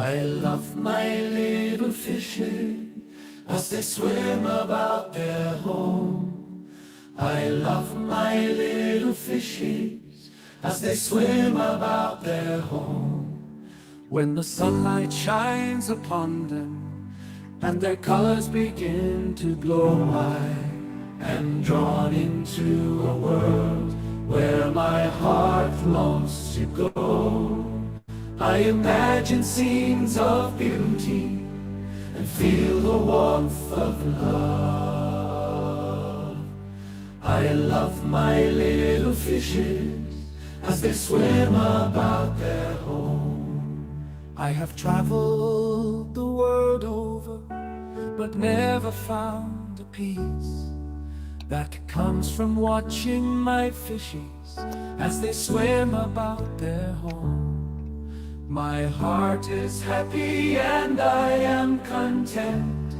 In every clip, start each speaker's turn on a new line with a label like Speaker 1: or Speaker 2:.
Speaker 1: I love my little fishes as they swim about their home. I love my little fishes as they swim about their home. When the sunlight shines upon them and their colors begin to glow, I am drawn into a world where my heart longs to go. I imagine scenes of beauty and feel the warmth of love. I love my little fishes as they swim about their home. I have traveled the world over, but never found a peace that comes from watching my fishes as they swim about their home. My heart is happy and I am content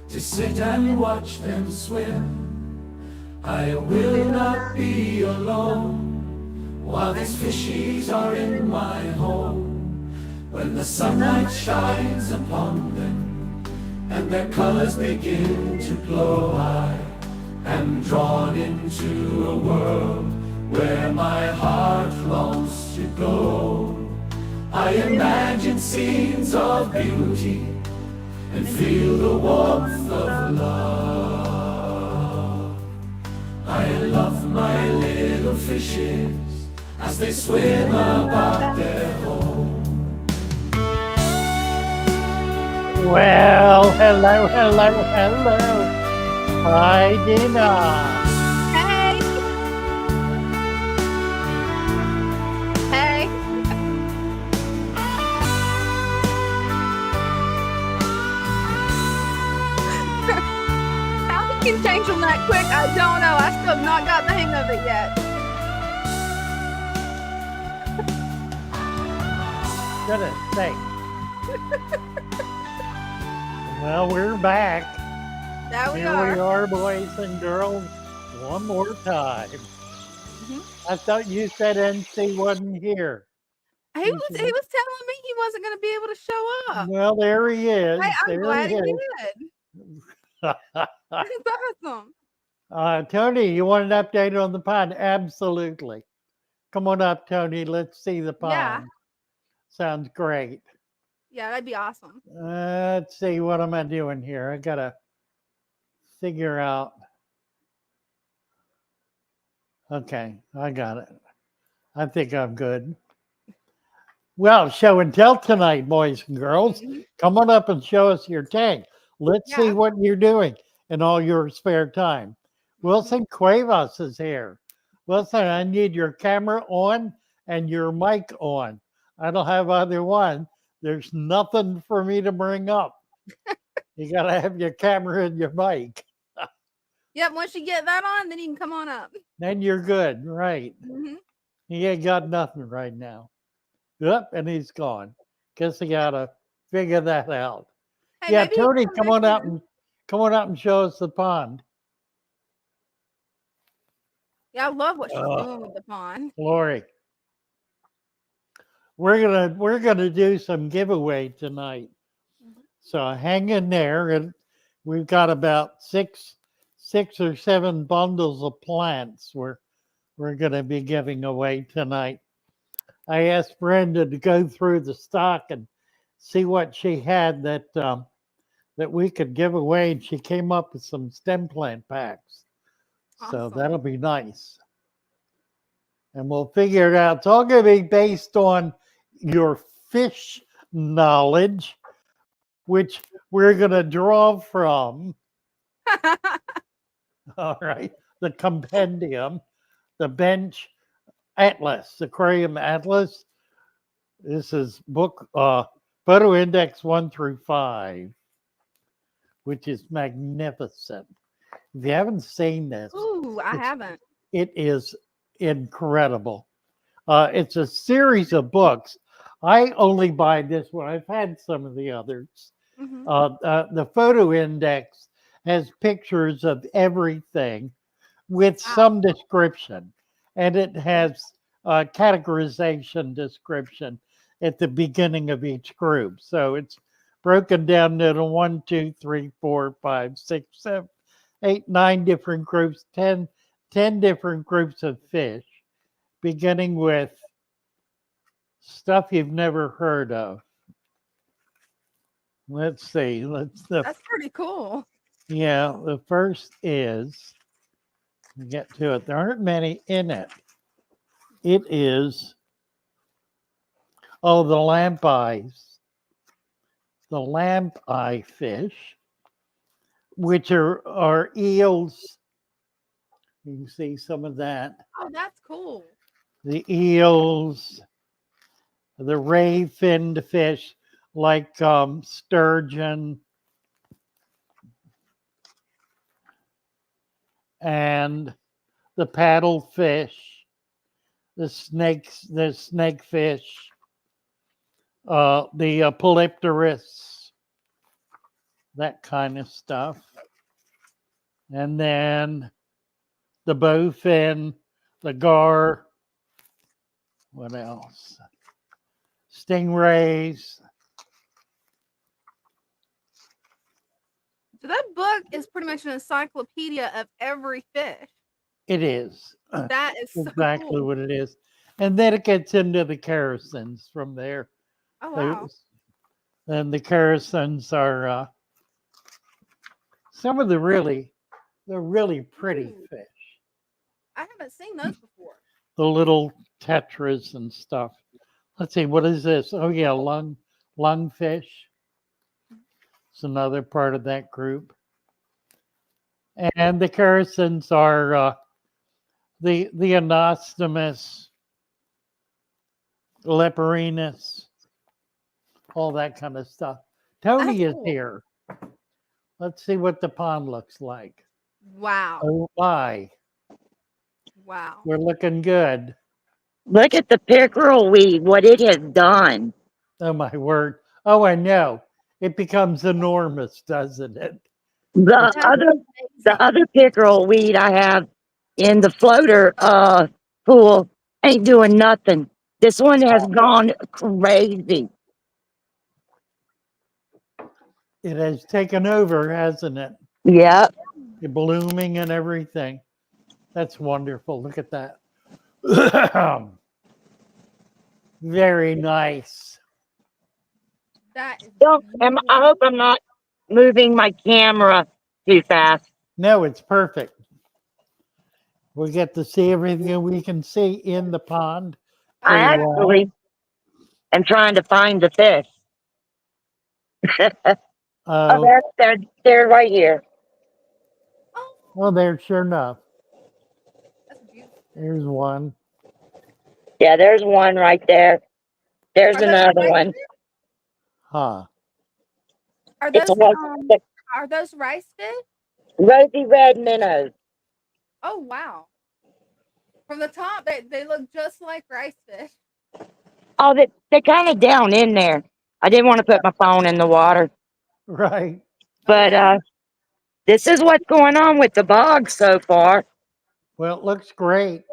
Speaker 1: to sit and watch them swim. I will not be alone while these fishies are in my home. When the sunlight shines upon them and their colors begin to glow, I am drawn into a world where my heart longs to go. I imagine scenes of beauty and feel the warmth of love. I love my little fishes as they swim about their home.
Speaker 2: Well, hello. Hi, Dina.
Speaker 3: Hey. Hey. How he can change them that quick, I don't know. I still have not got the hang of it yet.
Speaker 2: Goodness sake. Well, we're back.
Speaker 3: There we
Speaker 2: Here
Speaker 3: are.
Speaker 2: we are, boys and girls, one more time. I thought you said NC wasn't here.
Speaker 3: He was telling me he wasn't going to be able to show up.
Speaker 2: Well, there he is.
Speaker 3: Hey, I'm
Speaker 2: There
Speaker 3: glad he
Speaker 2: is.
Speaker 3: did. That's awesome.
Speaker 2: Tony, you want an update on the pond? Absolutely. Come on up, Tony. Let's see the pond.
Speaker 3: Yeah.
Speaker 2: Sounds great.
Speaker 3: Yeah, that'd be awesome.
Speaker 2: Let's see, what am I doing here? I gotta figure out. Okay, I got it. I think I'm good. Well, show and tell tonight, boys and girls. Come on up and show us your tank. Let's see what you're doing in all your spare time. Wilson Cuevas is here. Wilson, I need your camera on and your mic on. I don't have either one. There's nothing for me to bring up. You got to have your camera and your mic.
Speaker 3: Yep, once you get that on, then you can come on up.
Speaker 2: Then you're good, right? He ain't got nothing right now. Yep, and he's gone. Guess he got to figure that out.
Speaker 3: Hey,
Speaker 2: yeah, Tony, come on out and show us the pond.
Speaker 3: Yeah, I love what she's doing with the pond.
Speaker 2: Glory. We're gonna do some giveaway tonight. So hang in there, and we've got about six or seven bundles of plants we're gonna be giving away tonight. I asked Brenda to go through the stock and see what she had that we could give away, and she came up with some stem plant packs. So that'll be nice. And we'll figure it out. It's all going to be based on your fish knowledge, which we're going to draw from. All right. The compendium, the bench atlas, aquarium atlas. This is book photo index 1 through 5, which is magnificent. If you haven't seen this,
Speaker 3: I haven't.
Speaker 2: It is incredible. It's a series of books. I only buy this one. I've had some of the others. The photo index has pictures of everything with some description, and it has categorization description at the beginning of each group. So it's broken down into 1, 2, 3, 4, 5, 6, 7, 8, 9 different groups, 10 different groups of fish, beginning with stuff you've never heard of. Let's see.
Speaker 3: That's pretty cool.
Speaker 2: Yeah, the first is, get to it. There aren't many in it. It is, the lamp eyes. The lamp eye fish, which are eels. You can see some of that.
Speaker 3: Oh, that's cool.
Speaker 2: The eels, the ray-finned fish like sturgeon, and the paddlefish, the snakefish, the polypterus, that kind of stuff. And then the bowfin, the gar, what else? Stingrays.
Speaker 3: So that book is pretty much an encyclopedia of every fish.
Speaker 2: It is.
Speaker 3: That is so
Speaker 2: Exactly
Speaker 3: cool.
Speaker 2: what it is. And then it gets into the characins from there.
Speaker 3: Oh, wow.
Speaker 2: And the characins are some of the really pretty
Speaker 3: Ooh.
Speaker 2: fish.
Speaker 3: I haven't seen those before.
Speaker 2: The little tetras and stuff. Let's see, what is this? Oh yeah, lungfish. It's another part of that group. And the characins are the anastomus, leperinus, all that kind of stuff. Tony
Speaker 3: That's
Speaker 2: is
Speaker 3: cool.
Speaker 2: here. Let's see what the pond looks like.
Speaker 3: Wow.
Speaker 2: Oh my,
Speaker 3: Wow.
Speaker 2: we're looking good.
Speaker 4: Look at the pickerel weed, what it has done.
Speaker 2: Oh my word. Oh, I know. It becomes enormous, doesn't it?
Speaker 4: The
Speaker 3: That's
Speaker 4: other
Speaker 3: amazing.
Speaker 4: pickerel weed I have in the floater pool ain't doing nothing. This one has gone crazy.
Speaker 2: It has taken over, hasn't it?
Speaker 4: Yep.
Speaker 2: The blooming and everything. That's wonderful. Look at that. Very nice.
Speaker 3: That is
Speaker 4: I hope I'm not moving my camera too fast.
Speaker 2: No, it's perfect. We get to see everything we can see in the pond.
Speaker 4: I
Speaker 2: pretty well.
Speaker 4: actually am trying to find the fish.
Speaker 2: Oh,
Speaker 4: They're right here.
Speaker 3: Oh,
Speaker 2: well, there, sure enough.
Speaker 3: that's beautiful.
Speaker 2: Here's one.
Speaker 4: Yeah, there's one right there. There's
Speaker 3: Are those
Speaker 4: another
Speaker 3: rice
Speaker 4: one.
Speaker 3: fish?
Speaker 2: Huh.
Speaker 3: Are
Speaker 4: It's
Speaker 3: those
Speaker 4: a
Speaker 3: are those rice fish?
Speaker 4: rosy red minnows.
Speaker 3: Oh, wow. From the top, they look just like rice fish.
Speaker 4: Oh, they're kind of down in there. I didn't want to put my phone in the water.
Speaker 2: Right.
Speaker 4: But
Speaker 3: yeah.
Speaker 4: this is what's going on with the bog so far.
Speaker 2: Well, it looks great.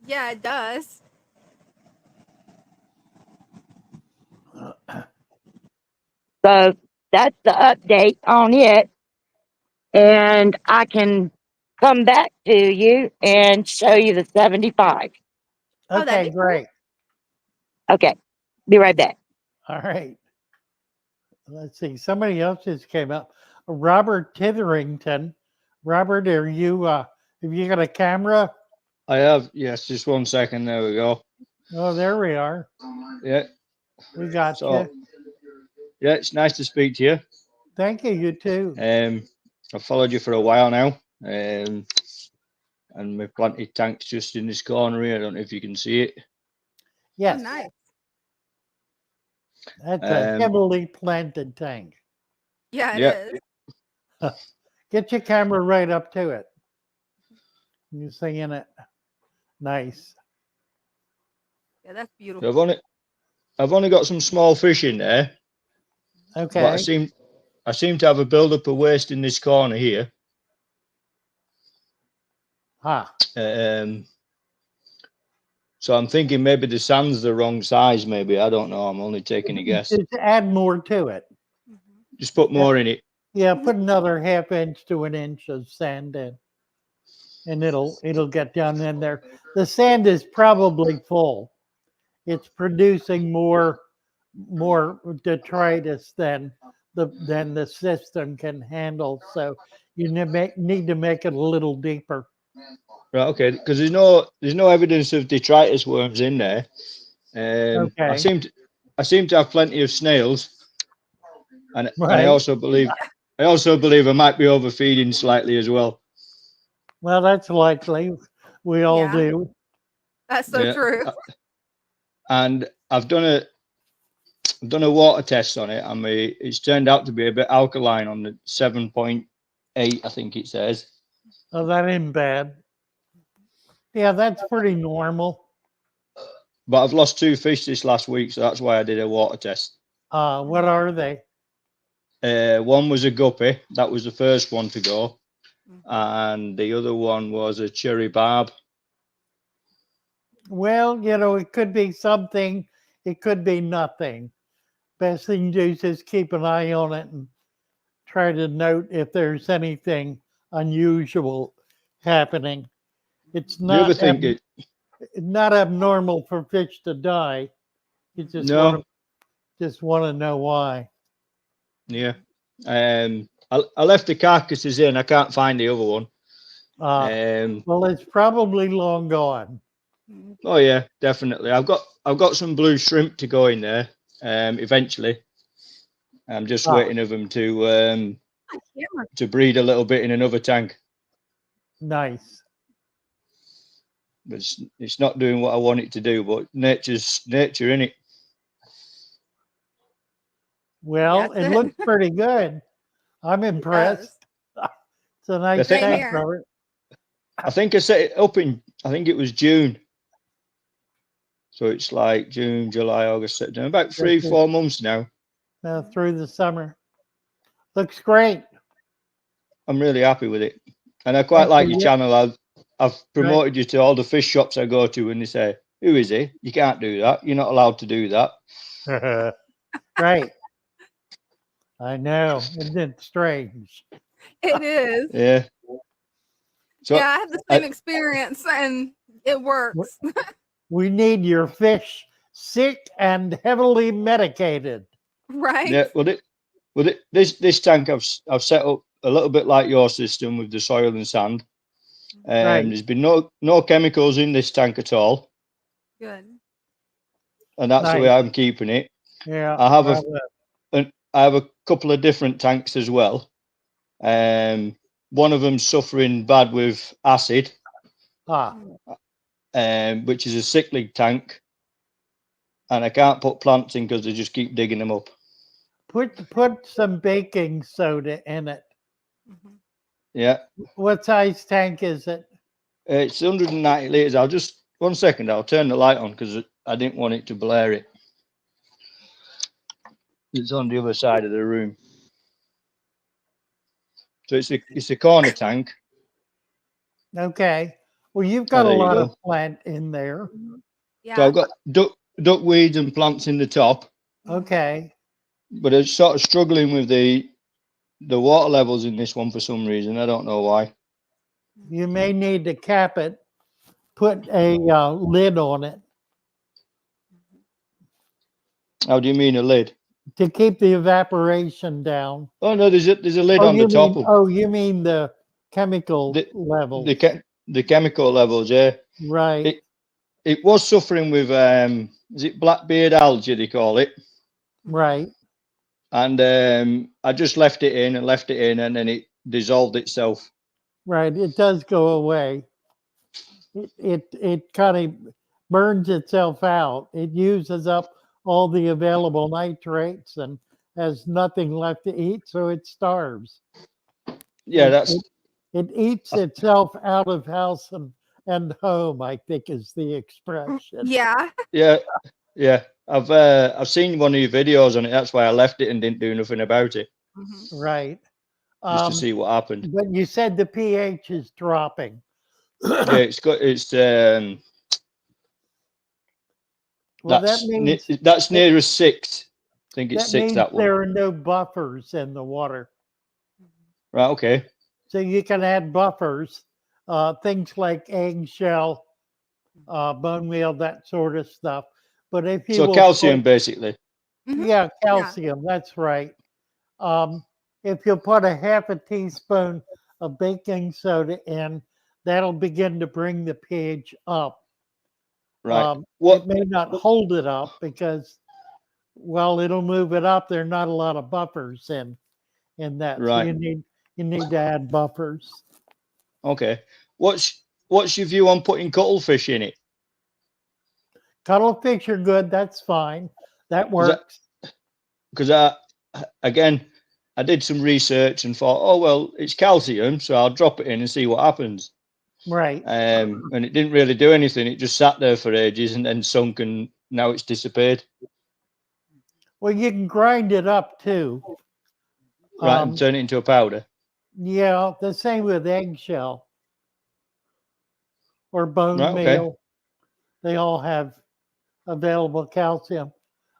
Speaker 3: Yeah, it does.
Speaker 4: So that's the update on it. And I can come back to you and show you the 75.
Speaker 3: Oh, that'd
Speaker 2: Okay,
Speaker 3: be cool.
Speaker 2: great.
Speaker 4: Okay, be right back.
Speaker 2: All right. Let's see. Somebody else just came up. Robert Titherington. Robert, are you have you got a camera?
Speaker 5: I have, yes, just 1 second. There we go.
Speaker 2: Oh, there we are.
Speaker 5: Yeah.
Speaker 2: We got
Speaker 5: So,
Speaker 2: you.
Speaker 5: yeah, it's nice to speak to you.
Speaker 2: Thank you. You too.
Speaker 5: I've followed you for a while now. And my planted tank's just in this corner here. I don't know if you can see it.
Speaker 2: Yes.
Speaker 3: Oh, nice.
Speaker 2: That's a
Speaker 5: Um,
Speaker 2: heavily planted tank.
Speaker 3: Yeah, it
Speaker 5: Yeah.
Speaker 3: is.
Speaker 2: Get your camera right up to it. You see in it. Nice.
Speaker 3: Yeah, that's
Speaker 5: So
Speaker 3: beautiful.
Speaker 5: I've only got some small fish in there, but
Speaker 2: Okay.
Speaker 5: I seem to have a build up of waste in this corner here.
Speaker 2: Ah.
Speaker 5: So I'm thinking maybe the sand's the wrong size. Maybe I don't know. I'm only taking a guess.
Speaker 2: Just add more to it.
Speaker 5: Just put more in it.
Speaker 2: Yeah, put another ½ inch to an inch of sand in, and it'll get down in there. The sand is probably full. It's producing more detritus than the system can handle. So you need to make it a little deeper.
Speaker 5: Right. Okay. Because there's no evidence of detritus worms in there.
Speaker 2: Okay.
Speaker 5: I seem to have plenty of snails, and I
Speaker 2: Right.
Speaker 5: also believe I might be overfeeding slightly as well.
Speaker 2: Well, that's likely. We all
Speaker 3: Yeah.
Speaker 2: do.
Speaker 3: That's so
Speaker 5: Yeah.
Speaker 3: true.
Speaker 5: And I've done a water test on it, and it's turned out to be a bit alkaline on the 7.8, I think it says.
Speaker 2: Oh, that ain't bad. Yeah, that's pretty normal.
Speaker 5: But I've lost 2 fish this last week, so that's why I did a water test.
Speaker 2: What are they?
Speaker 5: One was a guppy. That was the first one to go. And the other one was a cherry barb.
Speaker 2: Well, it could be something. It could be nothing. Best thing to do is just keep an eye on it and try to note if there's anything unusual happening. It's
Speaker 5: Do you ever
Speaker 2: not
Speaker 5: think
Speaker 2: not abnormal for fish to die. You just
Speaker 5: No.
Speaker 2: want to know why.
Speaker 5: Yeah. I left the carcasses in. I can't find the other one.
Speaker 2: Well, it's probably long gone.
Speaker 5: Oh yeah, definitely. I've got some blue shrimp to go in there. Eventually. I'm just waiting of them to breed a little bit in another tank.
Speaker 2: Nice.
Speaker 5: But it's not doing what I want it to do. But nature's nature, innit?
Speaker 2: Well,
Speaker 3: That's
Speaker 2: it
Speaker 3: it.
Speaker 2: looks pretty good. I'm impressed. It's a nice
Speaker 5: Same
Speaker 2: tank,
Speaker 3: here.
Speaker 2: Robert.
Speaker 5: I think I set it up I think it was June. So it's like June, July, August, September, about 3-4 months now.
Speaker 2: Through the summer. Looks great.
Speaker 5: I'm really happy with it. And I quite like your channel. I've promoted you to all the fish shops I go to, and they say, "Who is he? You can't do that. You're not allowed to do that."
Speaker 2: Right. I know. Isn't it strange?
Speaker 3: It is.
Speaker 5: Yeah. So
Speaker 3: Yeah, I had the same experience and it works.
Speaker 2: We need your fish sick and heavily medicated.
Speaker 3: Right?
Speaker 5: yeah, this tank I've set up a little bit like your system with the soil and sand.
Speaker 2: Right.
Speaker 5: There's been no chemicals in this tank at all,
Speaker 3: Good.
Speaker 5: and that's the way I'm keeping it.
Speaker 2: Yeah.
Speaker 5: I have a couple of different tanks as well. One of them's suffering bad with acid, which is a sickly tank, and I can't put plants in because they just keep digging them up.
Speaker 2: Put some baking soda in it.
Speaker 5: Yeah.
Speaker 2: What size tank is it?
Speaker 5: It's 190 litres. I'll just, 1 second, I'll turn the light on because I didn't want it to blare it. It's on the other side of the room. So it's a corner tank.
Speaker 2: Okay. Well, you've got a
Speaker 5: There you
Speaker 2: lot
Speaker 5: go.
Speaker 2: of plant in there.
Speaker 3: Yeah.
Speaker 5: So I've got duckweeds and plants in the top,
Speaker 2: Okay.
Speaker 5: but I'm sort of struggling with the water levels in this one for some reason. I don't know why.
Speaker 2: You may need to cap it. Put a lid on it
Speaker 5: How do you mean a lid?
Speaker 2: to keep the evaporation down.
Speaker 5: Oh no, there's a lid on the top of
Speaker 2: you mean the chemical level?
Speaker 5: the chemical levels. Yeah,
Speaker 2: Right.
Speaker 5: it was suffering with is it blackbeard algae they call it?
Speaker 2: Right.
Speaker 5: And I just left it in, and then it dissolved itself.
Speaker 2: Right. It does go away. It kind of burns itself out. It uses up all the available nitrates and has nothing left to eat, so it starves.
Speaker 5: Yeah,
Speaker 2: it eats itself out of house and home, I think is the expression.
Speaker 3: Yeah.
Speaker 5: yeah. I've seen one of your videos on it. That's why I left it and didn't do nothing about it,
Speaker 2: Right.
Speaker 5: just to see what happened.
Speaker 2: But you said the pH is dropping.
Speaker 5: Yeah, it's
Speaker 2: Well, that means
Speaker 5: that's nearest 6. I think it's
Speaker 2: that
Speaker 5: 6,
Speaker 2: means
Speaker 5: that one.
Speaker 2: there are no buffers in the water.
Speaker 5: Right, okay.
Speaker 2: So you can add buffers, things like eggshell, bone meal, that sort of stuff. But if you
Speaker 5: So
Speaker 2: will
Speaker 5: calcium, basically.
Speaker 2: yeah, calcium, that's right. If you put a half a teaspoon of baking soda in, that'll begin to bring the pH up.
Speaker 5: Right.
Speaker 2: It
Speaker 5: What?
Speaker 2: may not hold it up because, well, it'll move it up. There are not a lot of buffers in that, so
Speaker 5: Right.
Speaker 2: you need to add buffers.
Speaker 5: Okay. What's your view on putting cuttlefish in it?
Speaker 2: Cuttlefish are good. That's fine. That works.
Speaker 5: Because again, I did some research and thought, oh well, it's calcium, so I'll drop it in and see what happens.
Speaker 2: Right.
Speaker 5: And it didn't really do anything. It just sat there for ages and then sunk, and now it's disappeared.
Speaker 2: Well, you can grind it up too.
Speaker 5: Right, and turn it into a powder.
Speaker 2: Yeah, the same with eggshell or bone
Speaker 5: Right, okay.
Speaker 2: meal. They all have available calcium.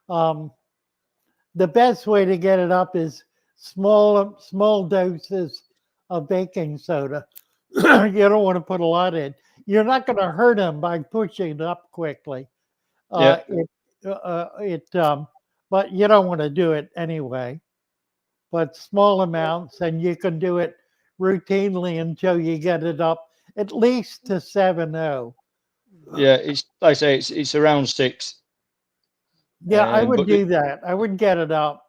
Speaker 2: The best way to get it up is small doses of baking soda. You don't want to put a lot in. You're not going to hurt them by pushing it up quickly.
Speaker 5: Yeah.
Speaker 2: But you don't want to do it anyway. But small amounts, and you can do it routinely until you get it up at least to 7.0.
Speaker 5: Yeah, it's like I say, it's around 6.
Speaker 2: Yeah, I would
Speaker 5: but
Speaker 2: do that. I would get it up.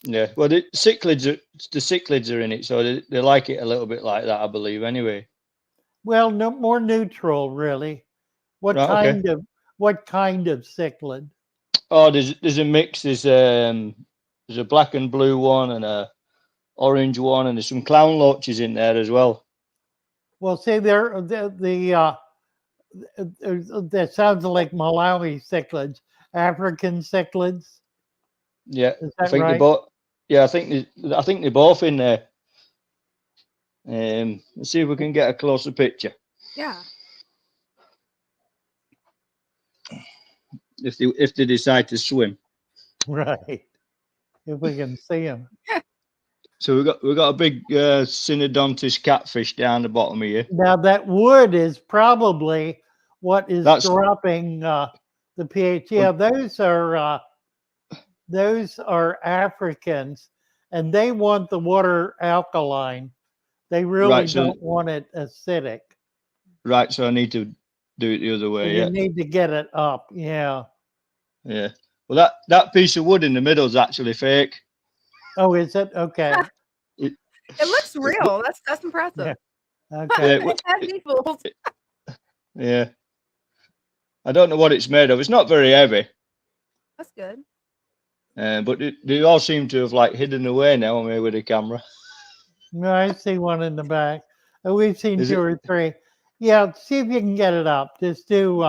Speaker 5: Yeah, well, the cichlids are in it, so they like it a little bit like that, I believe. Anyway.
Speaker 2: Well, no more neutral, really. What
Speaker 5: Right, okay.
Speaker 2: kind of cichlid?
Speaker 5: Oh, there's a mix. There's a black and blue one and a orange one, and there's some clown loaches in there as well.
Speaker 2: Well, see, that sounds like Malawi cichlids, African cichlids.
Speaker 5: Yeah,
Speaker 2: Is
Speaker 5: I
Speaker 2: that
Speaker 5: think
Speaker 2: right?
Speaker 5: they both. Yeah, I think they're both in there. Let's see if we can get a closer picture.
Speaker 3: Yeah.
Speaker 5: If they decide to swim.
Speaker 2: Right. If we can see them.
Speaker 5: So we got a big synodontis catfish down the bottom here.
Speaker 2: Now that wood is probably what is dropping the pH. Yeah, those are Africans, and they want the water alkaline. They really don't want it acidic.
Speaker 5: Right, so I need to do it the other way.
Speaker 2: You need to get it up. Yeah.
Speaker 5: Yeah. Well, that piece of wood in the middle is actually fake.
Speaker 2: Oh, is it? Okay.
Speaker 3: It looks real. That's impressive.
Speaker 2: Yeah. Okay.
Speaker 5: Yeah. I don't know what it's made of. It's not very heavy.
Speaker 3: That's good.
Speaker 5: But they all seem to have like hidden away now on me with the camera.
Speaker 2: No, I see one in the back. We've seen two or three. Yeah, see if you can get it up. Just do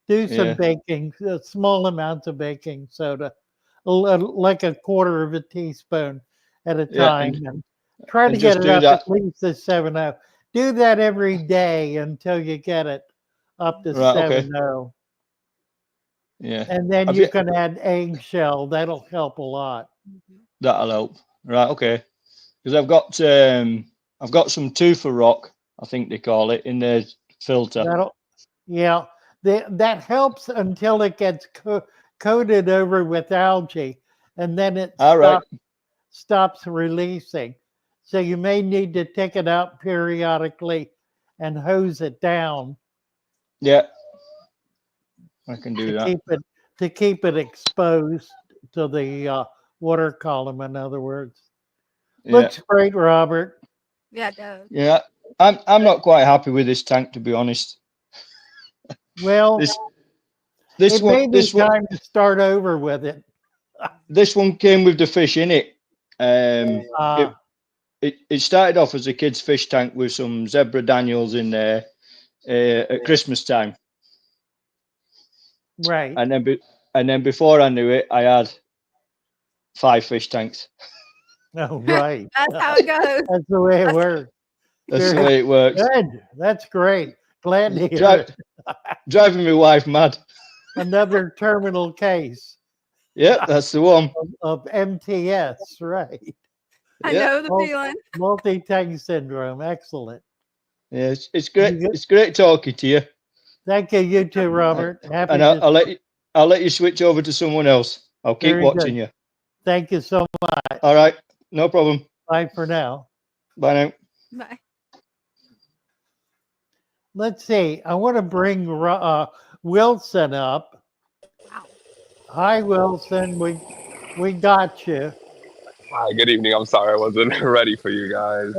Speaker 2: some baking, small amounts of baking soda, like a quarter of a teaspoon at a time, and try to get it up at least to 7.0. Do that every day until you get it up to 7.0.
Speaker 5: Yeah.
Speaker 2: And then you can add eggshell. That'll help a lot.
Speaker 5: That'll help. Right. Okay. Because I've got some tufa rock, I think they call it, in the filter.
Speaker 2: That helps until it gets coated over with algae, and then it stops releasing. So you may need to take it out periodically and hose it down.
Speaker 5: Yeah, I can do that.
Speaker 2: To keep it exposed to the water column, in other words. Yeah. Looks great, Robert.
Speaker 3: Yeah, it does.
Speaker 5: Yeah, I'm not quite happy with this tank, to be honest.
Speaker 2: Well, this may be time to start over with it.
Speaker 5: This one came with the fish in it. It started off as a kid's fish tank with some zebra Daniels in there at Christmas time.
Speaker 2: Right.
Speaker 5: And then before I knew it, I had 5 fish tanks.
Speaker 2: Oh, right.
Speaker 3: That's how it goes.
Speaker 2: That's the way it works.
Speaker 5: That's the way it works.
Speaker 2: Good. That's great. Glad to hear it.
Speaker 5: Driving my wife mad.
Speaker 2: another terminal case
Speaker 5: Yep, that's the one.
Speaker 2: of MTS, right?
Speaker 3: I
Speaker 5: Yeah.
Speaker 3: know the
Speaker 2: Mul-
Speaker 3: feeling.
Speaker 2: Multi-tank syndrome. Excellent.
Speaker 5: Yeah, it's great.
Speaker 2: You good?
Speaker 5: It's great talking to you.
Speaker 2: Thank you. You too, Robert. Happy
Speaker 5: And
Speaker 2: to.
Speaker 5: I'll let you switch over to someone else. I'll keep
Speaker 2: Very
Speaker 5: watching
Speaker 2: good.
Speaker 5: you.
Speaker 2: Thank you so much.
Speaker 5: All right, no problem.
Speaker 2: Bye for now.
Speaker 5: Bye now.
Speaker 3: Bye.
Speaker 2: Let's see. I want to bring Wilson up.
Speaker 3: Wow.
Speaker 2: Hi, Wilson. We got you.
Speaker 6: Hi, good evening. I'm sorry I wasn't ready for you guys.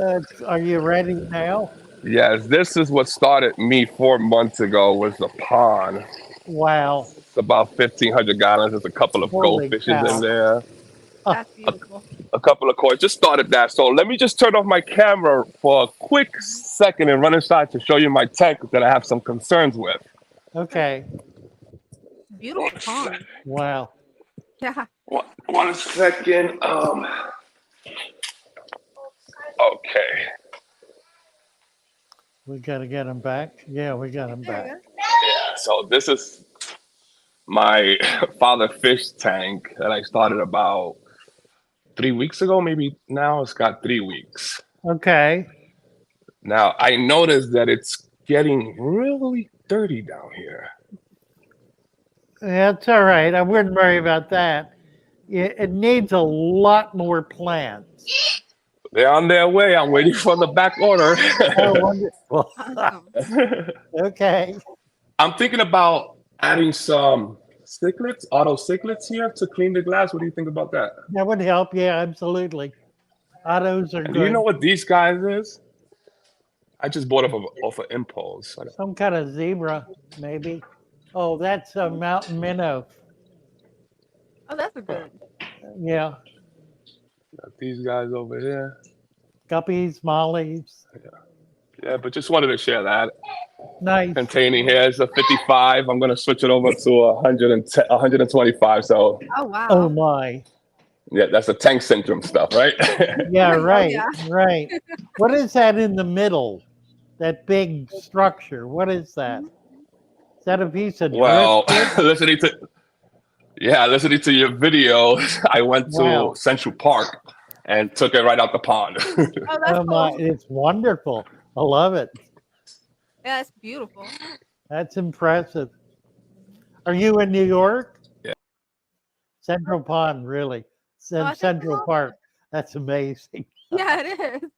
Speaker 2: Are you ready now?
Speaker 6: Yes, this is what started me 4 months ago was the pond.
Speaker 2: Wow.
Speaker 6: It's about 1,500 gallons. There's a couple of
Speaker 2: Holy
Speaker 6: goldfishes
Speaker 2: cow.
Speaker 6: in there,
Speaker 3: That's beautiful.
Speaker 6: a couple of koi. Just started that. So let me just turn off my camera for a quick second and run inside to show you my tank that I have some concerns with.
Speaker 2: Okay.
Speaker 3: Beautiful pond.
Speaker 2: Wow.
Speaker 3: Yeah.
Speaker 6: One second. Okay.
Speaker 2: We got to get him back. Yeah, we got him
Speaker 3: There you
Speaker 2: back.
Speaker 3: go.
Speaker 6: Yeah, so this is my father fish tank that I started about 3 weeks ago, maybe now it's got 3 weeks.
Speaker 2: Okay.
Speaker 6: Now I noticed that it's getting really dirty down here.
Speaker 2: That's all right. I wouldn't worry about that. It needs a lot more plants.
Speaker 6: They're on their way. I'm waiting for the back order.
Speaker 2: Oh, wonderful.
Speaker 3: Awesome.
Speaker 2: Okay.
Speaker 6: I'm thinking about adding some cichlids, auto cichlids here to clean the glass. What do you think about that?
Speaker 2: That would help. Yeah, absolutely. Autos are
Speaker 6: And do you
Speaker 2: good.
Speaker 6: know what these guys is? I just bought off of impulse.
Speaker 2: Some kind of zebra, maybe. Oh, that's a mountain minnow.
Speaker 3: Oh, that's a good.
Speaker 2: Yeah.
Speaker 6: Got these guys over here.
Speaker 2: Guppies, mollies.
Speaker 6: Yeah, but just wanted to share that.
Speaker 2: Nice.
Speaker 6: Containing here is a 55. I'm going to switch it over to 110, 125. So,
Speaker 3: Oh,
Speaker 2: Oh
Speaker 3: wow.
Speaker 2: my.
Speaker 6: yeah, that's the tank syndrome stuff, right?
Speaker 2: Yeah,
Speaker 3: Oh,
Speaker 2: right.
Speaker 3: yeah.
Speaker 2: Right. What is that in the middle? That big structure. What is that? Is that a piece of
Speaker 6: Well,
Speaker 2: driftwood?
Speaker 6: listening to your video, I went
Speaker 2: Wow.
Speaker 6: to Central Park and took it right out the pond.
Speaker 3: Oh, that's
Speaker 2: Oh my,
Speaker 3: cool.
Speaker 2: it's wonderful. I love it.
Speaker 3: Yeah, it's beautiful.
Speaker 2: That's impressive. Are you in New York?
Speaker 6: Yeah.
Speaker 2: Central Pond, really.
Speaker 3: Oh, I think
Speaker 2: Central
Speaker 3: so.
Speaker 2: Park. That's amazing.
Speaker 3: Yeah, it is.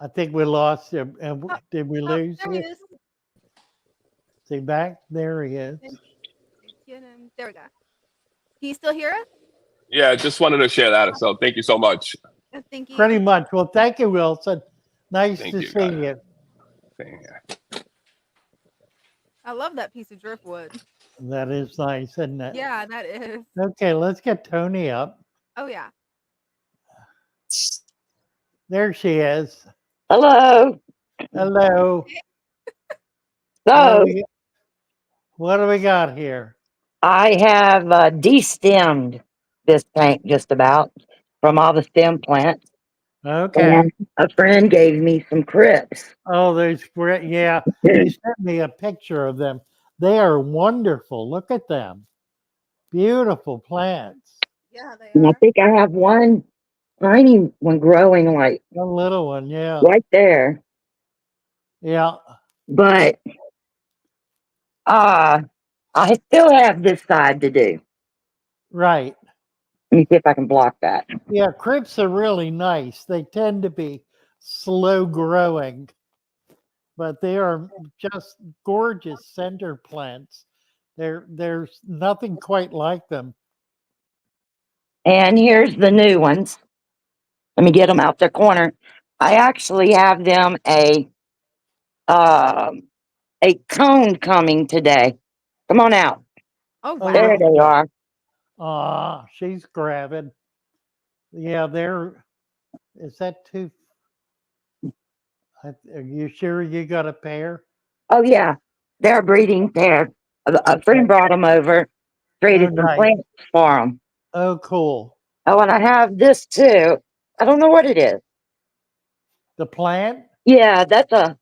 Speaker 2: I think we lost him. And
Speaker 3: Oh,
Speaker 2: did we
Speaker 3: Oh,
Speaker 2: lose
Speaker 3: there he
Speaker 2: him?
Speaker 3: is.
Speaker 2: Is he back? There he is.
Speaker 3: Get him. There we go. Can you still hear us?
Speaker 6: Yeah, just wanted to share that. So, thank you so much.
Speaker 3: Thank you.
Speaker 2: Pretty much. Well, thank you, Wilson. Nice
Speaker 6: Thank
Speaker 2: to
Speaker 6: you,
Speaker 2: see
Speaker 6: guys.
Speaker 2: you.
Speaker 6: Same here.
Speaker 3: I love that piece of driftwood.
Speaker 2: That is nice, isn't it?
Speaker 3: Yeah, that is.
Speaker 2: Okay, let's get Tony up.
Speaker 3: Oh, yeah.
Speaker 2: There she is.
Speaker 4: Hello.
Speaker 2: Hello.
Speaker 4: So
Speaker 2: What do we got here?
Speaker 4: I have destemmed this tank just about from all the stem plants.
Speaker 2: Okay.
Speaker 4: And a friend gave me some crypts.
Speaker 2: Oh, there's great. Yeah, you sent me a picture of them. They are wonderful. Look at them. Beautiful plants.
Speaker 3: Yeah, they
Speaker 4: And I
Speaker 3: are.
Speaker 4: think I have one tiny one growing like
Speaker 2: A little one, yeah.
Speaker 4: right there.
Speaker 2: Yeah.
Speaker 4: But I still have this side to do.
Speaker 2: Right.
Speaker 4: Let me see if I can block that.
Speaker 2: Yeah, crypts are really nice. They tend to be slow growing, but they are just gorgeous center plants. There's nothing quite like them.
Speaker 4: And here's the new ones. Let me get them out the corner. I actually have them a cone coming today. Come on out.
Speaker 3: Oh,
Speaker 2: Oh,
Speaker 4: There
Speaker 3: wow.
Speaker 4: they are.
Speaker 2: Ah, she's grabbing. Yeah, is that too? Are you sure you got a pair?
Speaker 4: Oh yeah, they're a breeding pair. A friend brought them over, traded some
Speaker 2: nice.
Speaker 4: plants for them.
Speaker 2: Oh, cool.
Speaker 4: Oh, and I have this too. I don't know what it is.
Speaker 2: The plant?
Speaker 4: Yeah, that's a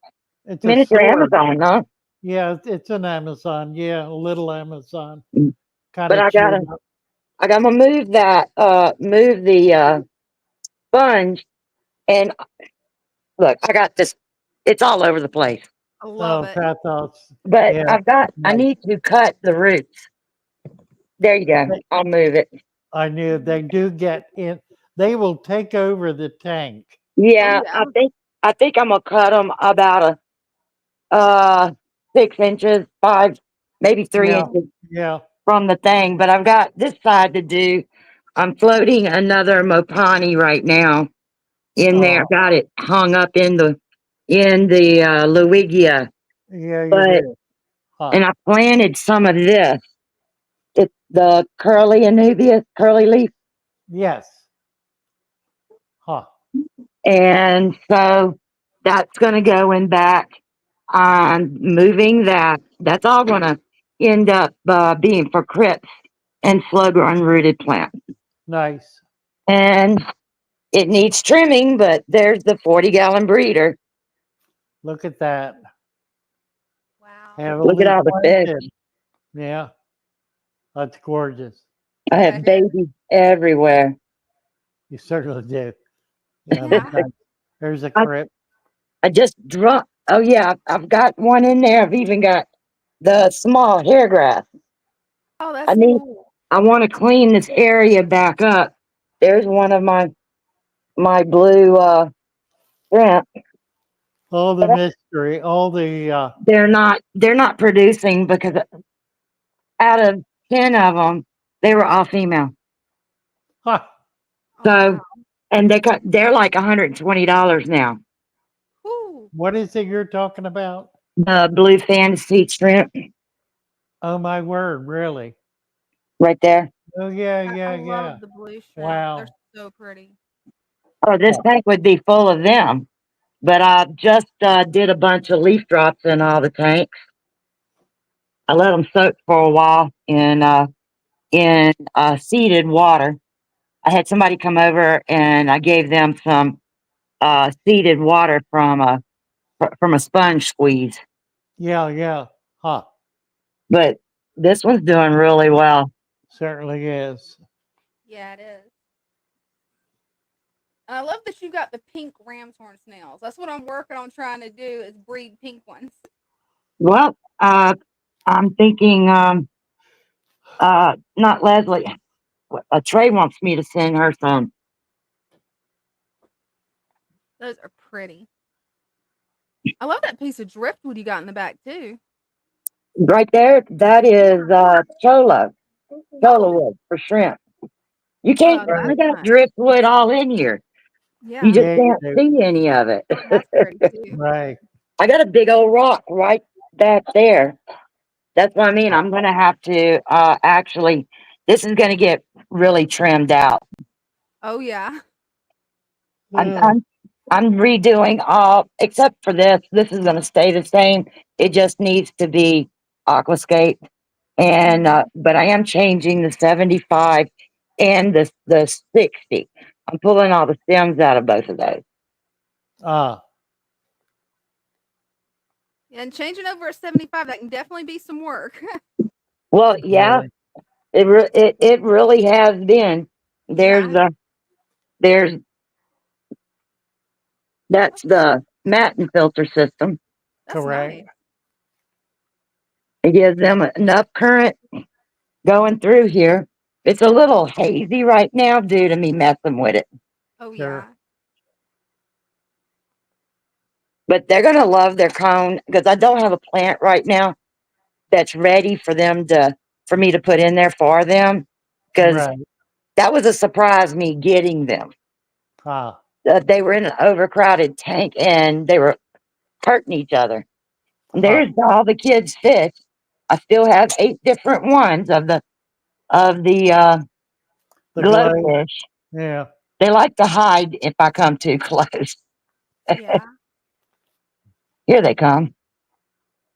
Speaker 2: It's a
Speaker 4: miniature
Speaker 2: sword.
Speaker 4: Amazon, huh?
Speaker 2: Yeah, it's an Amazon. Yeah, a little Amazon.
Speaker 4: Mm.
Speaker 2: Kind
Speaker 4: But
Speaker 2: of chewed up.
Speaker 4: I gotta move that, move the, sponge. And look, I got this, it's all over the place.
Speaker 3: I love
Speaker 2: Oh,
Speaker 3: it.
Speaker 2: pathos.
Speaker 4: But
Speaker 2: Yeah,
Speaker 4: I
Speaker 2: nice.
Speaker 4: need to cut the roots. There you go. I'll move it.
Speaker 2: I knew they do get in. They will take over the tank.
Speaker 4: Yeah,
Speaker 3: yeah.
Speaker 4: I think I'm gonna cut them about a 6 inches, five, maybe three
Speaker 2: Yeah,
Speaker 4: inches
Speaker 2: yeah,
Speaker 4: from the thing. But I've got this side to do. I'm floating another Mopani right now in there.
Speaker 2: oh,
Speaker 4: Got it hung up in the Luigia.
Speaker 2: yeah, you
Speaker 4: But
Speaker 2: do. Huh.
Speaker 4: and I planted some of this. It's the curly anubias, curly leaf.
Speaker 2: Yes. Huh.
Speaker 4: And so that's going to go in back. I'm moving that. That's all going to end up being for crips and slow growing rooted plants.
Speaker 2: Nice.
Speaker 4: And it needs trimming, but there's the 40-gallon breeder.
Speaker 2: Look at that.
Speaker 3: Wow.
Speaker 4: Look at
Speaker 2: Heavily
Speaker 4: all the fish.
Speaker 2: planted. Yeah, that's gorgeous.
Speaker 4: I
Speaker 3: Yeah,
Speaker 4: have
Speaker 3: it is.
Speaker 4: babies everywhere.
Speaker 2: You certainly do. Yeah,
Speaker 3: Yeah.
Speaker 2: nice. There's a
Speaker 4: I,
Speaker 2: crib.
Speaker 4: I just dropped. Oh, yeah, I've got one in there. I've even got the small hair grass.
Speaker 3: Oh,
Speaker 4: I
Speaker 3: that's
Speaker 4: need,
Speaker 3: cool.
Speaker 4: I want to clean this area back up. There's one of my blue shrimp.
Speaker 2: All the mystery, all the
Speaker 4: They're not producing because out of 10 of them, they were all female.
Speaker 2: huh,
Speaker 3: Oh,
Speaker 4: So,
Speaker 3: wow.
Speaker 4: and they're like $120 now.
Speaker 3: Ooh.
Speaker 2: what is it you're talking about?
Speaker 4: The blue fantasy shrimp
Speaker 2: Oh my word, really?
Speaker 4: right there.
Speaker 2: Oh yeah,
Speaker 3: I
Speaker 2: yeah, yeah.
Speaker 3: love the blue shrimp. They're
Speaker 2: Wow.
Speaker 3: so pretty.
Speaker 4: Oh, this
Speaker 2: Huh.
Speaker 4: tank would be full of them. But I just did a bunch of leaf drops in all the tanks. I let them soak for a while in seeded water. I had somebody come over and I gave them some seeded water from a sponge squeeze.
Speaker 2: Yeah, yeah. Huh.
Speaker 4: But this one's doing really well.
Speaker 2: Certainly is.
Speaker 3: Yeah, it is. And I love that you got the pink ram's horn snails. That's what I'm working on trying to do is breed pink ones.
Speaker 4: Well, I'm thinking, not Leslie. Trey wants me to send her some.
Speaker 3: Those are pretty. I love that piece of driftwood you got in the back too.
Speaker 4: Right there, that is chola
Speaker 3: Oh,
Speaker 4: wood for shrimp. You can't.
Speaker 3: oh,
Speaker 4: I
Speaker 3: that's
Speaker 2: Right.
Speaker 4: got
Speaker 3: nice.
Speaker 4: driftwood all in here. You
Speaker 3: Yeah,
Speaker 4: just
Speaker 2: Yeah, you
Speaker 4: can't
Speaker 2: do.
Speaker 4: see any of it.
Speaker 3: that's pretty too.
Speaker 2: Right.
Speaker 4: I got a big old rock right back there. That's what I mean. I'm gonna have to actually. This is gonna get really trimmed out.
Speaker 3: Oh yeah.
Speaker 4: I'm
Speaker 2: Yeah.
Speaker 4: I'm, I'm redoing all except for this. This is gonna stay the same. It just needs to be aquascape. And but I am changing the 75 and the 60. I'm pulling all the stems out of both of those.
Speaker 2: Ah,
Speaker 3: And changing over a 75, that can definitely be some work.
Speaker 4: Well, yeah,
Speaker 2: really.
Speaker 4: it really has been. There's
Speaker 3: Yeah,
Speaker 4: a there's that's the Matin filter system.
Speaker 3: that's
Speaker 2: Correct.
Speaker 3: nice.
Speaker 4: It gives them enough current going through here. It's a little hazy right now due to me messing with it,
Speaker 3: Oh
Speaker 2: Sure.
Speaker 3: yeah.
Speaker 4: but they're gonna love their cone because I don't have a plant right now that's ready for me to put in there for them because
Speaker 2: Right.
Speaker 4: that was a surprise me getting them.
Speaker 2: Ah,
Speaker 4: They were in an overcrowded tank and they were hurting each other. And
Speaker 2: huh.
Speaker 4: there's all the kids' fish. I still have 8 different ones of the
Speaker 2: The glow.
Speaker 4: glowfish.
Speaker 2: Yeah.
Speaker 4: They like to hide if I come too close.
Speaker 3: Yeah.
Speaker 4: Here they come.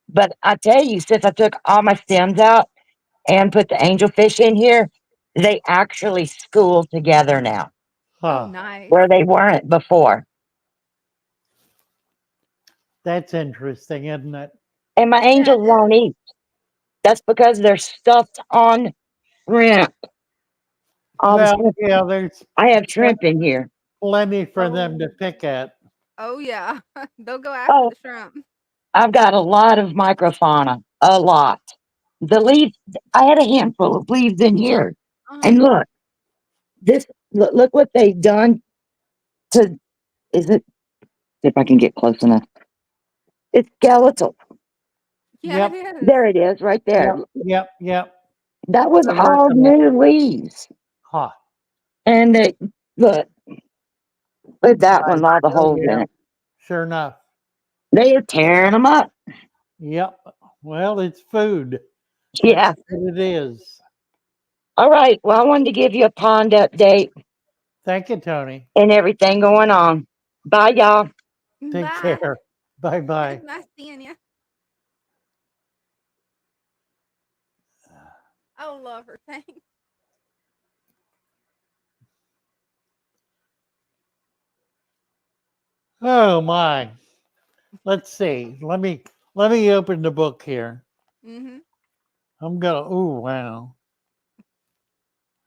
Speaker 4: But I tell you, since I took all my stems out and put the angelfish in here, they actually school together now,
Speaker 3: Oh
Speaker 2: Huh.
Speaker 3: nice.
Speaker 4: where they weren't before.
Speaker 2: That's interesting, isn't it?
Speaker 4: And my angels won't eat. That's because they're stuffed on shrimp. All the
Speaker 2: Well,
Speaker 4: shrimp.
Speaker 2: yeah, there's
Speaker 4: I have shrimp in here.
Speaker 2: plenty for them to pick at.
Speaker 3: Oh yeah, they'll go after
Speaker 4: Oh,
Speaker 3: the shrimp.
Speaker 4: I've got a lot of microfauna. A lot. The leaves, I had a handful of leaves in here. And look, look what they've done to, is it, if I can get close enough. It's skeletal.
Speaker 3: Yeah,
Speaker 2: Yep.
Speaker 3: it is.
Speaker 4: There it is, right there.
Speaker 2: Yep.
Speaker 4: That was
Speaker 2: They're
Speaker 4: all
Speaker 2: working it.
Speaker 4: new leaves.
Speaker 2: Huh.
Speaker 4: And they, look that one, all the
Speaker 2: Oh,
Speaker 4: holes in
Speaker 2: yeah.
Speaker 4: it.
Speaker 2: Sure enough.
Speaker 4: They are tearing them up.
Speaker 2: Yep. Well, it's food.
Speaker 4: Yeah.
Speaker 2: That's what it is.
Speaker 4: All right. Well, I wanted to give you a pond update
Speaker 2: Thank you, Tony.
Speaker 4: and everything going on. Bye, y'all.
Speaker 2: Take
Speaker 3: Bye.
Speaker 2: care. Bye.
Speaker 3: Nice seeing you. I love her. Thanks.
Speaker 2: Oh my. Let's see. Let me open the book here.
Speaker 3: Mm-hmm.
Speaker 2: I'm gonna. Oh wow.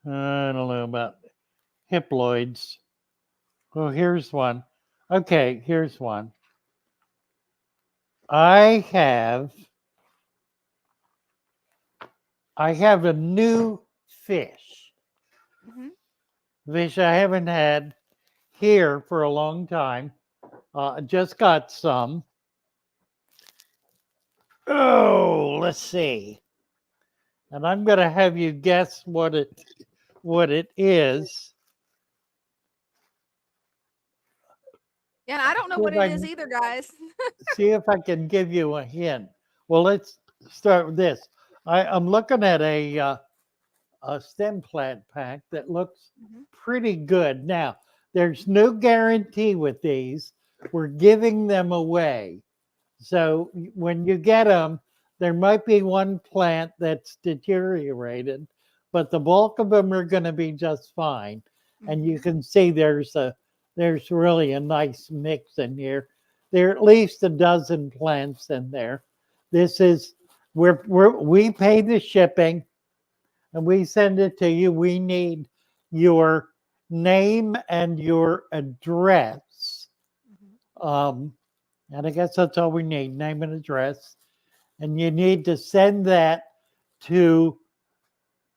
Speaker 2: I don't know about hiploids. Oh, here's one. Okay, here's one. I have a new fish.
Speaker 3: Mm-hmm.
Speaker 2: Fish I haven't had here for a long time. Just got some. Oh, let's see. And I'm going to have you guess what it is.
Speaker 3: Yeah, and I don't know
Speaker 2: See
Speaker 3: what
Speaker 2: if
Speaker 3: it
Speaker 2: I
Speaker 3: is
Speaker 2: can-
Speaker 3: either, guys.
Speaker 2: See if I can give you a hint. Well, let's start with this. I'm looking at a stem plant pack that looks
Speaker 3: Mhm.
Speaker 2: pretty good. Now, there's no guarantee with these. We're giving them away. So when you get them, there might be one plant that's deteriorated, but the bulk of them are going to be just fine. And you can see there's really a nice mix in here. There are at least a dozen plants in there. This is we pay the shipping and we send it to you. We need your name and your address. Um, and I guess that's all we need, name and address. And you need to send that to,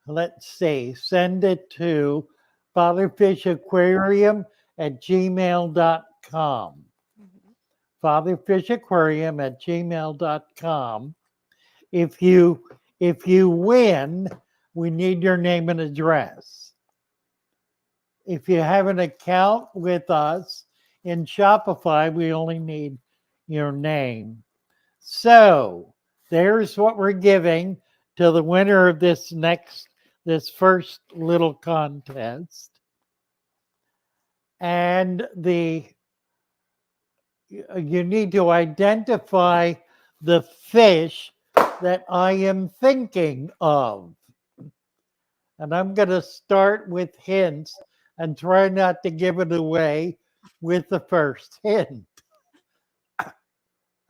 Speaker 2: let's see, send it to Fatherfish Aquarium at gmail.com. Fatherfish Aquarium at gmail.com. If you win, we need your name and address. If you have an account with us in Shopify, we only need your name. So there's what we're giving to the winner of this first little contest. And you need to identify the fish that I am thinking of. And I'm going to start with hints and try not to give it away with the first hint.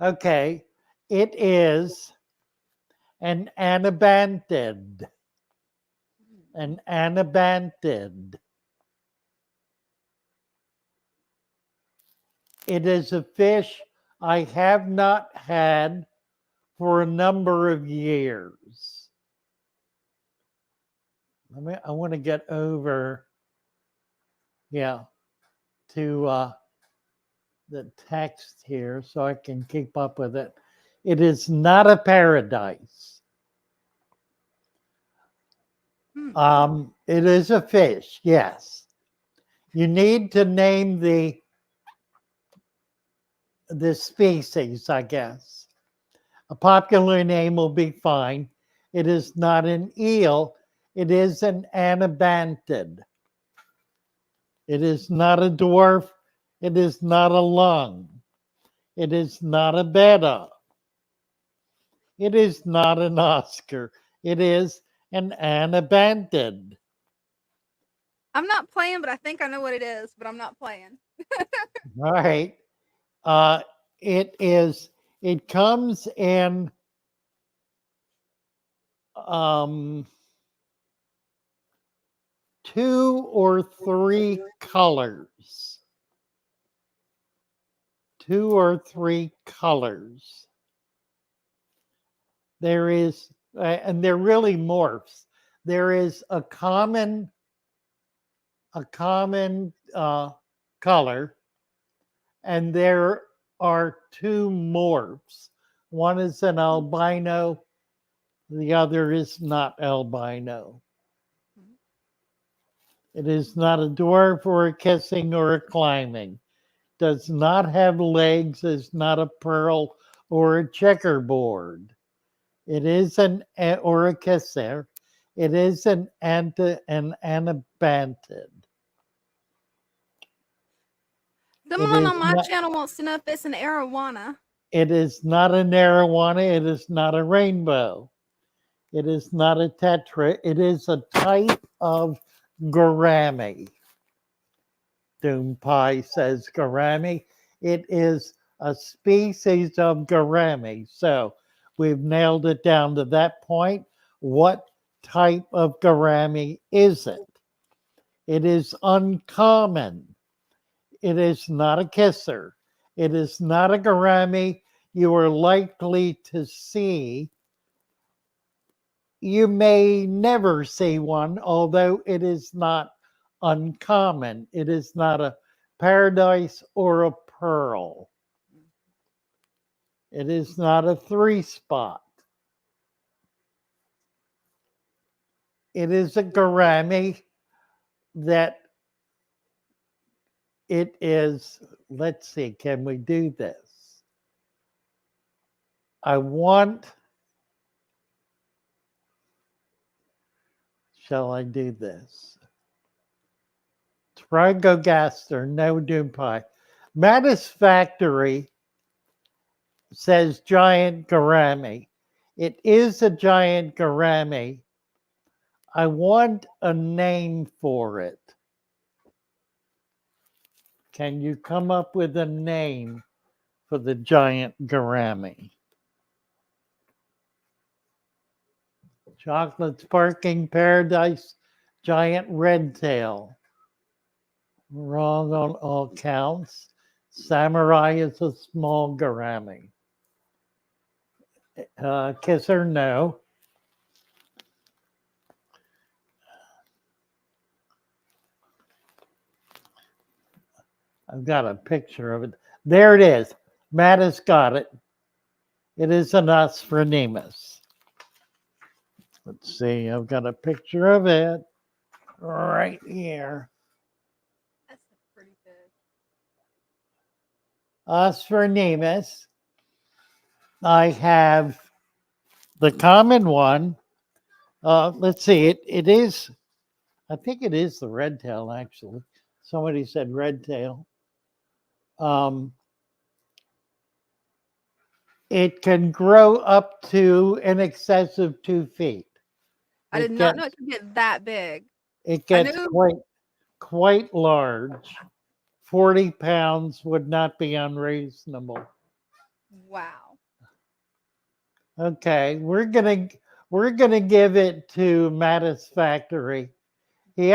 Speaker 2: Okay, it is an anabantid. An anabantid. It is a fish I have not had for a number of years. I want to get over, to the text here so I can keep up with it. It is not a paradise. It is a fish, yes. You need to name the species, I guess. A popular name will be fine. It is not an eel. It is an anabantid. It is not a dwarf. It is not a lung. It is not a betta. It is not an Oscar. It is an anabantid.
Speaker 3: I'm not playing, but I think I know what it is, but I'm not playing.
Speaker 2: All right. It is It comes in 2 or 3 colors. 2 or 3 colors. There is, and they're really morphs. There is a common color, and there are 2 morphs. One is an albino, the other is not albino. It is not a dwarf or a kissing or a climbing. Does not have legs, is not a pearl or a checkerboard. It is or a kisser. It is an anabantid.
Speaker 3: Someone on my channel wants to know if it's an arowana.
Speaker 2: It is not an arowana. It is not a rainbow. It is not a tetra. It is a type of gourami. Doom Pie says gourami. It is a species of gourami. So we've nailed it down to that point. What type of gourami is it? It is uncommon. It is not a kisser. It is not a gourami you are likely to see. You may never see one, although it is not uncommon. It is not a paradise or a pearl. It is not a 3-spot. It is a gourami that it is, let's see, can we do this? Shall I do this? Trigogaster, no Doom Pie. Mattis Factory says giant gourami. It is a giant gourami. I want a name for it. Can you come up with a name for the giant gourami? Chocolate Sparking Paradise, giant red tail. Wrong on all counts. Samurai is a small gourami. Kisser, no. I've got a picture of it. There it is. Matt has got it. It is an Asphronemus. Let's see. I've got a picture of it right here.
Speaker 3: That's pretty big.
Speaker 2: Asphronemus. I have the common one. Let's see. It is. I think it is the red tail, actually. Somebody said red tail. It can grow up to in excess of 2 feet.
Speaker 3: I did not know it could get that big.
Speaker 2: It gets quite large. 40 pounds would not be unreasonable.
Speaker 3: Wow.
Speaker 2: Okay, we're gonna give it to Mattis Factory. He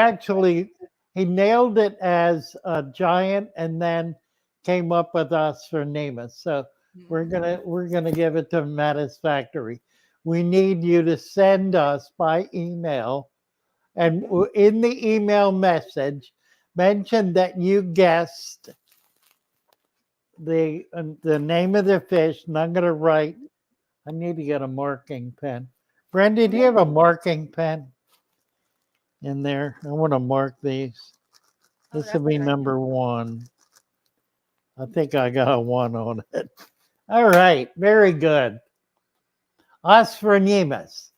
Speaker 2: nailed it as a giant and then came up with Asphronemus. So we're gonna give it to Mattis Factory. We need you to send us by email, and in the email message, mention that you guessed the name of the fish. And I'm gonna write. I need to get a marking pen. Brenda, do you have a marking pen in there? I want to mark these. This will be number 1. I think I got a 1 on it. All right, very good. Asphronemus.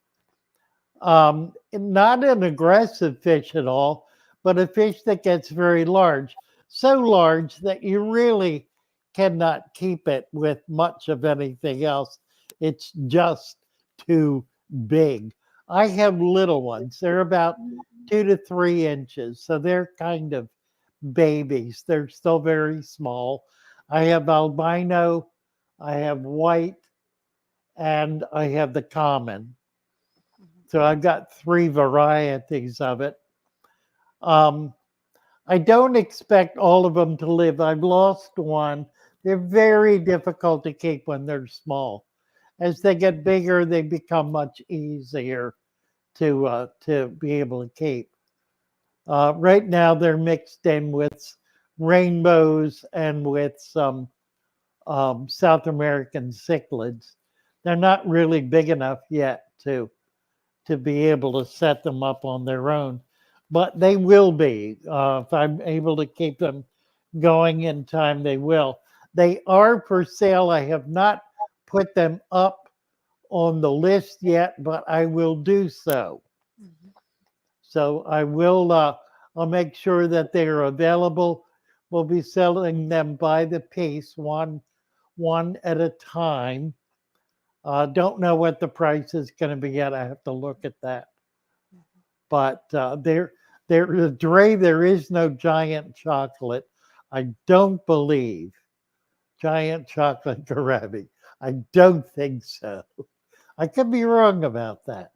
Speaker 2: Not an aggressive fish at all, but a fish that gets very large. So large that you really cannot keep it with much of anything else. It's just too big. I have little ones. They're about 2 to 3 inches. So they're kind of babies. They're still very small. I have albino I have white, and I have the common. So I've got 3 varieties of it. I don't expect all of them to live. I've lost one. They're very difficult to keep when they're small. As they get bigger, they become much easier to be able to keep. Right now, they're mixed in with rainbows and with some South American cichlids. They're not really big enough yet to be able to set them up on their own, but they will be. If I'm able to keep them going in time, they will. They are for sale. I have not put them up on the list yet, but I will do so. So I will, I'll make sure that they are available. We'll be selling them by the piece, one at a time. Don't know what the price is going to be yet. I have to look at that. But there, Dre, there is no giant chocolate. I don't believe giant chocolate gourami. I don't think so. I could be wrong about that.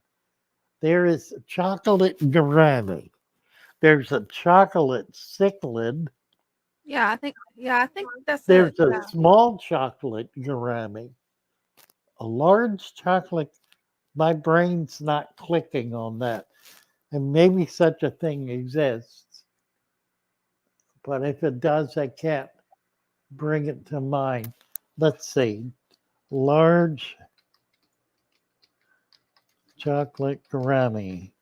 Speaker 2: There is chocolate gourami. There's a chocolate cichlid.
Speaker 3: Yeah, I think that's
Speaker 2: There's
Speaker 3: it.
Speaker 2: a small chocolate gourami. A large chocolate. My brain's not clicking on that. And maybe such a thing exists. But if it does, I can't bring it to mind. Let's see. Large chocolate gourami.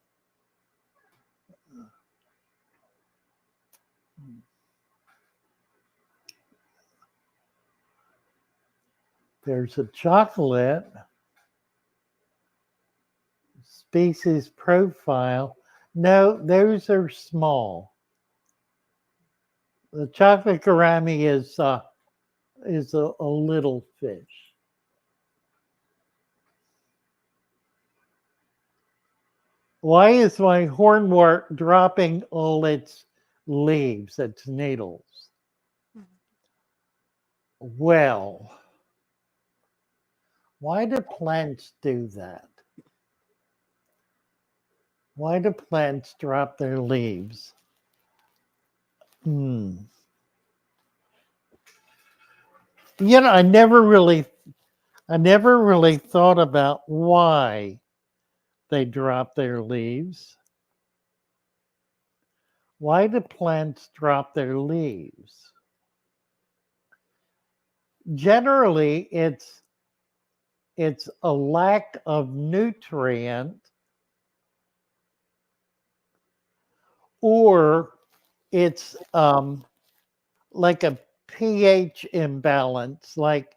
Speaker 2: There's a chocolate species profile. No, those are small. The chocolate gourami is a little fish. Why is my hornwort dropping all its leaves, its needles? Well, why do plants do that? Why do plants drop their leaves? You know, I never really thought about why they drop their leaves. Why do plants drop their leaves? Generally, it's a lack of nutrient, or it's like a pH imbalance, like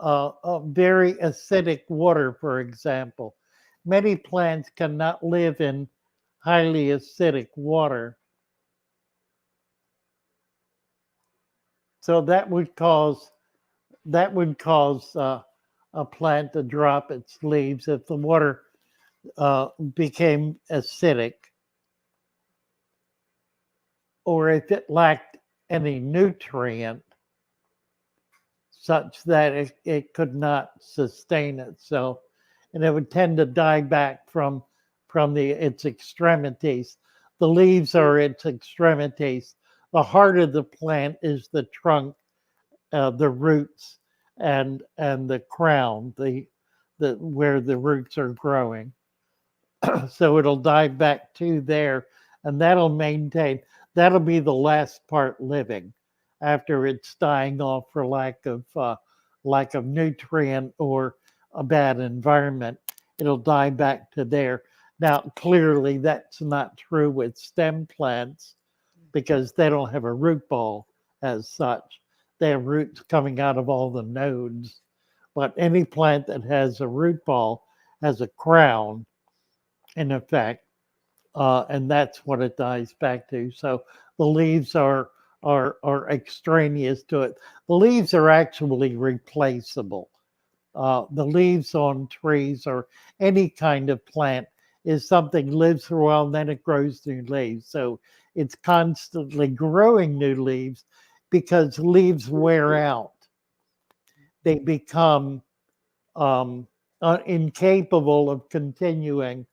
Speaker 2: a very acidic water, for example. Many plants cannot live in highly acidic water. So that would cause a plant to drop its leaves if the water became acidic, or if it lacked any nutrient such that it could not sustain itself, and it would tend to die back from its extremities. The leaves are its extremities. The heart of the plant is the trunk, the roots, and the crown, the where the roots are growing. So it'll dive back to there, and that'll be the last part living after it's dying off for lack of nutrient or a bad environment. It'll die back to there. Now, clearly, that's not true with stem plants because they don't have a root ball as such. They have roots coming out of all the nodes. But any plant that has a root ball has a crown, in effect, and that's what it dies back to. So the leaves are extraneous to it. The leaves are actually replaceable. The leaves on trees or any kind of plant is something lives for a while and then it grows new leaves. So it's constantly growing new leaves because leaves wear out. they become incapable of continuing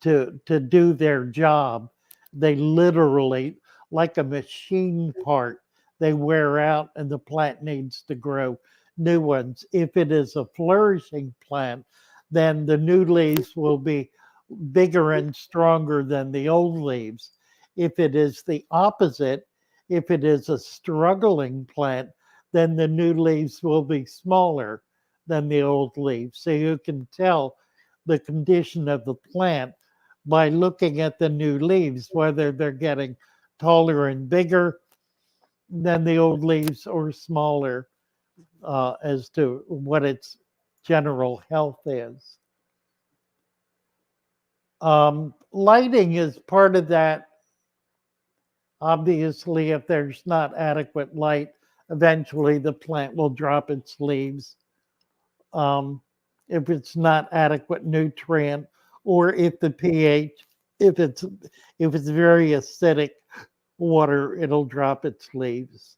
Speaker 2: to do their job. They literally, like a machine part, they wear out and the plant needs to grow new ones. If it is a flourishing plant, then the new leaves will be bigger and stronger than the old leaves. If it is the opposite, if it is a struggling plant, then the new leaves will be smaller than the old leaves. So you can tell the condition of the plant by looking at the new leaves, whether they're getting taller and bigger than the old leaves or smaller, as to what its general health is. Lighting is part of that. Obviously, if there's not adequate light, eventually the plant will drop its leaves. If it's not adequate nutrient, or if the pH, if it's very acidic water, it'll drop its leaves.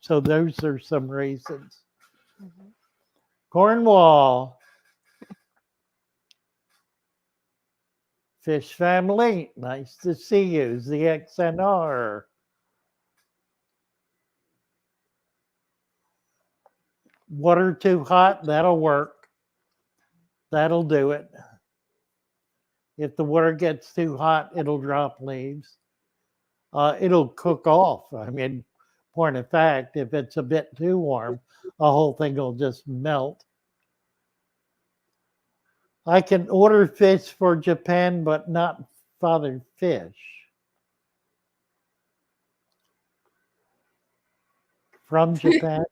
Speaker 2: So those are some reasons. Cornwall. Fish family, nice to see you. ZXNR. Water too hot, that'll work. That'll do it. If the water gets too hot, it'll drop leaves. It'll cook off. I mean, point of fact, if it's a bit too warm, the whole thing will just melt. I can order fish for Japan, but not father fish. From Japan?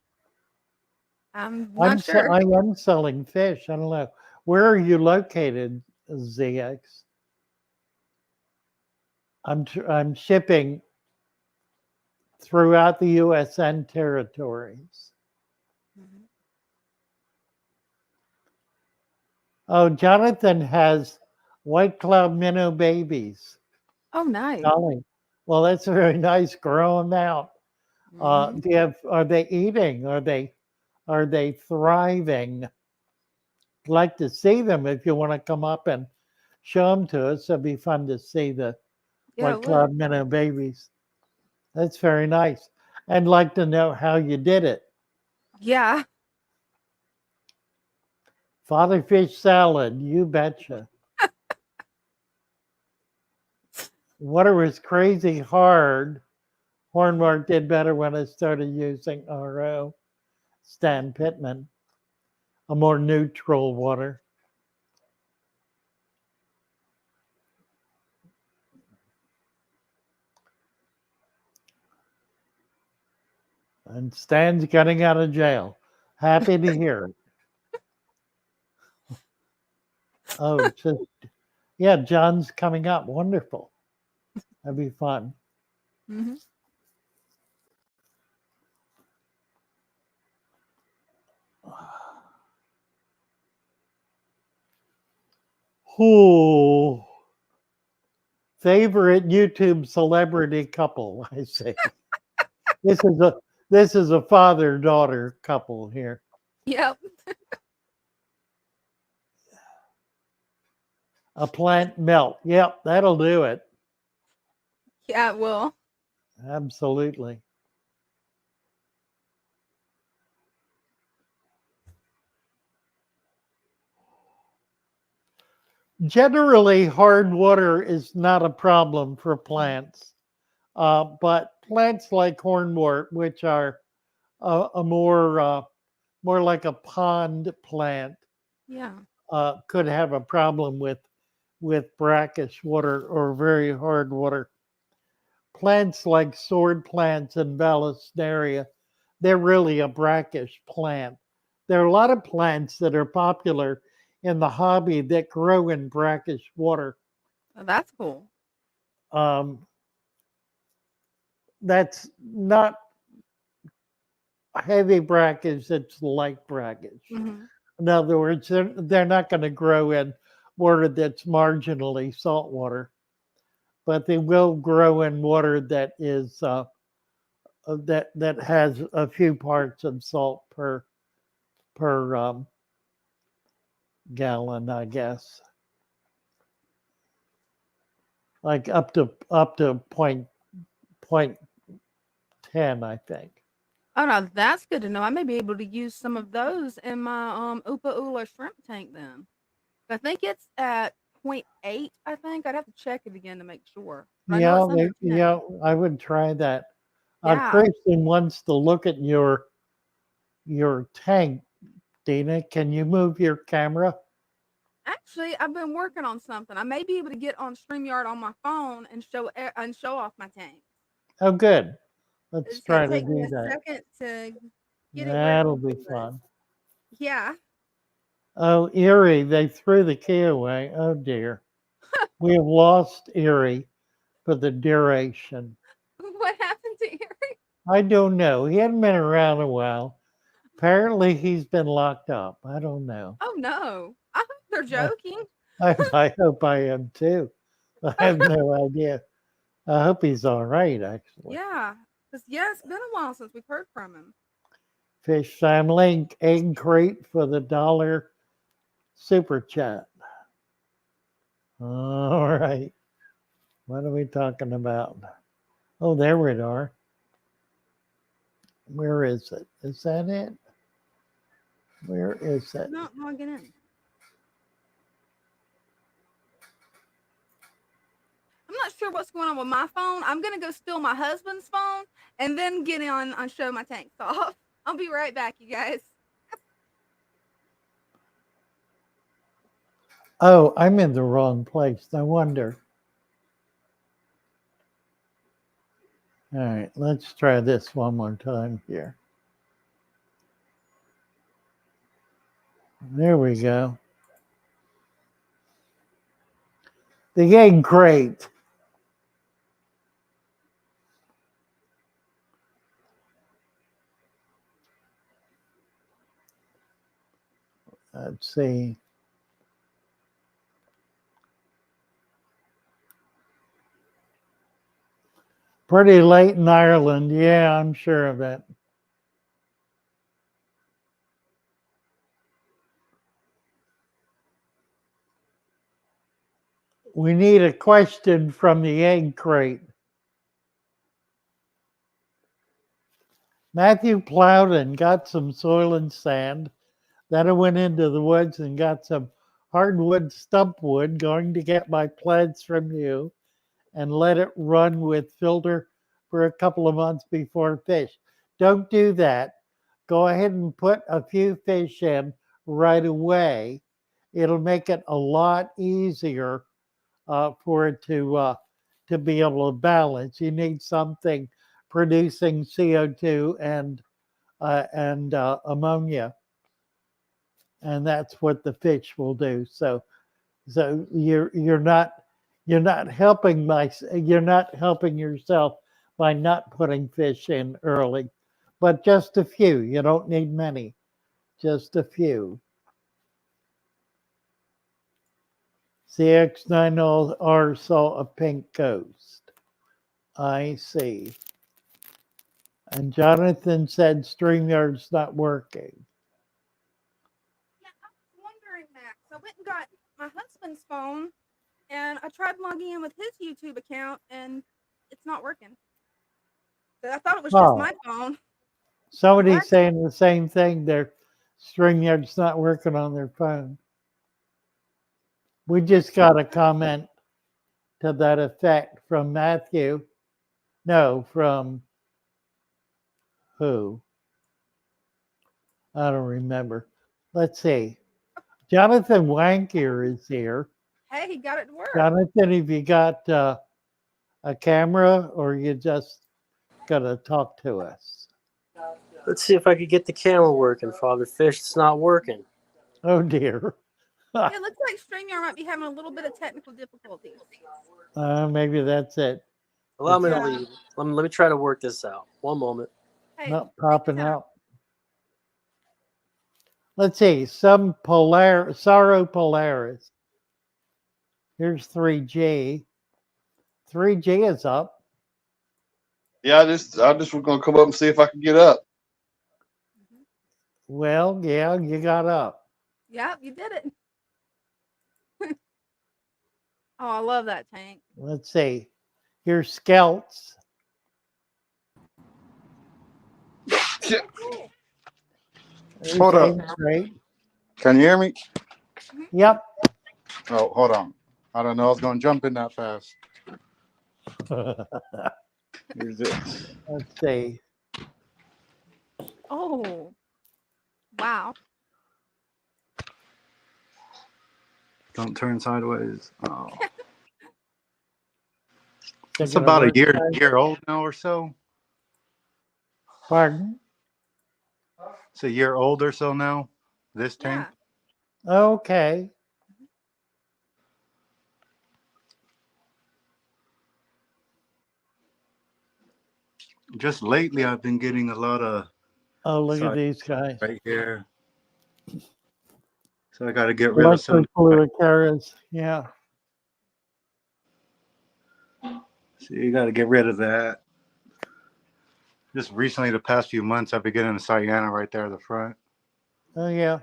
Speaker 3: I'm not sure.
Speaker 2: I am selling fish. I don't know. Where are you located, ZX? I'm shipping throughout the U.S. and territories. Oh, Jonathan has white cloud minnow babies.
Speaker 3: Oh, nice.
Speaker 2: Golly. Well, that's very nice. Grow them out. Do you have? Are they eating? Are they thriving? I'd like to see them. If you want to come up and show them to us, it'd be fun to see the white cloud minnow babies. That's very nice. I'd like to know how you did it.
Speaker 3: Yeah.
Speaker 2: Father fish salad, you betcha. Water was crazy hard. Hornmark did better when I started using RO. Stan Pittman, a more neutral water. And Stan's getting out of jail. Happy to hear it. Oh, just, yeah, John's coming up. Wonderful. That'd be fun. Who favorite YouTube celebrity couple? I say this is a father-daughter couple here.
Speaker 3: Yep.
Speaker 2: A plant melt. Yep, that'll do it.
Speaker 3: Yeah, it will.
Speaker 2: Absolutely. Generally, hard water is not a problem for plants, but plants like hornwort, which are a more like a pond plant,
Speaker 3: Yeah.
Speaker 2: could have a problem with brackish water or very hard water. Plants like sword plants and Vallisneria, they're really a brackish plant. There are a lot of plants that are popular in the hobby that grow in brackish water.
Speaker 3: Oh, that's cool.
Speaker 2: That's not heavy brackish, it's light brackish. In other words, they're not going to grow in water that's marginally salt water, but they will grow in water that is that has a few parts of salt per gallon, I guess. Like up to point 10, I think.
Speaker 3: Oh no, that's good to know. I may be able to use some of those in my Oopa Oola shrimp tank then. I think it's at 0.8, I think. I'd have to check it again to make sure. But I know it's under 10.
Speaker 2: Yeah, I would try that.
Speaker 3: Yeah.
Speaker 2: Kristen wants to look at your tank, Dina. Can you move your camera?
Speaker 3: Actually, I've been working on something. I may be able to get on StreamYard on my phone and show off my tank.
Speaker 2: Oh, good. Let's
Speaker 3: It's
Speaker 2: try
Speaker 3: gonna
Speaker 2: to
Speaker 3: take me
Speaker 2: do
Speaker 3: a
Speaker 2: that.
Speaker 3: second to get it where it
Speaker 2: That'll be
Speaker 3: needs to go.
Speaker 2: fun.
Speaker 3: Yeah.
Speaker 2: Oh, Erie, they threw the key away. Oh, dear. We have lost Erie for the duration.
Speaker 3: What happened to Erie?
Speaker 2: I don't know. He hadn't been around a while. Apparently, he's been locked up. I don't know.
Speaker 3: Oh no. I hope they're joking.
Speaker 2: I hope I am too. I have no idea. I hope he's all right, actually.
Speaker 3: Yeah. Because it's been a while since we've heard from him.
Speaker 2: Fish family, egg crate for the $1 super chat. All right. What are we talking about? Oh, there we are. Where is it? Is that it? Where is it?
Speaker 3: Not logging in. I'm not sure what's going on with my phone. I'm gonna go steal my husband's phone and then get on show my tanks off. I'll be right back, you guys.
Speaker 2: Oh, I'm in the wrong place. No wonder. All right, let's try this one more time here. There we go. The egg crate. Let's see. Pretty late in Ireland. Yeah, I'm sure of it. We need a question from the egg crate. Matthew plowed and got some soil and sand. Then I went into the woods and got some hardwood stump wood, going to get my plants from you, and let it run with filter for a couple of months before fish. Don't do that. Go ahead and put a few fish in right away. It'll make it a lot easier for it to be able to balance. You need something producing CO2 and ammonia, and that's what the fish will do. So you're not helping yourself by not putting fish in early, but just a few. You don't need many, just a few. CX90R saw a pink ghost. I see. And Jonathan said StreamYard's not working.
Speaker 3: Yeah, I was wondering, Max. I went and got my husband's phone, and I tried logging in with his YouTube account, and it's not working. So I thought it was just my phone.
Speaker 2: Somebody's saying the same thing. Their StreamYard's not working on their phone. We just got a comment to that effect from Matthew. No, from who? I don't remember. Let's see. Jonathan Wankier is here.
Speaker 3: Hey, he got it to work.
Speaker 2: Jonathan, have you got a camera, or you just gonna talk to us?
Speaker 7: Let's see if I could get the camera working, Father Fish. It's not working.
Speaker 2: Oh dear.
Speaker 3: It looks like StreamYard might be having a little bit of technical difficulties.
Speaker 2: Maybe that's it.
Speaker 7: Allow me to leave. Let me try to work this out. One moment.
Speaker 3: Hey,
Speaker 2: Not popping out. Let's see. Some Sorrow Polaris. Here's 3G. 3G is up.
Speaker 8: Yeah, I just was gonna come up and see if I could get up.
Speaker 2: Well, yeah, you got up.
Speaker 3: Yep, you did it. Oh, I love that tank.
Speaker 2: Let's see. Here's Skelts.
Speaker 8: Yeah.
Speaker 3: Cool.
Speaker 2: There's
Speaker 8: Hold up.
Speaker 2: Great.
Speaker 8: Can you hear me?
Speaker 2: Yep.
Speaker 8: Oh, hold on. I don't know. I was going to jump in that fast. Here's this.
Speaker 2: Let's see.
Speaker 3: Oh, wow.
Speaker 8: Don't turn sideways. Oh. It's
Speaker 2: Thinking
Speaker 8: about a
Speaker 2: of
Speaker 8: year old now or so.
Speaker 2: Pardon?
Speaker 8: It's a year old or so now. This tank.
Speaker 3: Yeah.
Speaker 2: Okay.
Speaker 8: Just lately, I've been getting a lot of
Speaker 2: Oh, look at
Speaker 8: side
Speaker 2: these guys.
Speaker 8: right here. So I got to get rid of some.
Speaker 2: Electric blue acaras. Yeah.
Speaker 8: So you got to get rid of that. Just recently, the past few months, I've been getting a cyana right there at the front.
Speaker 2: Oh, yeah.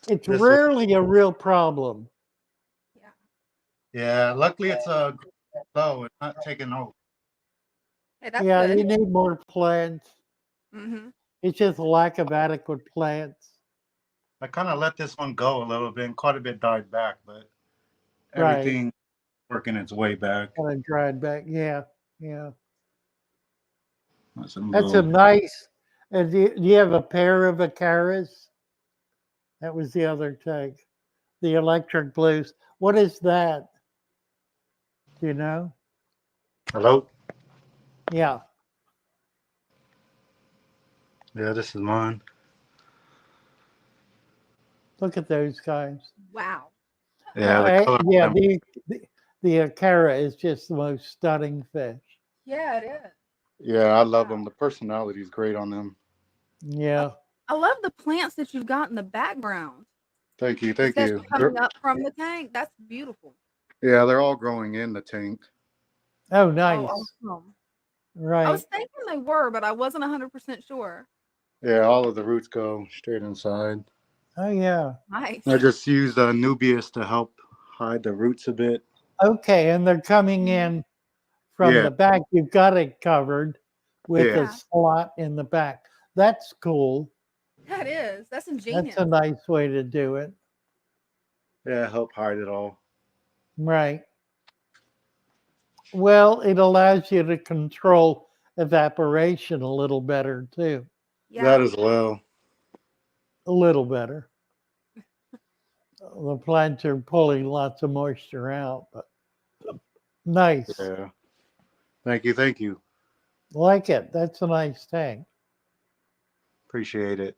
Speaker 2: It's
Speaker 8: This
Speaker 2: rarely a real problem.
Speaker 8: Yeah, luckily it's low. It's not taking over.
Speaker 3: Hey, that's
Speaker 2: Yeah,
Speaker 3: good.
Speaker 2: you need more plants.
Speaker 3: Mm-hmm.
Speaker 2: It's just a lack of adequate plants.
Speaker 8: I kind of let this one go a little bit, and quite a bit died back, but
Speaker 2: Right.
Speaker 8: everything working its way back.
Speaker 2: Kind of dried back. Yeah. Yeah.
Speaker 8: That's
Speaker 2: a nice. Do you have a pair of acaras? That was the other tank. The electric blues. What is that? Do you know?
Speaker 8: Hello?
Speaker 2: Yeah.
Speaker 8: Yeah, this is mine.
Speaker 2: Look at those guys.
Speaker 3: Wow.
Speaker 8: Yeah, the color.
Speaker 2: Yeah, the acara is just the most stunning fish.
Speaker 3: Yeah, it is.
Speaker 8: Yeah, I love them. The personality is great on them.
Speaker 2: Yeah.
Speaker 3: I love the plants that you've got in the background.
Speaker 8: Thank you, thank you.
Speaker 3: Especially coming up from the tank. That's beautiful.
Speaker 8: Yeah, they're all growing in the tank.
Speaker 2: Oh, nice.
Speaker 3: Oh, awesome.
Speaker 2: Right.
Speaker 3: I was thinking they were, but I wasn't 100% sure.
Speaker 8: Yeah, all of the roots go straight inside.
Speaker 2: Oh, yeah.
Speaker 3: Nice.
Speaker 8: I just used Nubius to help hide the roots a bit.
Speaker 2: Okay, and they're coming in from
Speaker 8: Yeah.
Speaker 2: the back. You've got it covered with
Speaker 8: Yeah.
Speaker 2: a slot in the back. That's cool.
Speaker 3: That is. That's ingenious.
Speaker 2: That's a nice way to do it.
Speaker 8: Yeah, help hide it all.
Speaker 2: Right. Well, it allows you to control evaporation a little better too.
Speaker 3: Yeah.
Speaker 8: That as well.
Speaker 2: A little better. The plants are pulling lots of moisture out, but nice.
Speaker 8: Yeah. Thank you, thank you.
Speaker 2: Like it. That's a nice tank.
Speaker 8: Appreciate it.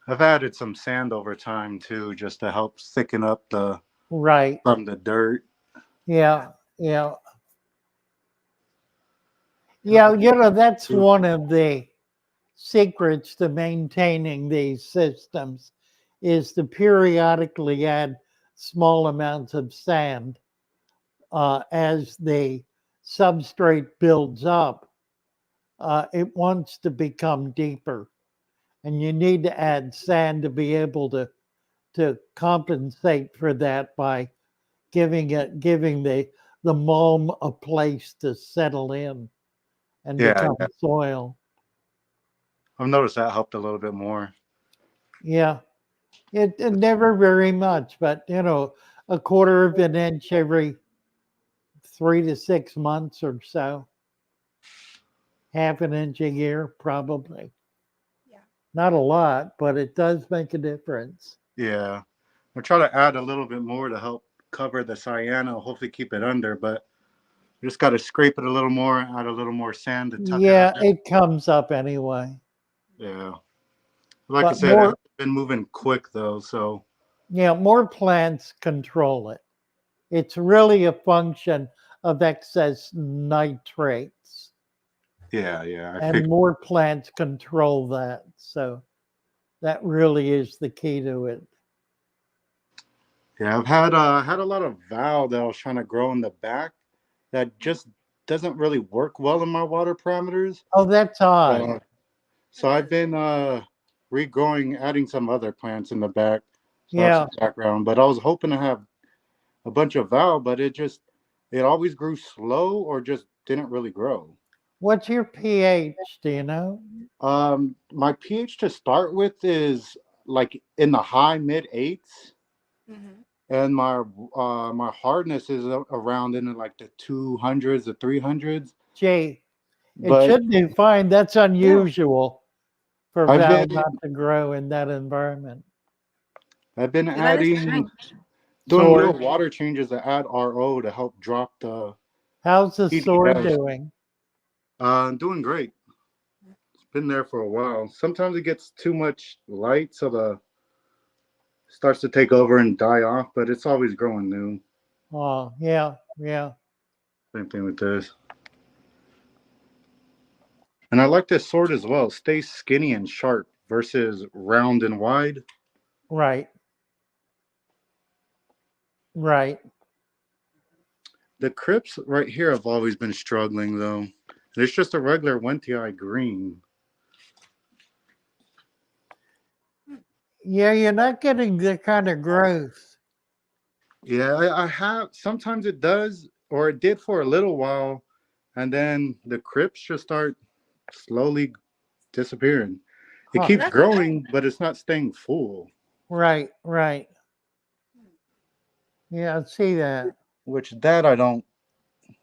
Speaker 8: I've added some sand over time too, just to help thicken up the
Speaker 2: Right.
Speaker 8: from the dirt.
Speaker 2: Yeah. Yeah. Yeah, you know, that's one of the secrets to maintaining these systems is to periodically add small amounts of sand as the substrate builds up. It wants to become deeper, and you need to add sand to be able to compensate for that by giving the mulm a place to settle in and become soil.
Speaker 8: I've noticed that helped a little bit more.
Speaker 2: Yeah, it never very much, but you know, a quarter of an inch every 3 to 6 months or so. Half an inch a year, probably.
Speaker 3: Yeah.
Speaker 2: Not a lot, but it does make a difference.
Speaker 8: Yeah. I'll try to add a little bit more to help cover the cyano, hopefully keep it under, but you just got to scrape it a little more, add a little more sand to tuck
Speaker 2: Yeah,
Speaker 8: it.
Speaker 2: it comes up anyway.
Speaker 8: Yeah. Like
Speaker 2: But
Speaker 8: I said, I've been moving quick though, so.
Speaker 2: Yeah, more plants control it. It's really a function of excess nitrates.
Speaker 8: Yeah, yeah.
Speaker 2: And more plants control that. So that really is the key to it.
Speaker 8: Yeah, I've had a lot of val that I was trying to grow in the back that just doesn't really work well in my water parameters.
Speaker 2: Oh, that's odd.
Speaker 8: So I've been regrowing, adding some other plants in the back. So I have
Speaker 2: Yeah.
Speaker 8: some background, but I was hoping to have a bunch of val, but it always grew slow or just didn't really grow.
Speaker 2: What's your pH? Do you know?
Speaker 8: My pH to start with is like in the high mid eights,
Speaker 3: Mm-hmm.
Speaker 8: and my hardness is around in like the 200s, the 300s.
Speaker 2: Gee, it
Speaker 8: But
Speaker 2: should be fine. That's unusual for
Speaker 8: I've
Speaker 2: val
Speaker 8: been
Speaker 2: not to grow in that environment.
Speaker 8: I've been
Speaker 3: Yeah, that is
Speaker 8: adding
Speaker 3: strange.
Speaker 8: doing
Speaker 2: Sword.
Speaker 8: little water changes to add RO to help drop the
Speaker 2: How's the sword
Speaker 8: TDS.
Speaker 2: doing?
Speaker 8: Doing great. It's been there for a while. Sometimes it gets too much light, so the starts to take over and die off, but it's always growing new.
Speaker 2: Oh, yeah, yeah.
Speaker 8: Same thing with this. And I like this sword as well. It stays skinny and sharp versus round and wide.
Speaker 2: Right. Right.
Speaker 8: The crypts right here have always been struggling though. It's just a regular Wenti green.
Speaker 2: Yeah, you're not getting the kind of growth.
Speaker 8: Yeah, I have. Sometimes it does, or it did for a little while, and then the crypts just start slowly disappearing. It
Speaker 2: Huh.
Speaker 8: keeps
Speaker 3: That's
Speaker 8: growing, but it's not staying full,
Speaker 2: Right, right. Yeah, I see that.
Speaker 8: which that I don't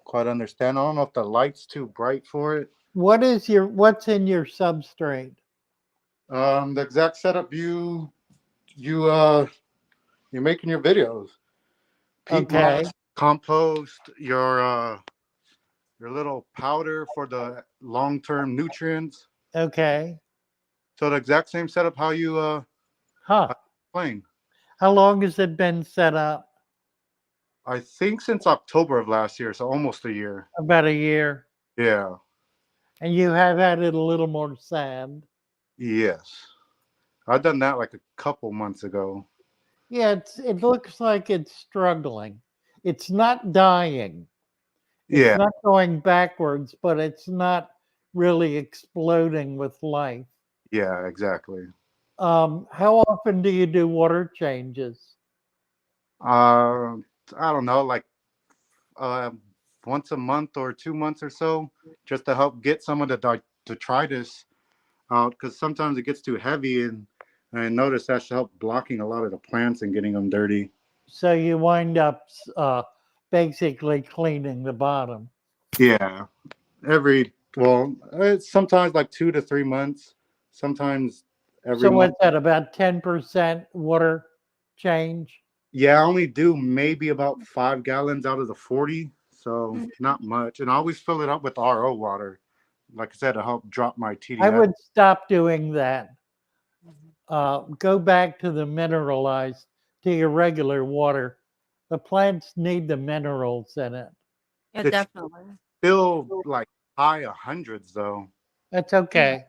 Speaker 8: quite understand. I don't know if the light's too bright for it.
Speaker 2: What's in your substrate?
Speaker 8: The exact setup you you're making your videos. Peat
Speaker 2: Okay.
Speaker 8: moss, compost, your little powder for the long-term nutrients.
Speaker 2: Okay.
Speaker 8: So the exact same setup how you
Speaker 2: Huh.
Speaker 8: playing.
Speaker 2: How long has it been set up?
Speaker 8: I think since October of last year, so almost a year.
Speaker 2: About a year.
Speaker 8: Yeah.
Speaker 2: And you have added a little more sand.
Speaker 8: Yes. I've done that like a couple months ago.
Speaker 2: Yeah, it looks like it's struggling. It's not dying. It's
Speaker 8: Yeah.
Speaker 2: not going backwards, but it's not really exploding with life.
Speaker 8: Yeah, exactly.
Speaker 2: How often do you do water changes?
Speaker 8: I don't know, like uh, once a month or 2 months or so, just to help get some of the detritus out, because sometimes it gets too heavy, and I noticed that should help blocking a lot of the plants and getting them dirty.
Speaker 2: So you wind up basically cleaning the bottom.
Speaker 8: Yeah, it's sometimes like 2 to 3 months, sometimes every
Speaker 2: So
Speaker 8: month.
Speaker 2: what's that, about 10% water change?
Speaker 8: Yeah, I only do maybe about 5 gallons out of the 40, so not much. And I always fill it up with RO water, like I said, to help drop my
Speaker 2: I
Speaker 8: TDS.
Speaker 2: would stop doing that. Go back to the mineralized, to your regular water. The plants need the minerals in it.
Speaker 3: Yeah,
Speaker 8: It's
Speaker 3: definitely.
Speaker 8: still like high hundreds though.
Speaker 2: That's okay.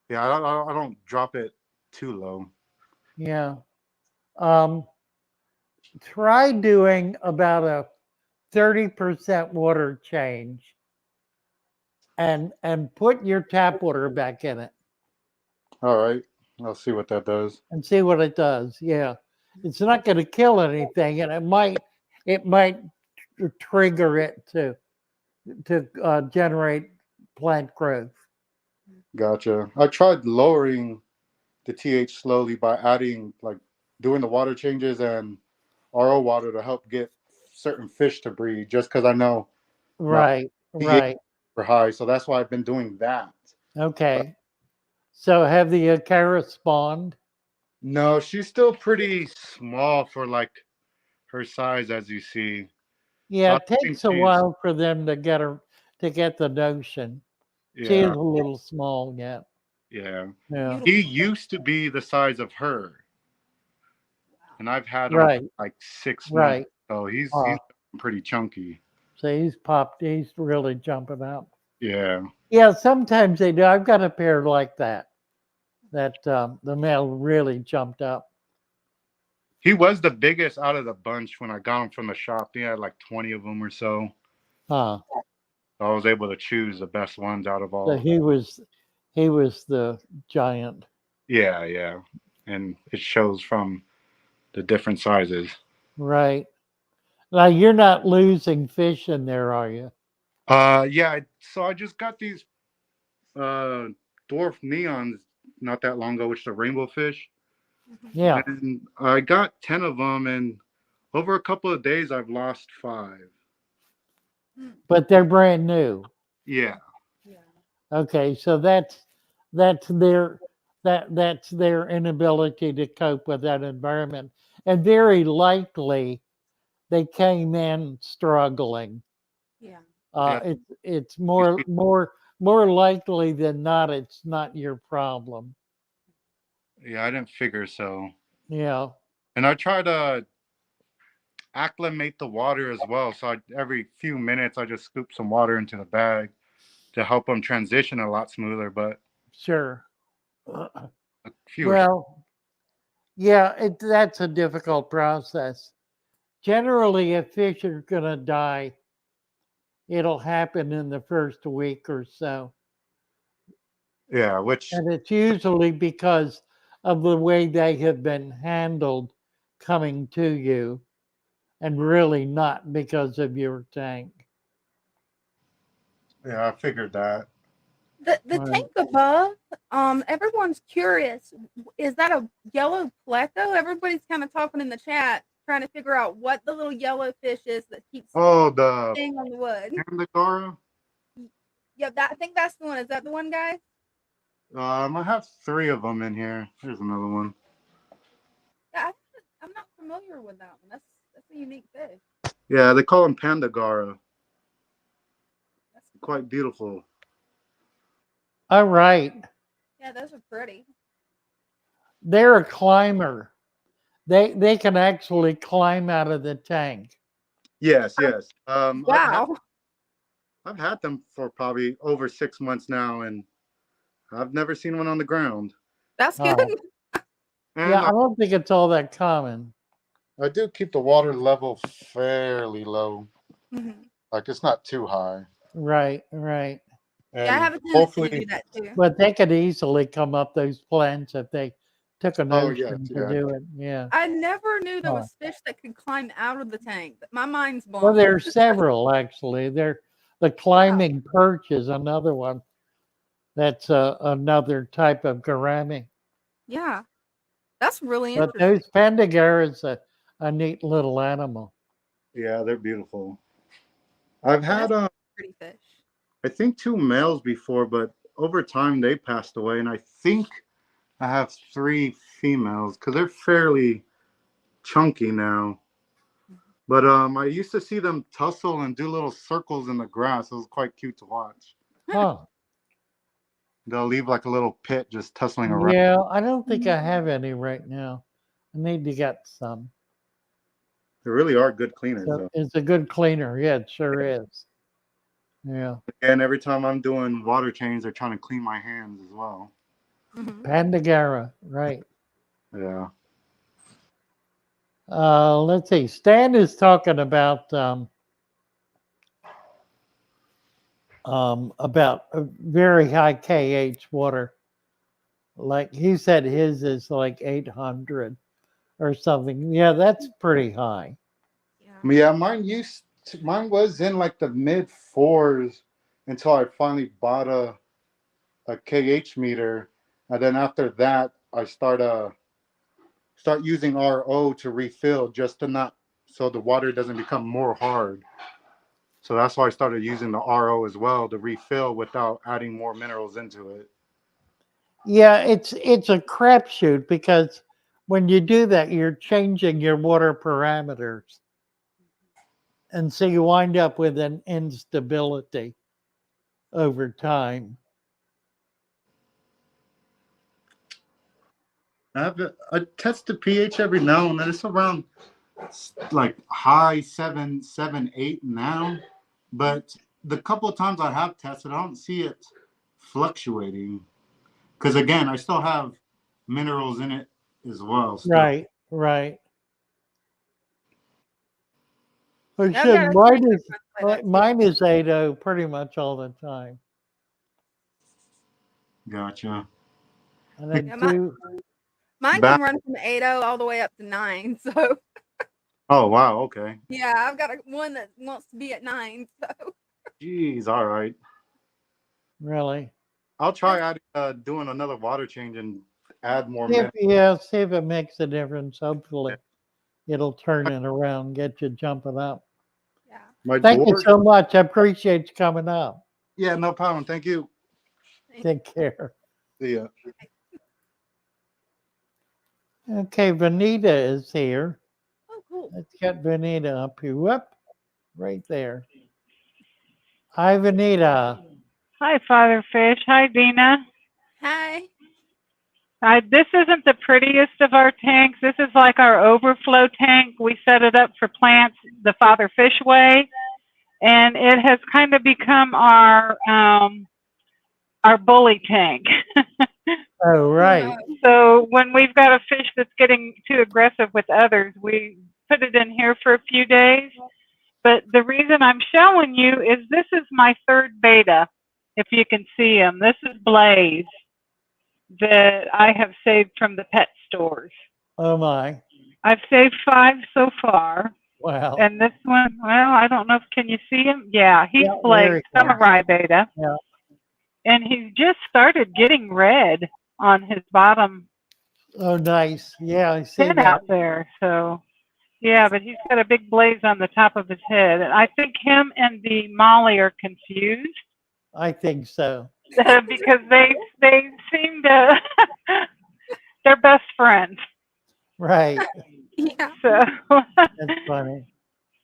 Speaker 8: Yeah, I don't drop it too low.
Speaker 2: Yeah. Try doing about a 30% water change and put your tap water back in it
Speaker 8: All right, I'll see what that does.
Speaker 2: and see what it does. Yeah. It's not going to kill anything, and it might trigger it to generate plant growth.
Speaker 8: Gotcha. I tried lowering the TH slowly by adding like doing the water changes and RO water to help get certain fish to breed, just because I know my
Speaker 2: Right,
Speaker 8: pH
Speaker 2: right.
Speaker 8: are high. So that's why I've been doing that.
Speaker 2: Okay. So have the Acara spawned?
Speaker 8: No, she's still pretty small for like her size, as you see. So
Speaker 2: Yeah,
Speaker 8: I
Speaker 2: it
Speaker 8: think
Speaker 2: takes a
Speaker 8: she's,
Speaker 2: while for them to get the notion. She is
Speaker 8: yeah,
Speaker 2: a little small yet.
Speaker 8: yeah.
Speaker 2: Yeah.
Speaker 8: He used to be the size of her, and I've had him for
Speaker 2: Right,
Speaker 8: like 6 months.
Speaker 2: right.
Speaker 8: So he's
Speaker 2: Uh,
Speaker 8: pretty chunky.
Speaker 2: so he's really jumping up.
Speaker 8: Yeah.
Speaker 2: Yeah, sometimes they do. I've got a pair like that. The male really jumped up.
Speaker 8: He was the biggest out of the bunch when I got him from the shop. He had like 20 of them or so.
Speaker 2: Huh.
Speaker 8: So I was able to choose the best ones out of
Speaker 2: So
Speaker 8: all.
Speaker 2: he was he was the giant.
Speaker 8: Yeah, yeah. And it shows from the different sizes.
Speaker 2: Right. Now you're not losing fish in there, are you?
Speaker 8: Yeah, so I just got these uh dwarf neons not that long ago, which are rainbow fish.
Speaker 2: Yeah.
Speaker 8: And I got 10 of them, and over a couple of days I've lost 5.
Speaker 2: But they're brand new.
Speaker 8: Yeah.
Speaker 3: Yeah.
Speaker 2: Okay, so that's their that's their inability to cope with that environment. And very likely they came in struggling.
Speaker 3: Yeah.
Speaker 8: Yeah.
Speaker 2: It's more likely than not it's not your problem.
Speaker 8: Yeah, I didn't figure so.
Speaker 2: Yeah,
Speaker 8: And I try to acclimate the water as well. So every few minutes, I just scoop some water into the bag to help them transition a lot smoother. But
Speaker 2: sure.
Speaker 8: a few are,
Speaker 2: Well, yeah, that's a difficult process. Generally, if fish are going to die, it'll happen in the first week or so.
Speaker 8: yeah, which,
Speaker 2: And it's usually because of the way they have been handled coming to you, and really not because of your tank.
Speaker 8: yeah, I figured that.
Speaker 3: The
Speaker 2: Right.
Speaker 3: tank above, everyone's curious. Is that a yellow pleco? Everybody's kind of talking in the chat, trying to figure out what the little yellow fish is that keeps
Speaker 8: Oh, the
Speaker 3: staying on the wood.
Speaker 8: Pandagara.
Speaker 3: Yeah, I think that's the one. Is that the one, guys?
Speaker 8: I have 3 of them in here. Here's another one.
Speaker 3: Yeah, I'm not familiar with that one. That's a unique fish.
Speaker 8: Yeah, they call them Pandagara.
Speaker 3: That's
Speaker 8: Quite beautiful.
Speaker 2: All right.
Speaker 3: Yeah, those are pretty.
Speaker 2: They're a climber. They can actually climb out of the tank.
Speaker 8: Yes, yes.
Speaker 3: Wow.
Speaker 8: I've had them for probably over 6 months now, and I've never seen one on the ground.
Speaker 3: That's good.
Speaker 2: Oh, yeah,
Speaker 8: And
Speaker 2: I don't think it's all that common.
Speaker 8: I do keep the water level fairly low.
Speaker 3: Mhm.
Speaker 8: Like it's not too high.
Speaker 2: Right, right.
Speaker 8: And
Speaker 3: Yeah, I have a tendency to
Speaker 8: hopefully,
Speaker 3: do that too.
Speaker 2: But they could easily come up those plants if they took a
Speaker 8: oh yes,
Speaker 2: notion to
Speaker 8: yeah.
Speaker 2: do it. Yeah.
Speaker 3: I never knew there
Speaker 2: Huh.
Speaker 3: was fish that could climb out of the tank. My mind's blown.
Speaker 2: Well, there's several actually. The climbing perch is another one. That's another type of gourami.
Speaker 3: Yeah, that's really
Speaker 2: But
Speaker 3: interesting.
Speaker 2: those Pandagara is a neat little animal.
Speaker 8: Yeah, they're beautiful. I've
Speaker 3: Yeah,
Speaker 8: had
Speaker 3: that's a pretty fish.
Speaker 8: I think 2 males before, but over time they passed away, and I think I have 3 females because they're fairly chunky now. But I used to see them tussle and do little circles in the grass. It was quite cute to watch.
Speaker 2: Huh.
Speaker 8: They'll leave like a little pit just tussling around.
Speaker 2: Yeah, I don't think I have any right now. I need to get some.
Speaker 8: They really are good cleaners,
Speaker 2: So
Speaker 8: though.
Speaker 2: it's a good cleaner. Yeah, it sure is. Yeah.
Speaker 8: And every time I'm doing water change, they're trying to clean my hands as well.
Speaker 3: Mhm.
Speaker 2: Pandagara, right.
Speaker 8: Yeah.
Speaker 2: Let's see. Stan is talking about very high KH water. Like he said, his is like 800 or something. Yeah, that's pretty high.
Speaker 3: Yeah.
Speaker 8: Yeah, mine was in like the mid 4s until I finally bought a KH meter, and then after that I start using RO to refill just to not so the water doesn't become more hard. So that's why I started using the RO as well to refill without adding more minerals into it.
Speaker 2: Yeah, it's a crapshoot because when you do that, you're changing your water parameters, and so you wind up with an instability over time.
Speaker 8: I test the pH every now and then. It's around like high 7, 7, 8 now. But the couple of times I have tested, I don't see it fluctuating. Because again, I still have minerals in it as well. Still.
Speaker 2: Right, right. But
Speaker 3: Yeah,
Speaker 2: shit,
Speaker 3: I've got a tank like that too.
Speaker 2: mine is 8.0 pretty much all the time.
Speaker 8: Gotcha.
Speaker 2: And then
Speaker 3: Yeah, mine
Speaker 8: Back.
Speaker 3: can run from 8.0 all the way up to 9. So
Speaker 8: Oh wow. Okay.
Speaker 3: yeah, I've got one that wants to be at 9. So
Speaker 8: Jeez. All right.
Speaker 2: really.
Speaker 8: I'll try doing another water change and add more
Speaker 2: If,
Speaker 8: minutes.
Speaker 2: yeah, see if it makes a difference. Hopefully,
Speaker 8: Yeah.
Speaker 2: it'll turn it around, get you jumping up.
Speaker 3: yeah.
Speaker 8: My
Speaker 2: Thank you
Speaker 8: door.
Speaker 2: so much. I appreciate you coming up.
Speaker 8: Yeah. No problem. Thank you.
Speaker 2: Take care.
Speaker 8: See ya.
Speaker 2: Okay, Vanita is here.
Speaker 3: Oh, cool.
Speaker 2: Let's get Vanita up here. Whoop, right there. Hi, Vanita.
Speaker 9: Hi, Father Fish. Hi, Dina.
Speaker 3: Hi.
Speaker 9: This isn't the prettiest of our tanks. This is like our overflow tank. We set it up for plants the Father Fish way, and it has kind of become our bully tank.
Speaker 2: Oh, right.
Speaker 9: So when we've got a fish that's getting too aggressive with others, we put it in here for a few days. But the reason I'm showing you is this is my third beta, if you can see him. This is Blaze that I have saved from the pet stores.
Speaker 2: Oh, my.
Speaker 9: I've saved 5 so far.
Speaker 2: Wow.
Speaker 9: And this one, well, I don't know if, can you see him? Yeah, he's
Speaker 2: Yeah,
Speaker 9: Blaze,
Speaker 2: very
Speaker 9: Samurai beta.
Speaker 2: Yeah.
Speaker 9: And he's just started getting red on his bottom
Speaker 2: Oh, nice. Yeah, I see
Speaker 9: fin
Speaker 2: that.
Speaker 9: out there. So, yeah, but he's got a big blaze on the top of his head. And I think him and the Molly are confused
Speaker 2: I think so.
Speaker 9: because they seem to, they're best friends.
Speaker 2: Right.
Speaker 3: Yeah.
Speaker 9: So,
Speaker 2: That's funny.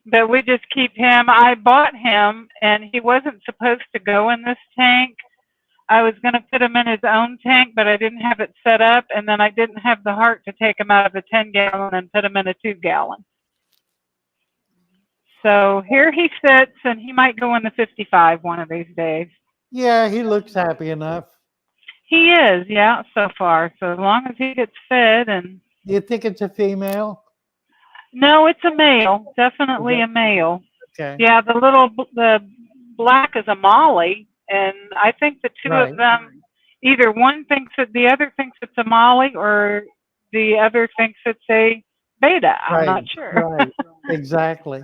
Speaker 9: but we just keep him. I bought him, and he wasn't supposed to go in this tank. I was going to put him in his own tank, but I didn't have it set up, and then I didn't have the heart to take him out of a 10-gallon and put him in a 2-gallon. So here he sits, and he might go in the 55 one of these days.
Speaker 2: Yeah, he looks happy enough.
Speaker 9: He is, yeah, so far. So as long as he gets fed and...
Speaker 2: Do you think it's a female?
Speaker 9: No, it's a male. Definitely a male.
Speaker 2: Okay.
Speaker 9: Yeah, the black is a Molly, and I think the two of them, either one thinks that the other thinks it's a Molly, or the other thinks it's a beta. I'm not sure.
Speaker 2: Right. Exactly.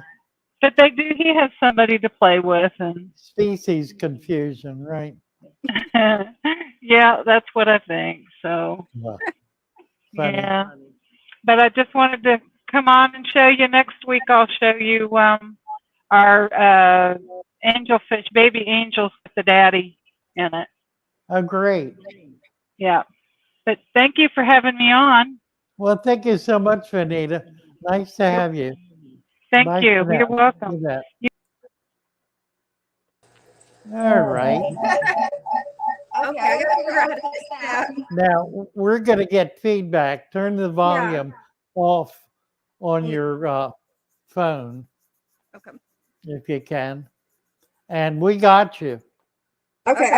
Speaker 9: But he has somebody to play with, and
Speaker 2: species confusion, right?
Speaker 9: yeah, that's what I think. So
Speaker 2: Funny.
Speaker 9: yeah, but I just wanted to come on and show you. Next week I'll show you our angelfish, baby angels with the daddy in it.
Speaker 2: Oh, great.
Speaker 9: Yeah. But thank you for having me on.
Speaker 2: Well, thank you so much, Vanita. Nice to have you.
Speaker 9: Thank
Speaker 2: Bye
Speaker 9: you.
Speaker 2: for now.
Speaker 9: You're welcome.
Speaker 2: You bet. All right.
Speaker 3: Okay, I gotta figure out how to fix that.
Speaker 2: Now we're going to get feedback. Turn the volume off on your phone.
Speaker 3: Okay.
Speaker 2: If you can. And we got you.
Speaker 3: Okay.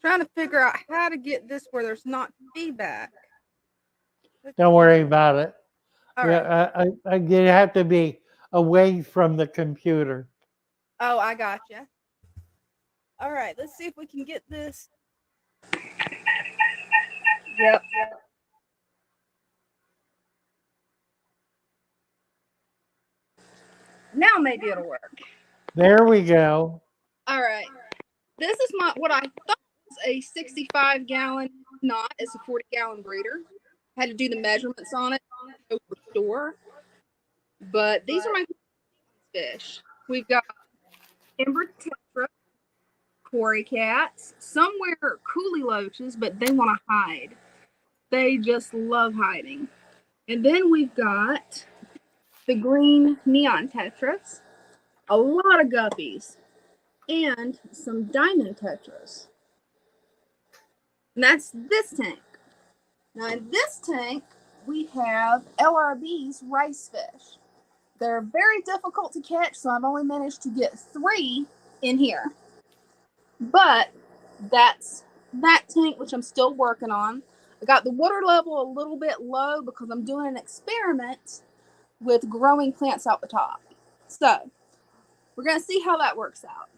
Speaker 3: Trying to figure out how to get this where there's not feedback.
Speaker 2: Don't worry about it.
Speaker 3: All right.
Speaker 2: You have to be away from the computer.
Speaker 3: Oh, I got you. All right, let's see if we can get this. Yep. Now maybe it'll work.
Speaker 2: There we go.
Speaker 3: All right. This is what I thought was a 65-gallon, not. It's a 40-gallon breeder. Had to do the measurements on it over store. But these are my fish. We've got Ember Tetra, Cory cats, somewhere coolie loaches, but they want to hide. They just love hiding. And then we've got the green neon tetras, a lot of guppies, and some diamond tetras. And that's this tank. Now in this tank, we have LRB's rice fish. They're very difficult to catch, so I've only managed to get 3 in here. But that's that tank, which I'm still working on. I got the water level a little bit low because I'm doing an experiment with growing plants out the top. So we're going to see how that works out.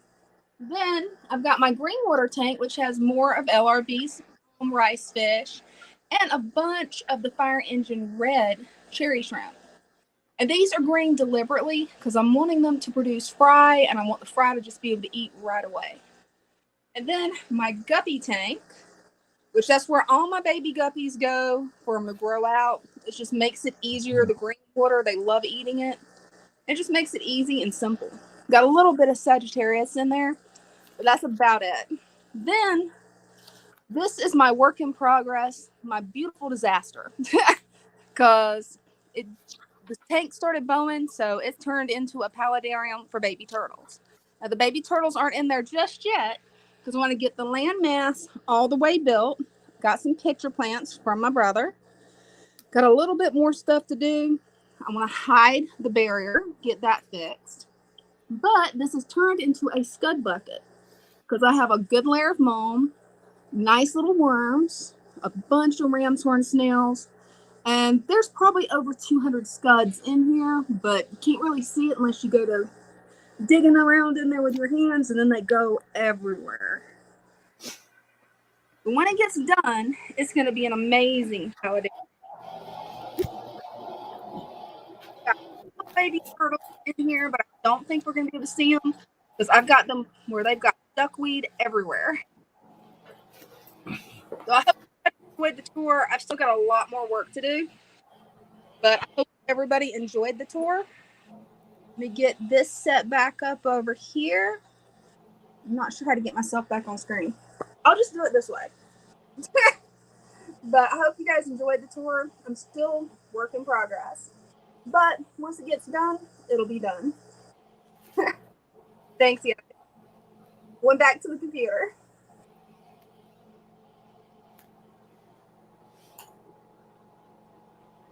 Speaker 3: Then I've got my green water tank, which has more of LRB's rice fish and a bunch of the fire engine red cherry shrimp. And these are green deliberately because I'm wanting them to produce fry, and I want the fry to just be able to eat right away. And then my guppy tank, which that's where all my baby guppies go for them to grow out. It just makes it easier. The green water, they love eating it. It just makes it easy and simple. Got a little bit of Sagittarius in there, but that's about it. Then this is my work in progress, my beautiful disaster, because the tank started bowing, so it turned into a paludarium for baby turtles. Now the baby turtles aren't in there just yet because I want to get the land mass all the way built. Got some picture plants from my brother. Got a little bit more stuff to do. I want to hide the barrier, get that fixed. But this has turned into a scud bucket because I have a good layer of mulch, nice little worms, a bunch of ram's horn snails, and there's probably over 200 scuds in here, but you can't really see it unless you go to digging around in there with your hands, and then they go everywhere. But when it gets done, it's going to be an amazing holiday. Got baby turtles in here, but I don't think we're going to be able to see them because I've got them where they've got duckweed everywhere. So I hope you enjoyed the tour. I've still got a lot more work to do, but I hope everybody enjoyed the tour. Let me get this set back up over here. I'm not sure how to get myself back on screen. I'll just do it this way. But I hope you guys enjoyed the tour. I'm still work in progress. But once it gets done, it'll be done. Thanks, yeah. Went back to the computer.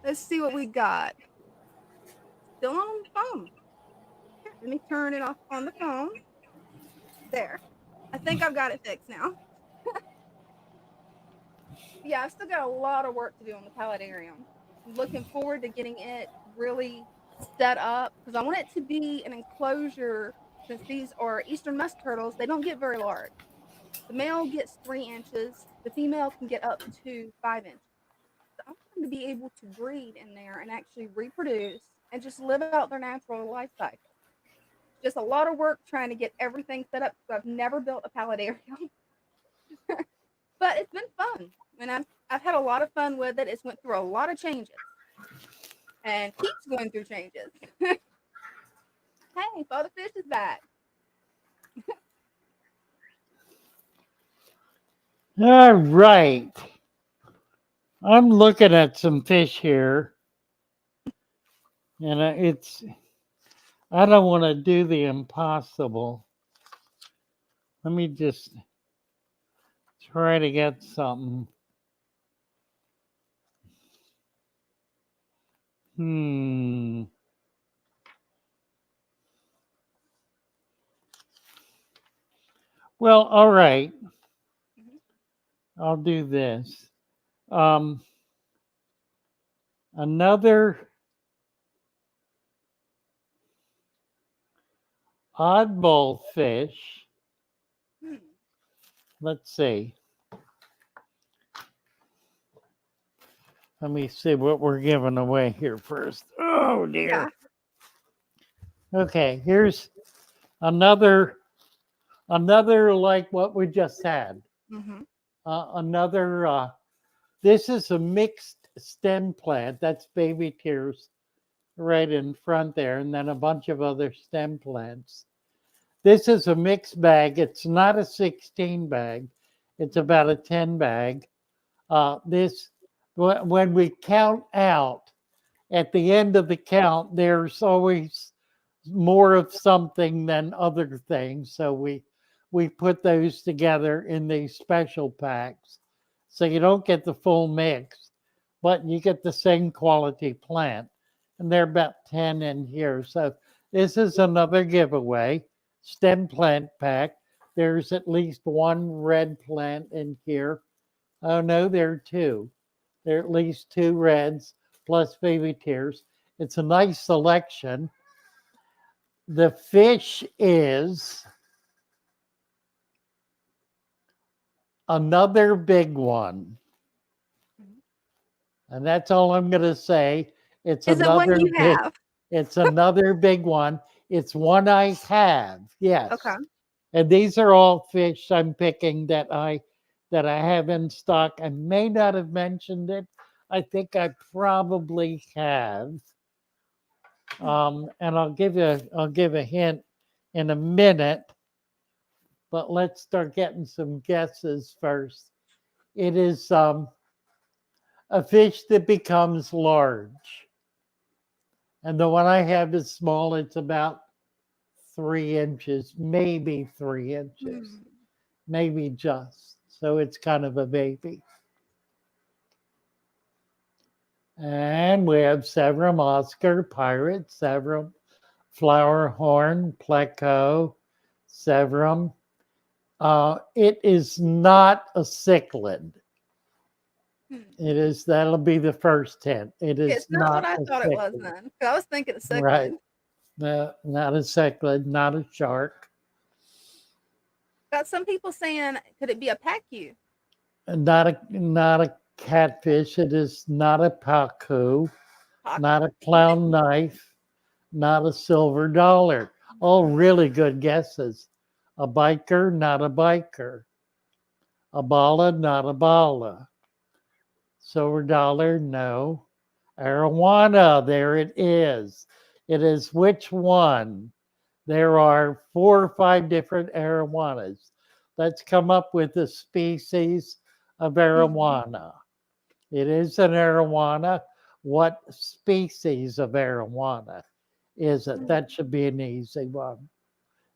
Speaker 3: Let's see what we got. Still on the phone. Let me turn it off on the phone. There. I think I've got it fixed now. Yeah, I've still got a lot of work to do on the Paludarium. I'm looking forward to getting it really set up because I want it to be an enclosure. Since these are eastern musk turtles, they don't get very large. The male gets 3 inches. The female can get up to 5 inches. So I want them to be able to breed in there and actually reproduce and just live out their natural life cycle. Just a lot of work trying to get everything set up because I've never built a Paludarium. But it's been fun. And I've had a lot of fun with it. It's went through a lot of changes. And keeps going through changes. Hey, Father Fish is back.
Speaker 2: All right. I'm looking at some fish here. And I don't want to do the impossible. Let me just try to get something. Well, all right. I'll do this. Another oddball fish. Let's see. Let me see what we're giving away here first. Oh, dear. Yeah. Okay, here's another like what we just had. This is a mixed stem plant. That's baby tears right in front there, and then a bunch of other stem plants. This is a mixed bag. It's not a 16 bag. It's about a 10 bag. When we count out, at the end of the count, there's always more of something than other things. So we put those together in these special packs. So you don't get the full mix, but you get the same quality plant. And there are about 10 in here. So this is another giveaway, stem plant pack. There's at least 1 red plant in here. Oh no, there are 2. There are at least 2 reds plus baby tears. It's a nice selection. The fish is another big one. And that's all I'm going to say. It's
Speaker 3: Is it one
Speaker 2: another
Speaker 3: you
Speaker 2: big,
Speaker 3: have?
Speaker 2: it's another big one. It's one I have. Yes.
Speaker 3: Okay.
Speaker 2: And these are all fish I'm picking that I have in stock. I may not have mentioned it. I think I probably have. And I'll give a hint in a minute. But let's start getting some guesses first. It is a fish that becomes large. And the one I have is small. It's about 3 inches, maybe 3 inches, maybe just. So it's kind of a baby. And we have Severum Oscar, Pirate, Severum, Flowerhorn, Pleco, Severum. It is not a cichlid. That'll be the first hint. It is
Speaker 3: It's not what I
Speaker 2: a
Speaker 3: thought it was
Speaker 2: cichlid.
Speaker 3: then. I was thinking of cichlid.
Speaker 2: Right. No, not a cichlid, not a shark.
Speaker 3: Got some people saying, could it be a pacu?
Speaker 2: Not a catfish. It is not a pacu, not a clown knife, not a silver dollar. All really good guesses. A biker, not a biker. A bala, not a bala. Silver dollar, no. Arowana, there it is. It is which one? There are 4 or 5 different arowanas. Let's come up with the species of arowana. It is an arowana. What species of arowana is it? That should be an easy one.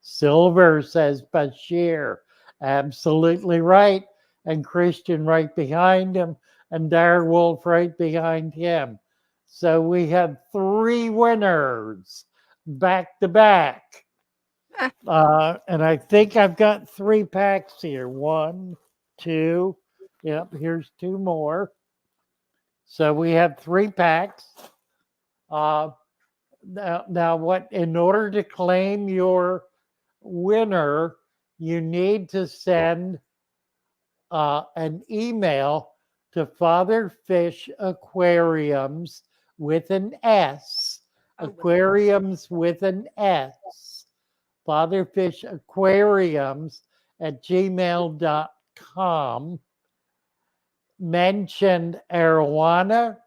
Speaker 2: Silver, says Bashir. Absolutely right. And Christian right behind him, and Direwolf right behind him. So we have 3 winners back to back. And I think I've got 3 packs here. 1, 2. Yep, here's 2 more. So we have 3 packs. Now, what? In order to claim your winner, you need to send an email to Father Fish Aquariums with an S. Aquariums with an S. Father Fish Aquariums at gmail.com. Mention arowana,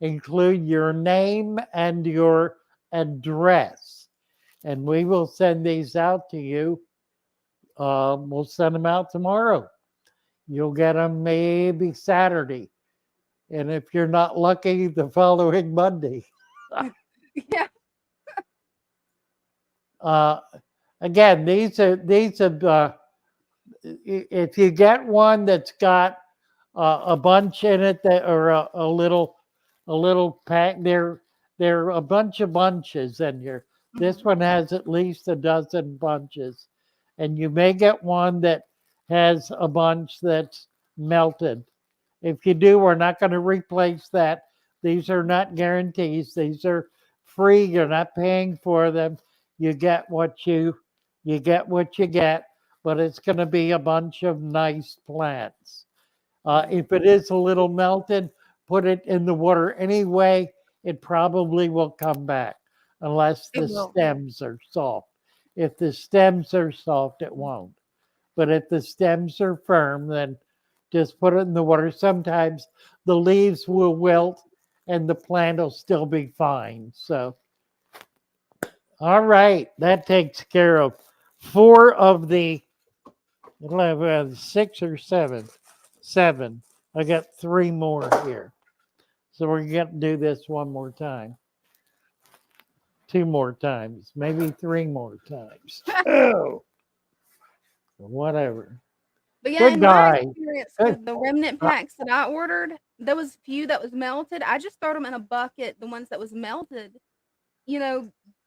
Speaker 2: include your name and your address, and we will send these out to you. We'll send them out tomorrow. You'll get them maybe Saturday, and if you're not lucky, the following Monday.
Speaker 3: Yeah.
Speaker 2: Again, these are if you get one that's got a bunch in it that or a little pack, there are a bunch of bunches in here. This one has at least a dozen bunches, and you may get one that has a bunch that's melted. If you do, we're not going to replace that. These are not guarantees. These are free. You're not paying for them. You get what you get, but it's going to be a bunch of nice plants. If it is a little melted, put it in the water anyway. It probably will come back unless the stems are soft. If the stems are soft, it won't. But if the stems are firm, then just put it in the water. Sometimes the leaves will wilt and the plant will still be fine. So, all right, that takes care of 4 of the 6 or 7. 7. I got 3 more here. So we're going to do this one more time. 2 more times, maybe 3 more times. Oh, whatever.
Speaker 3: But yeah, in my
Speaker 2: Goodbye.
Speaker 3: experience with the remnant packs that I ordered, there was a few that was melted. I just threw them in a bucket, the ones that was melted,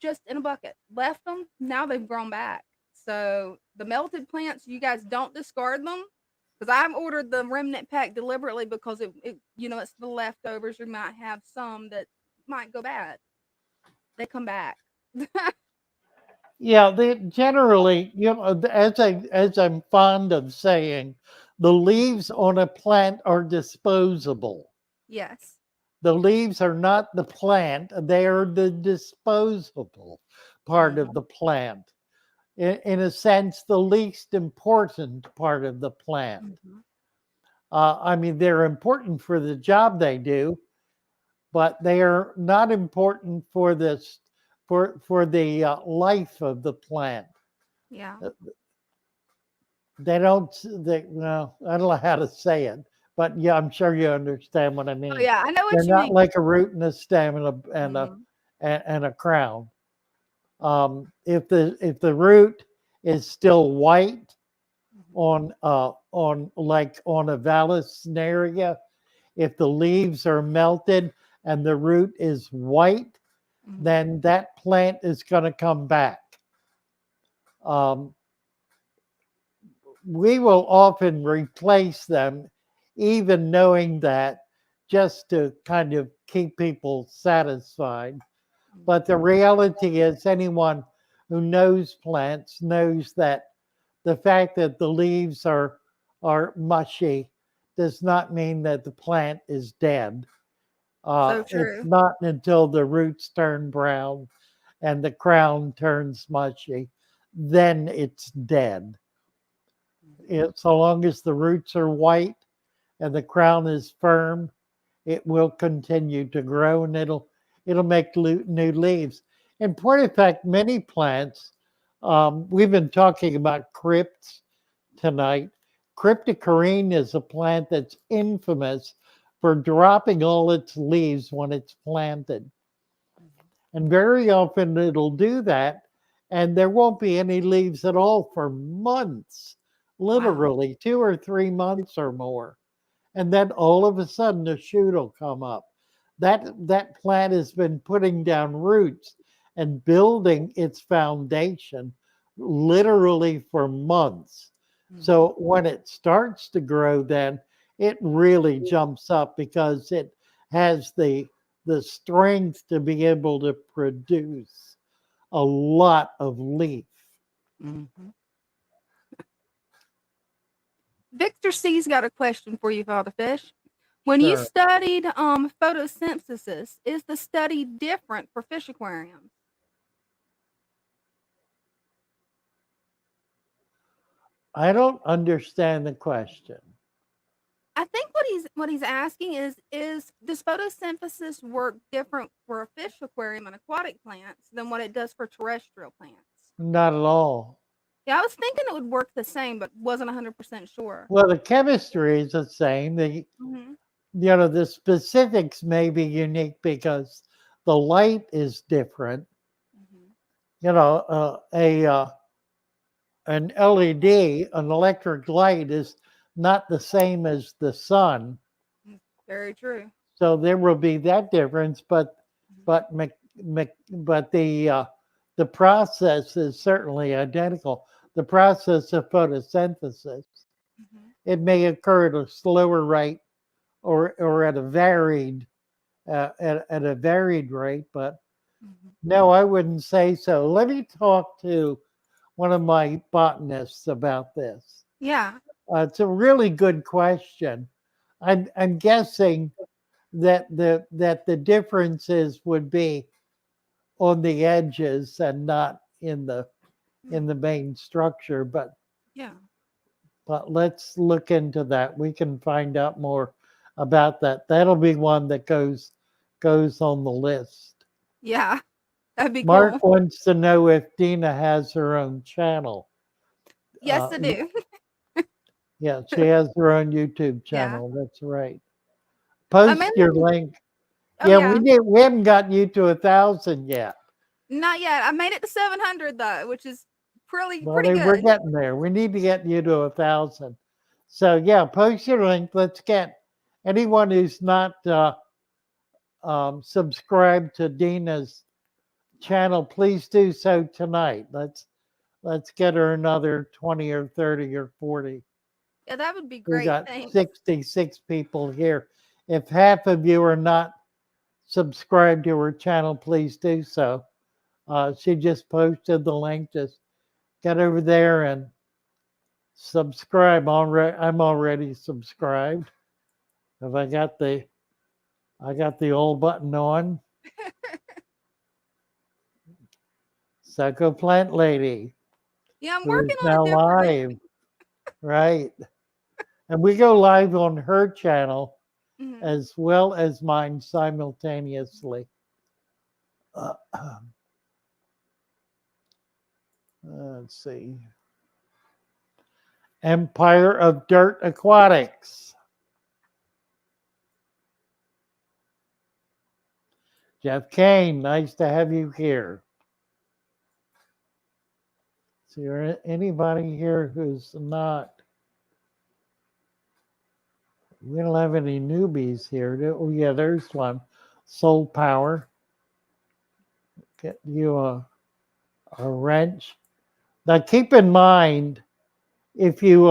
Speaker 3: just in a bucket. Left them, now they've grown back. So the melted plants, you guys don't discard them. Because I've ordered the remnant pack deliberately because it's the leftovers. You might have some that might go bad. They come back.
Speaker 2: Yeah, they generally, as I'm fond of saying, The leaves on a plant are disposable.
Speaker 3: Yes.
Speaker 2: The leaves are not the plant, they are the disposable part of the plant. In a sense, the least important part of the plant.
Speaker 3: Mhm.
Speaker 2: I mean, they're important for the job they do, but they are not important for this for the life of the plant.
Speaker 3: Yeah.
Speaker 2: They don't. They well, I don't know how to say it, but yeah, I'm sure you understand what I
Speaker 3: Oh
Speaker 2: mean.
Speaker 3: yeah, I know
Speaker 2: They're
Speaker 3: what you
Speaker 2: not
Speaker 3: mean.
Speaker 2: like a root and a stem
Speaker 3: Mhm.
Speaker 2: and a crown. If the root is still white on like on a Vallisneria, if the leaves are melted and the root is white,
Speaker 3: Mhm.
Speaker 2: then that plant is going to come back. Um, we will often replace them, even knowing that, just to kind of keep people satisfied. But the reality is, anyone who knows plants knows that the fact that the leaves are mushy does not mean that the plant is dead.
Speaker 3: So
Speaker 2: It's
Speaker 3: true.
Speaker 2: not until the roots turn brown and the crown turns mushy, then it's dead. So long as the roots are white and the crown is firm, it will continue to grow and it'll make new leaves. In point of fact, many plants, we've been talking about crypts tonight. Cryptococcine is a plant that's infamous for dropping all its leaves when it's planted. And very often it'll do that, and there won't be any leaves at all for months,
Speaker 3: Wow.
Speaker 2: literally 2 or 3 months or more. And then all of a sudden a shoot will come up. That plant has been putting down roots and building its foundation literally for months. So when it starts to grow, then it really jumps up because it has the strength to be able to produce a lot of leaf.
Speaker 3: Mhm. Victor C's got a question for you, Father Fish. When you
Speaker 2: Sure.
Speaker 3: studied photosynthesis, is the study different for fish aquariums?
Speaker 2: I don't understand the question.
Speaker 3: I think what he's asking is does photosynthesis work different for a fish aquarium and aquatic plants than what it does for terrestrial plants?
Speaker 2: Not at all.
Speaker 3: Yeah, I was thinking it would work the same, but wasn't 100% sure.
Speaker 2: Well, the chemistry is the same.
Speaker 3: Hmm.
Speaker 2: The specifics may be unique because the light is different.
Speaker 3: Hmm.
Speaker 2: You know, an LED, an electric light, is not the same as the sun.
Speaker 3: Very true.
Speaker 2: So there will be that difference,
Speaker 3: Hmm.
Speaker 2: but but the process is certainly identical. The process of photosynthesis,
Speaker 3: Hmm.
Speaker 2: it may occur at a slower rate or at a varied at a varied rate, but
Speaker 3: Hmm.
Speaker 2: no, I wouldn't say so. Let me talk to one of my botanists about this.
Speaker 3: Yeah.
Speaker 2: It's a really good question. I'm guessing that the differences would be on the edges and not in the main structure,
Speaker 3: Yeah.
Speaker 2: but let's look into that. We can find out more about that. That'll be one that goes on the list.
Speaker 3: Yeah. That'd be
Speaker 2: Mark
Speaker 3: cool.
Speaker 2: wants to know if Dina has her own channel.
Speaker 3: Yes, I do.
Speaker 2: Yeah, she has her own YouTube
Speaker 3: Yeah.
Speaker 2: channel. That's right.
Speaker 3: I'm
Speaker 2: Post
Speaker 3: in
Speaker 2: your
Speaker 3: the,
Speaker 2: link.
Speaker 3: oh
Speaker 2: Yeah,
Speaker 3: yeah.
Speaker 2: we haven't got you to 1,000 yet.
Speaker 3: Not yet. I made it to 700 though, which is
Speaker 2: Well,
Speaker 3: pretty
Speaker 2: we're
Speaker 3: good.
Speaker 2: getting there. We need to get you to 1,000. So yeah, post your link. Let's get anyone who's not subscribed to Dina's channel. Please do so tonight. Let's get her another 20 or 30 or 40.
Speaker 3: Yeah, that would be
Speaker 2: We
Speaker 3: great.
Speaker 2: got
Speaker 3: Thanks.
Speaker 2: 66 people here. If half of you are not subscribed to her channel, please do so. She just posted the link. Just get over there and subscribe. I'm already subscribed. Have I got the old button on? Psycho Plant Lady,
Speaker 3: Yeah, I'm
Speaker 2: who is
Speaker 3: working on
Speaker 2: now
Speaker 3: it differently.
Speaker 2: live, right? And we go live on her channel
Speaker 3: Mhm.
Speaker 2: as well as mine simultaneously. Let's see. Empire of Dirt Aquatics. Jeff Kane, nice to have you here. Is there anybody here who's not? We don't have any newbies here. Oh, yeah, there's one. Soul Power. Get you a wrench. Now, keep in mind, if you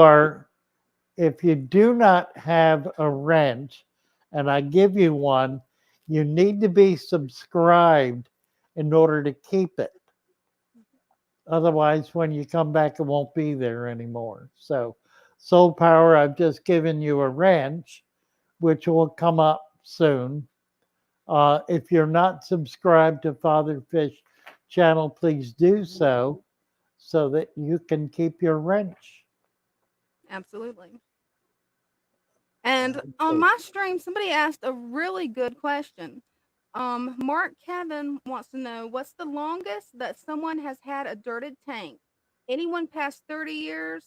Speaker 2: do not have a wrench, and I give you one, you need to be subscribed in order to keep it. Otherwise, when you come back, it won't be there anymore. So, Soul Power, I've just given you a wrench, which will come up soon. If you're not subscribed to Father Fish channel, please do so that you can keep your wrench.
Speaker 3: Absolutely. And on my stream, somebody asked a really good question. Mark Kevin wants to know, what's the longest that someone has had a dirted tank? Anyone past 30 years?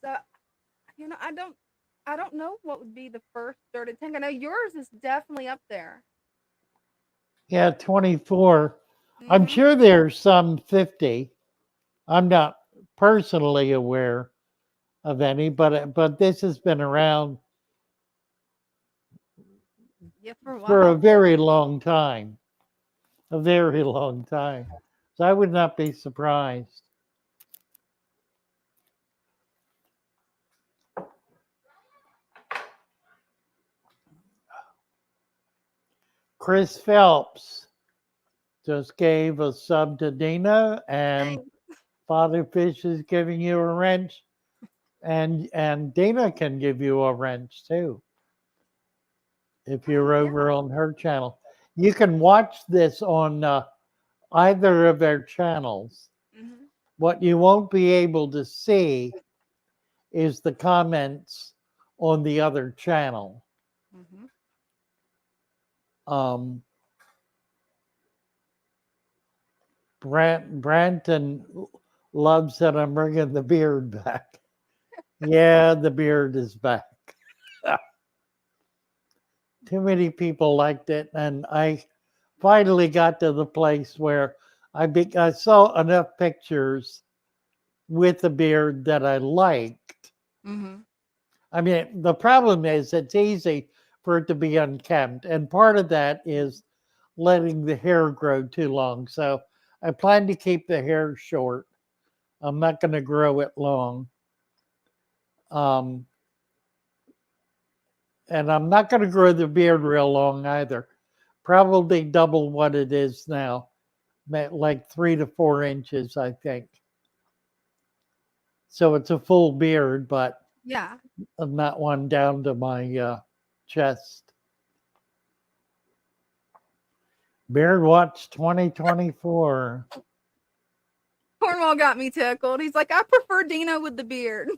Speaker 3: So, I don't know what would be the first dirted tank. I know yours is definitely up there.
Speaker 2: Yeah, 24. I'm
Speaker 3: Mhm.
Speaker 2: sure there's some 50. I'm not personally aware of any, but this has been around
Speaker 3: Yeah, for a
Speaker 2: for a
Speaker 3: while.
Speaker 2: very long time. A very long time. So I would not be surprised. Chris Phelps just gave a sub to Dina, and
Speaker 3: Dang.
Speaker 2: Father Fish is giving you a wrench, and Dina can give you a wrench too if you're
Speaker 3: Yeah.
Speaker 2: over on her channel. You can watch this on either of their channels.
Speaker 3: Mhm.
Speaker 2: What you won't be able to see is the comments on the other channel.
Speaker 3: Mhm.
Speaker 2: Um, Branton loves that I'm bringing the beard back. Yeah, the beard is back. Too many people liked it, and I finally got to the place where I saw enough pictures with the beard that I liked.
Speaker 3: Mhm.
Speaker 2: I mean, the problem is it's easy for it to be unkempt, and part of that is letting the hair grow too long. So I plan to keep the hair short. I'm not going to grow it long. Um, and I'm not going to grow the beard real long either. Probably double what it is now, like 3 to 4 inches, I think. So it's a full beard, but
Speaker 3: Yeah.
Speaker 2: not one down to my chest. Beard Watch 2024.
Speaker 3: Cornwall got me tickled. He's like, I prefer Dina with the beard.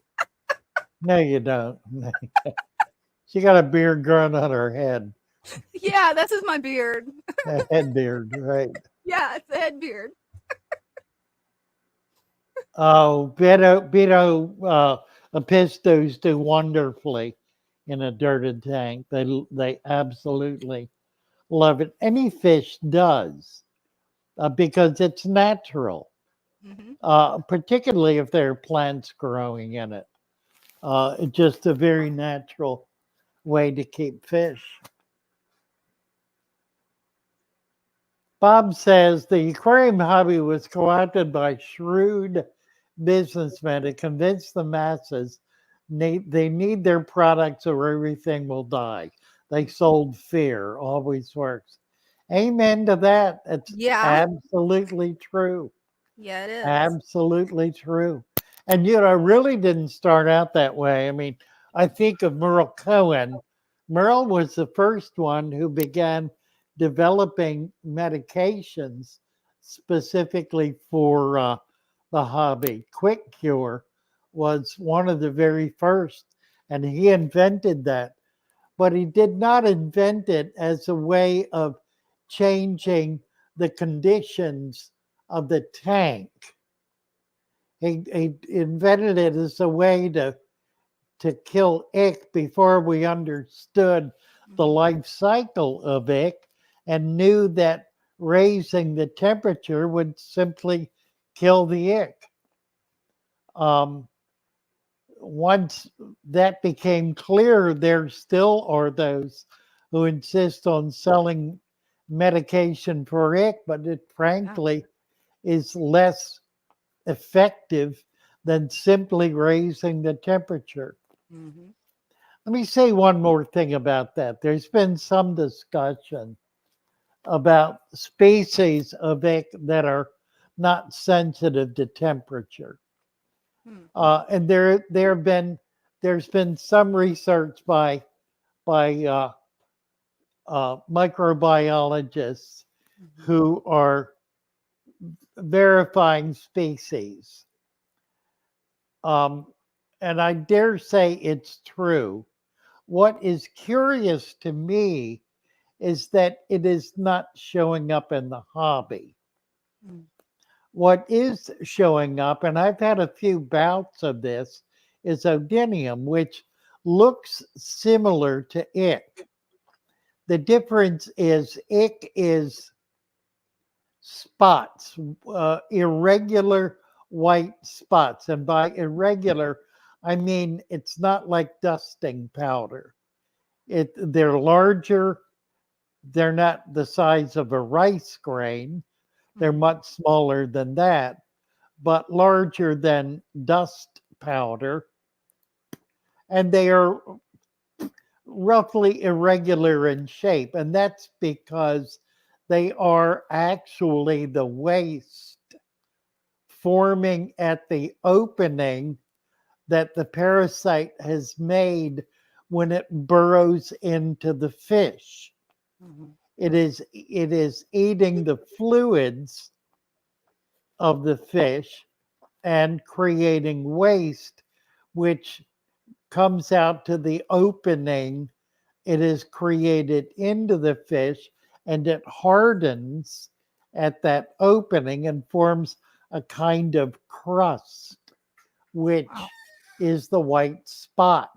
Speaker 2: No, you don't. She got a beard growing on her head.
Speaker 3: Yeah, this is my beard.
Speaker 2: A head beard, right?
Speaker 3: Yeah, it's a head beard.
Speaker 2: Oh, Beto Apistos do wonderfully in a dirted tank. They absolutely love it. Any fish does because it's natural,
Speaker 3: Mhm.
Speaker 2: particularly if there are plants growing in it. It's just a very natural way to keep fish. Bob says the aquarium hobby was co-opted by shrewd businessmen to convince the masses they need their products or everything will die. They sold fear, always works. Amen to that. It's
Speaker 3: Yeah.
Speaker 2: absolutely true.
Speaker 3: Yeah, it is.
Speaker 2: Absolutely true. And it really didn't start out that way. I mean, I think of Merle Cohen. Merle was the first one who began developing medications specifically for the hobby. Quick Cure was one of the very first, and he invented that. But he did not invent it as a way of changing the conditions of the tank. He invented it as a way to kill ick before we understood the life cycle of ick and knew that raising the temperature would simply kill the ick. Once that became clear, there still are those who insist on selling medication for ick, but it frankly is less effective than simply raising the temperature.
Speaker 3: Mm-hmm.
Speaker 2: Let me say one more thing about that. There's been some discussion about species of ick that are not sensitive to temperature. And there's been some research by microbiologists who are verifying species. And I dare say it's true. What is curious to me is that it is not showing up in the hobby. What is showing up, and I've had a few bouts of this, is Odinium, which looks similar to ick. The difference is ick is spots, irregular white spots. And by irregular, I mean it's not like dusting powder. They're larger. They're not the size of a rice grain. They're much smaller than that, but larger than dust powder. And they are roughly irregular in shape. And that's because they are actually the waste forming at the opening that the parasite has made when it burrows into the fish. It is eating the fluids of the fish and creating waste, which comes out to the opening. It is created into the fish and it hardens at that opening and forms a kind of crust, which is the white spot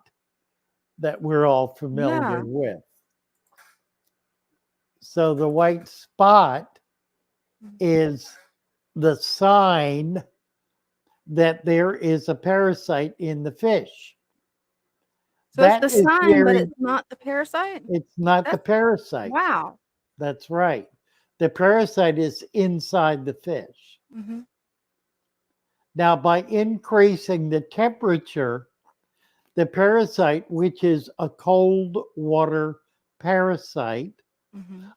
Speaker 2: that we're all familiar with. So the white spot is the sign that there is a parasite in the fish.
Speaker 3: So it's the sign, but it's not the parasite?
Speaker 2: It's not the parasite.
Speaker 3: Wow.
Speaker 2: That's right. The parasite is inside the fish. Now, by increasing the temperature, the parasite, which is a cold water parasite,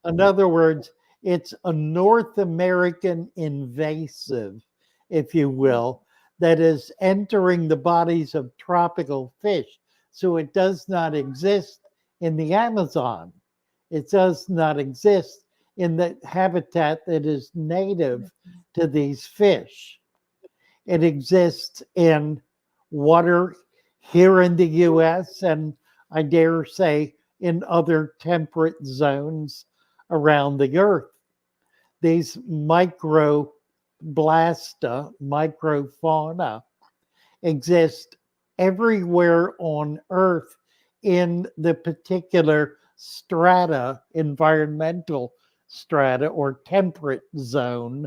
Speaker 2: in other words, it's a North American invasive, if you will, that is entering the bodies of tropical fish. So it does not exist in the Amazon. It does not exist in the habitat that is native to these fish. It exists in water here in the US and I dare say in other temperate zones around the earth. These microblasta, microfauna, exist everywhere on earth in the particular strata, environmental strata or temperate zone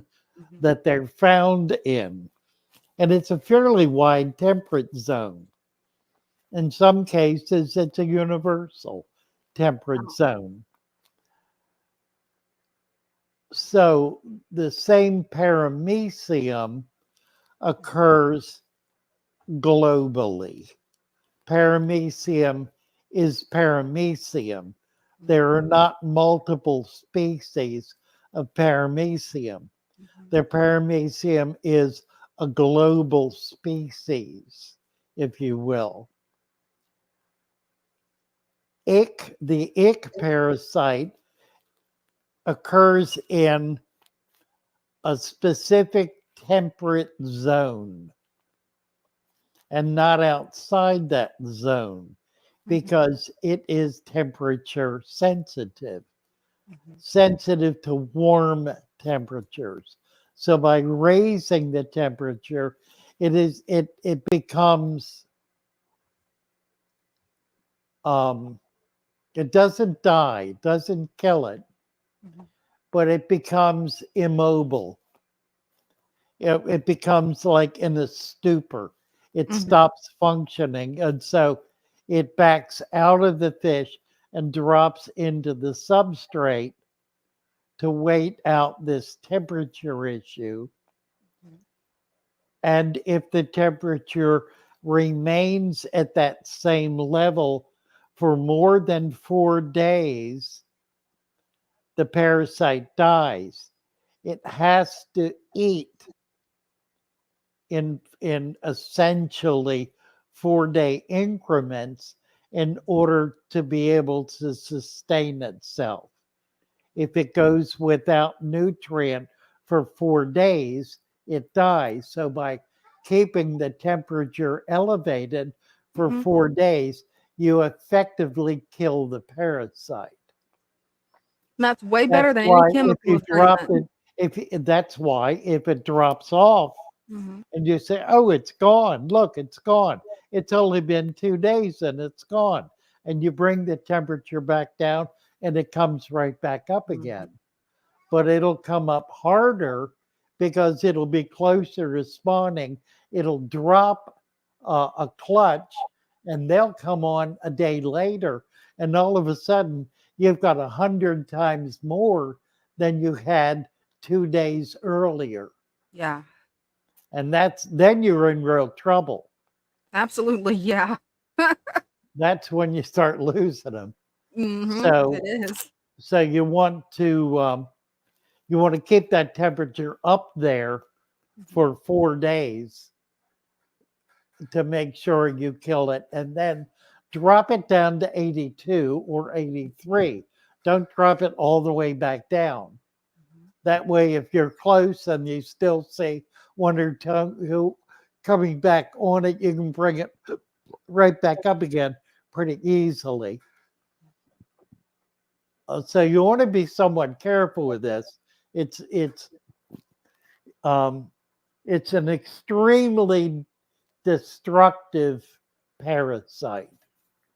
Speaker 2: that they're found in. And it's a fairly wide temperate zone. In some cases, it's a universal temperate zone. So the same paramecium occurs globally. Paramecium is paramecium. There are not multiple species of paramecium. The paramecium is a global species, if you will. The ick parasite occurs in a specific temperate zone and not outside that zone because it is temperature sensitive, sensitive to warm temperatures. So by raising the temperature, it becomes it doesn't die, doesn't kill it, but it becomes immobile. It becomes like in a stupor. It stops functioning. And so it backs out of the fish and drops into the substrate to wait out this temperature issue. And if the temperature remains at that same level for more than 4 days, the parasite dies. It has to eat in essentially 4-day increments in order to be able to sustain itself. If it goes without nutrient for 4 days, it dies. So by keeping the temperature elevated for 4 days, you effectively kill the parasite.
Speaker 3: That's way better than
Speaker 2: why
Speaker 3: any chemical
Speaker 2: if you drop
Speaker 3: treatment.
Speaker 2: that's why if it drops off and you say, oh, it's gone, look, it's gone. It's only been 2 days and it's gone. And you bring the temperature back down and it comes right back up again. But it'll come up harder because it'll be closer to spawning. It'll drop a clutch and they'll come on a day later. And all of a sudden, you've got 100 times more than you had 2 days earlier.
Speaker 3: Yeah.
Speaker 2: And then you're in real trouble.
Speaker 3: Absolutely, yeah.
Speaker 2: That's when you start losing them.
Speaker 3: It is.
Speaker 2: So you want to keep that temperature up there for 4 days to make sure you kill it, and then drop it down to 82 or 83. Don't drop it all the way back down. That way, if you're close and you still see one or two coming back on it, you can bring it right back up again pretty easily. So you want to be somewhat careful with this. It's an extremely destructive parasite.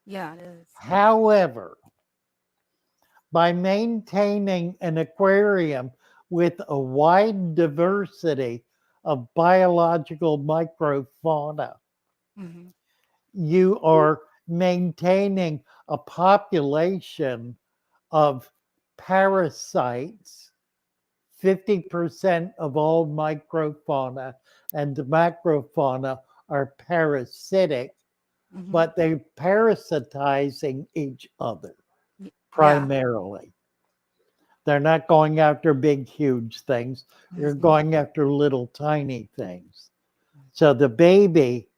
Speaker 3: Yeah, it is.
Speaker 2: However, by maintaining an aquarium with a wide diversity of biological microfauna, you are maintaining a population of parasites. 50% of all microfauna and macrofauna are parasitic, but they're parasitizing each other primarily. They're not going after big, huge things. They're going after little, tiny things. So the baby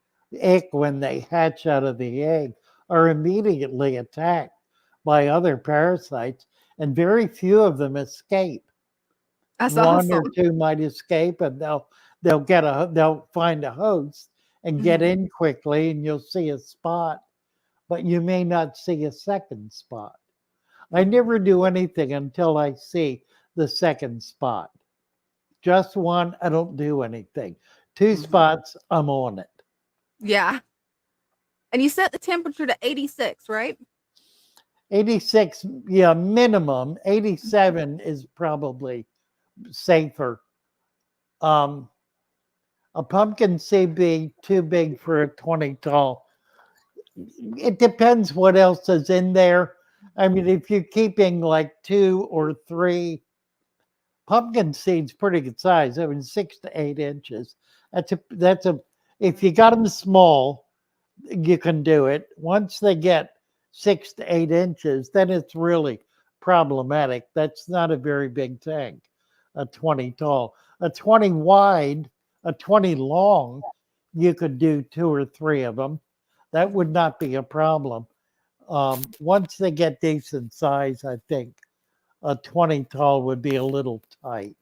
Speaker 2: ick, when they hatch out of the egg, are immediately attacked by other parasites, and very few of them escape.
Speaker 3: That's
Speaker 2: One or
Speaker 3: awesome.
Speaker 2: two might escape, and they'll find a host and get in quickly, and you'll see a spot, but you may not see a second spot. I never do anything until I see the second spot. Just one, I don't do anything. 2 spots, I'm on it.
Speaker 3: Yeah. And you set the temperature to 86, right?
Speaker 2: 86, yeah, minimum. 87 is probably safer. A pumpkin seed be too big for a 20 tall. It depends what else is in there. I mean, if you're keeping like 2 or 3 pumpkin seeds, pretty good size. I mean, 6 to 8 inches. If you got them small, you can do it. Once they get 6 to 8 inches, then it's really problematic. That's not a very big tank. a 20 tall. A 20 wide, a 20 long, you could do 2 or 3 of them. That would not be a problem. Once they get decent size, I think a 20 tall would be a little tight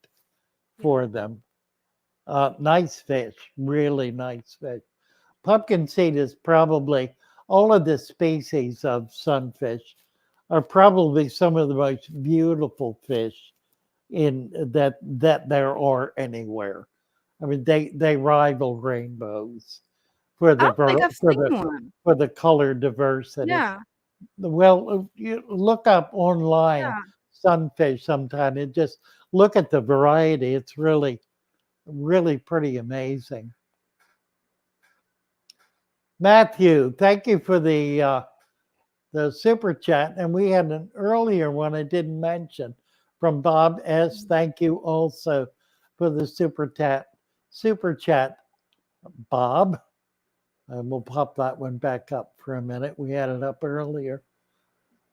Speaker 2: for them. Nice fish, really nice fish. Pumpkin seed is probably, all of the species of sunfish are probably some of the most beautiful fish in that there are anywhere. I mean, they rival rainbows for
Speaker 3: I
Speaker 2: the
Speaker 3: don't think I've
Speaker 2: for
Speaker 3: seen
Speaker 2: the
Speaker 3: one.
Speaker 2: for the color diversity.
Speaker 3: Yeah,
Speaker 2: Well, you look up online
Speaker 3: yeah.
Speaker 2: sunfish sometime and just look at the variety. It's really, really pretty amazing. Matthew, thank you for the super chat. And we had an earlier one I didn't mention from Bob S. Thank you also for the super chat, Bob. And we'll pop that one back up for a minute. We had it up earlier.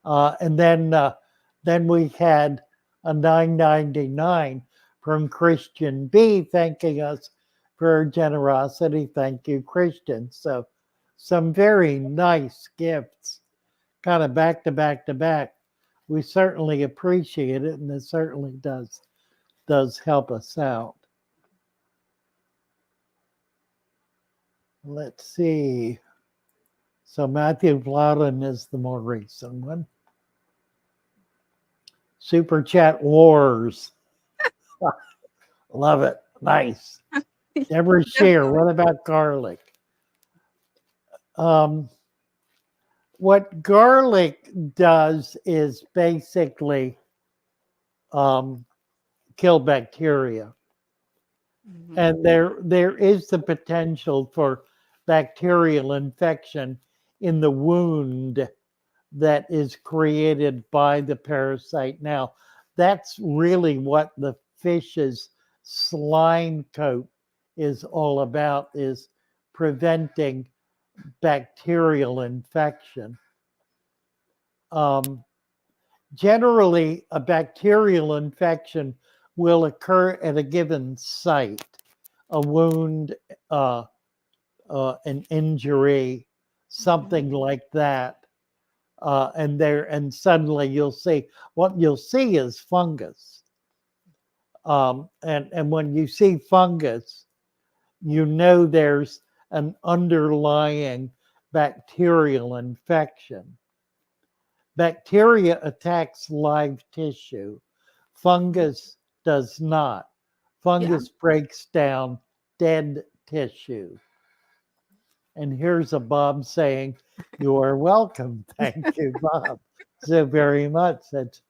Speaker 2: And then we had a $9.99 from Christian B thanking us for our generosity. Thank you, Christian. So some very nice gifts, kind of back to back to back. We certainly appreciate it, and it certainly does help us out. Let's see. So Matthew Plowden is the more recent one. Super Chat Wars. Love it. Nice. Never share. What about garlic? What garlic does is basically kill bacteria.
Speaker 3: Mhm.
Speaker 2: And there is the potential for bacterial infection in the wound that is created by the parasite. Now, that's really what the fish's slime coat is all about, is preventing bacterial infection. Generally, a bacterial infection will occur at a given site, a wound, an injury, something like that. And suddenly you'll see, what you'll see is fungus. And when you see fungus, you know there's an underlying bacterial infection. Bacteria attacks live tissue. Fungus does not. Fungus breaks down dead tissue. And here's a Bob saying, "You are welcome." Thank you, Bob, so very much. That's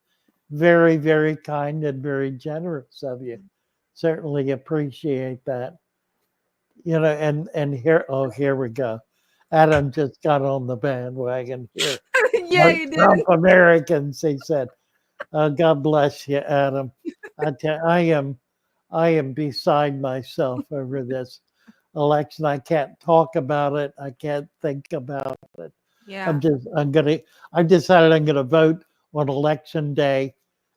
Speaker 2: very, very kind and very generous of you. Certainly appreciate that. You know, and here we go. Adam just got on the bandwagon here.
Speaker 3: Yeah, you did.
Speaker 2: Trump Americans, he said. God bless you, Adam. I am beside myself over this election. I can't talk about it. I can't think about it.
Speaker 3: Yeah.
Speaker 2: I decided I'm gonna vote on election day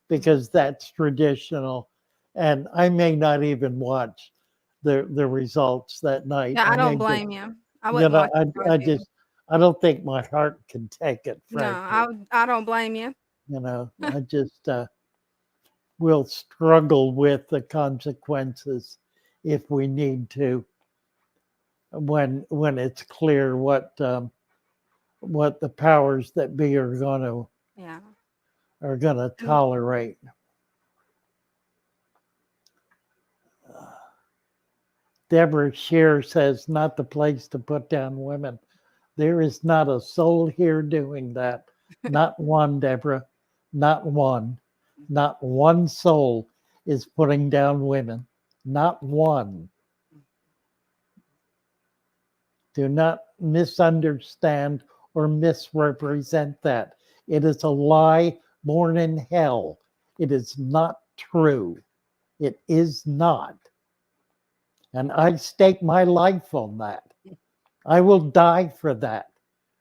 Speaker 2: because that's traditional, and I may not even watch the results that night.
Speaker 3: Yeah, I
Speaker 2: may
Speaker 3: don't blame you. I
Speaker 2: You
Speaker 3: wouldn't
Speaker 2: know,
Speaker 3: watch it if I was you.
Speaker 2: I don't think my heart can take it,
Speaker 3: No,
Speaker 2: frankly.
Speaker 3: I don't blame you.
Speaker 2: You know, I just will struggle with the consequences if we need to, when it's clear what the powers that be are
Speaker 3: Yeah.
Speaker 2: going to tolerate. Deborah Shear says, "Not the place to put down women." There is not a soul here doing that. Not one, Deborah. Not one. Not one soul is putting down women. Not one. Do not misunderstand or misrepresent that. It is a lie born in hell. It is not true. It is not. And I stake my life on that. I will die for that.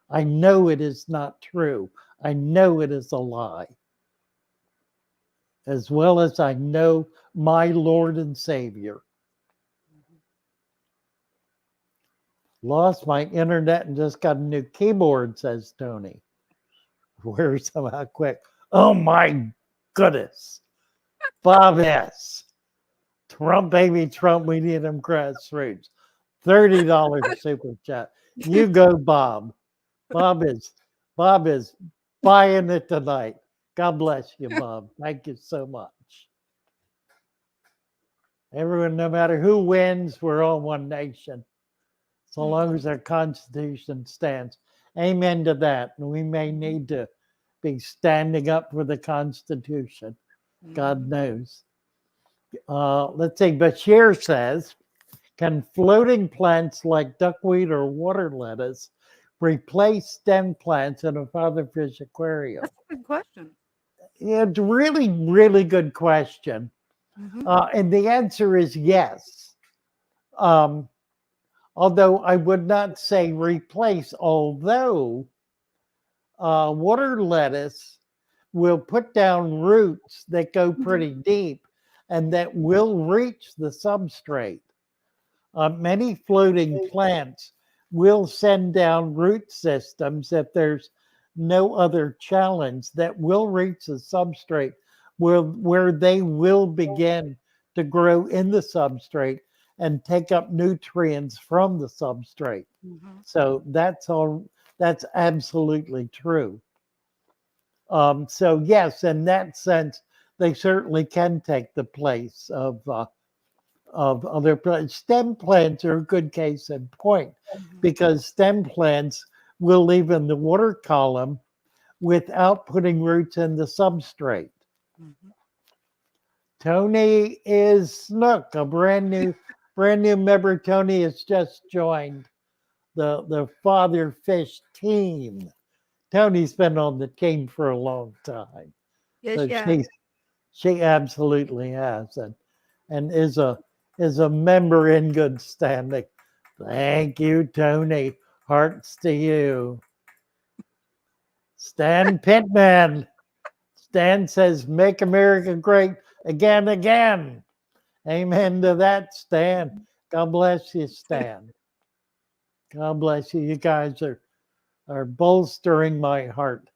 Speaker 2: I know it is not true. I know it is a lie. as well as I know my Lord and Savior. Lost my internet and just got a new keyboard, says Tony. Very somehow quick. Oh my goodness. Bob S. Trump, baby, Trump, we need them grassroots. $30 super chat. You go, Bob. Bob is buying it tonight. God bless you, Bob. Thank you so much. Everyone, no matter who wins, we're all one nation. So long as our Constitution stands. Amen to that. And we may need to be standing up for the Constitution. God knows. Let's see. Bashir says, can floating plants like duckweed or water lettuce replace stem plants in a fatherfish aquarium?
Speaker 3: That's a good question.
Speaker 2: Yeah, it's a really, really good question. And the answer is yes. Although I would not say replace, although water lettuce will put down roots that go pretty deep and that will reach the substrate. Many floating plants will send down root systems if there's no other challenge that will reach the substrate where they will begin to grow in the substrate and take up nutrients from the substrate. So that's absolutely true. So yes, in that sense, they certainly can take the place of other plants. Stem plants are a good case in point because stem plants will live in the water column without putting roots in the substrate. Tony is Snook, a brand new member. Tony has just joined the Father Fish team. Tony's been on the team for a long time.
Speaker 3: Yes,
Speaker 2: So
Speaker 3: yeah.
Speaker 2: she absolutely has, and is a member in good standing. Thank you, Tony. Hearts to you. Stan Pittman. Stan says, make America great again, again. Amen to that, Stan. God bless you, Stan. God bless you. You guys are bolstering my heart.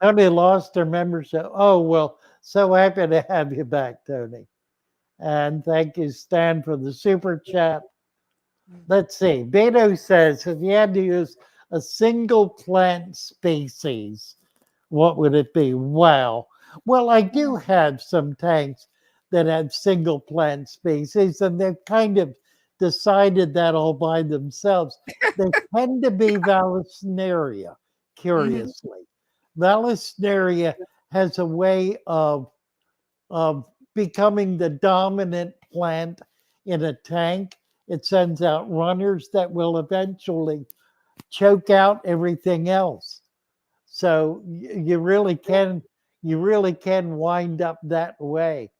Speaker 2: Tony lost her membership. Oh, well, so happy to have you back, Tony. And thank you, Stan, for the super chat. Let's see. Beto says, if you had to use a single plant species, what would it be? Wow. Well, I do have some tanks that have single plant species, and they've kind of decided that all by themselves. They tend to be Vallisneria, curiously. Vallisneria has a way of becoming the dominant plant in a tank. It sends out runners that will eventually choke out everything else. So you really can wind up that way.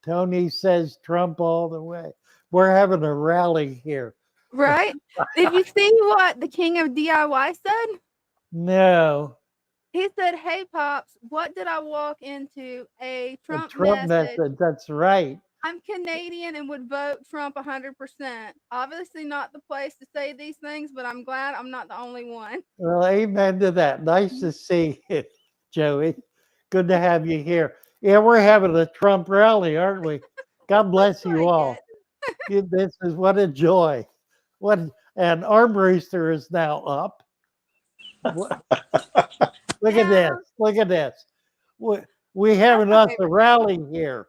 Speaker 2: Tony says Trump all the way. We're having a rally here.
Speaker 3: Right? Did you see what the king of DIY said?
Speaker 2: No.
Speaker 3: He said, hey, Pops, what did I walk into? A Trump
Speaker 2: Trump
Speaker 3: message.
Speaker 2: That's right.
Speaker 3: I'm Canadian and would vote Trump 100%. Obviously not the place to say these things, but I'm glad I'm not the only one.
Speaker 2: Well, amen to that. Nice to see you, Joey. Good to have you here. Yeah, we're having a Trump rally, aren't we? God bless you all. This is what a joy. And Arm Rooster is now up. Look at this. Look at this. We having us a rally here.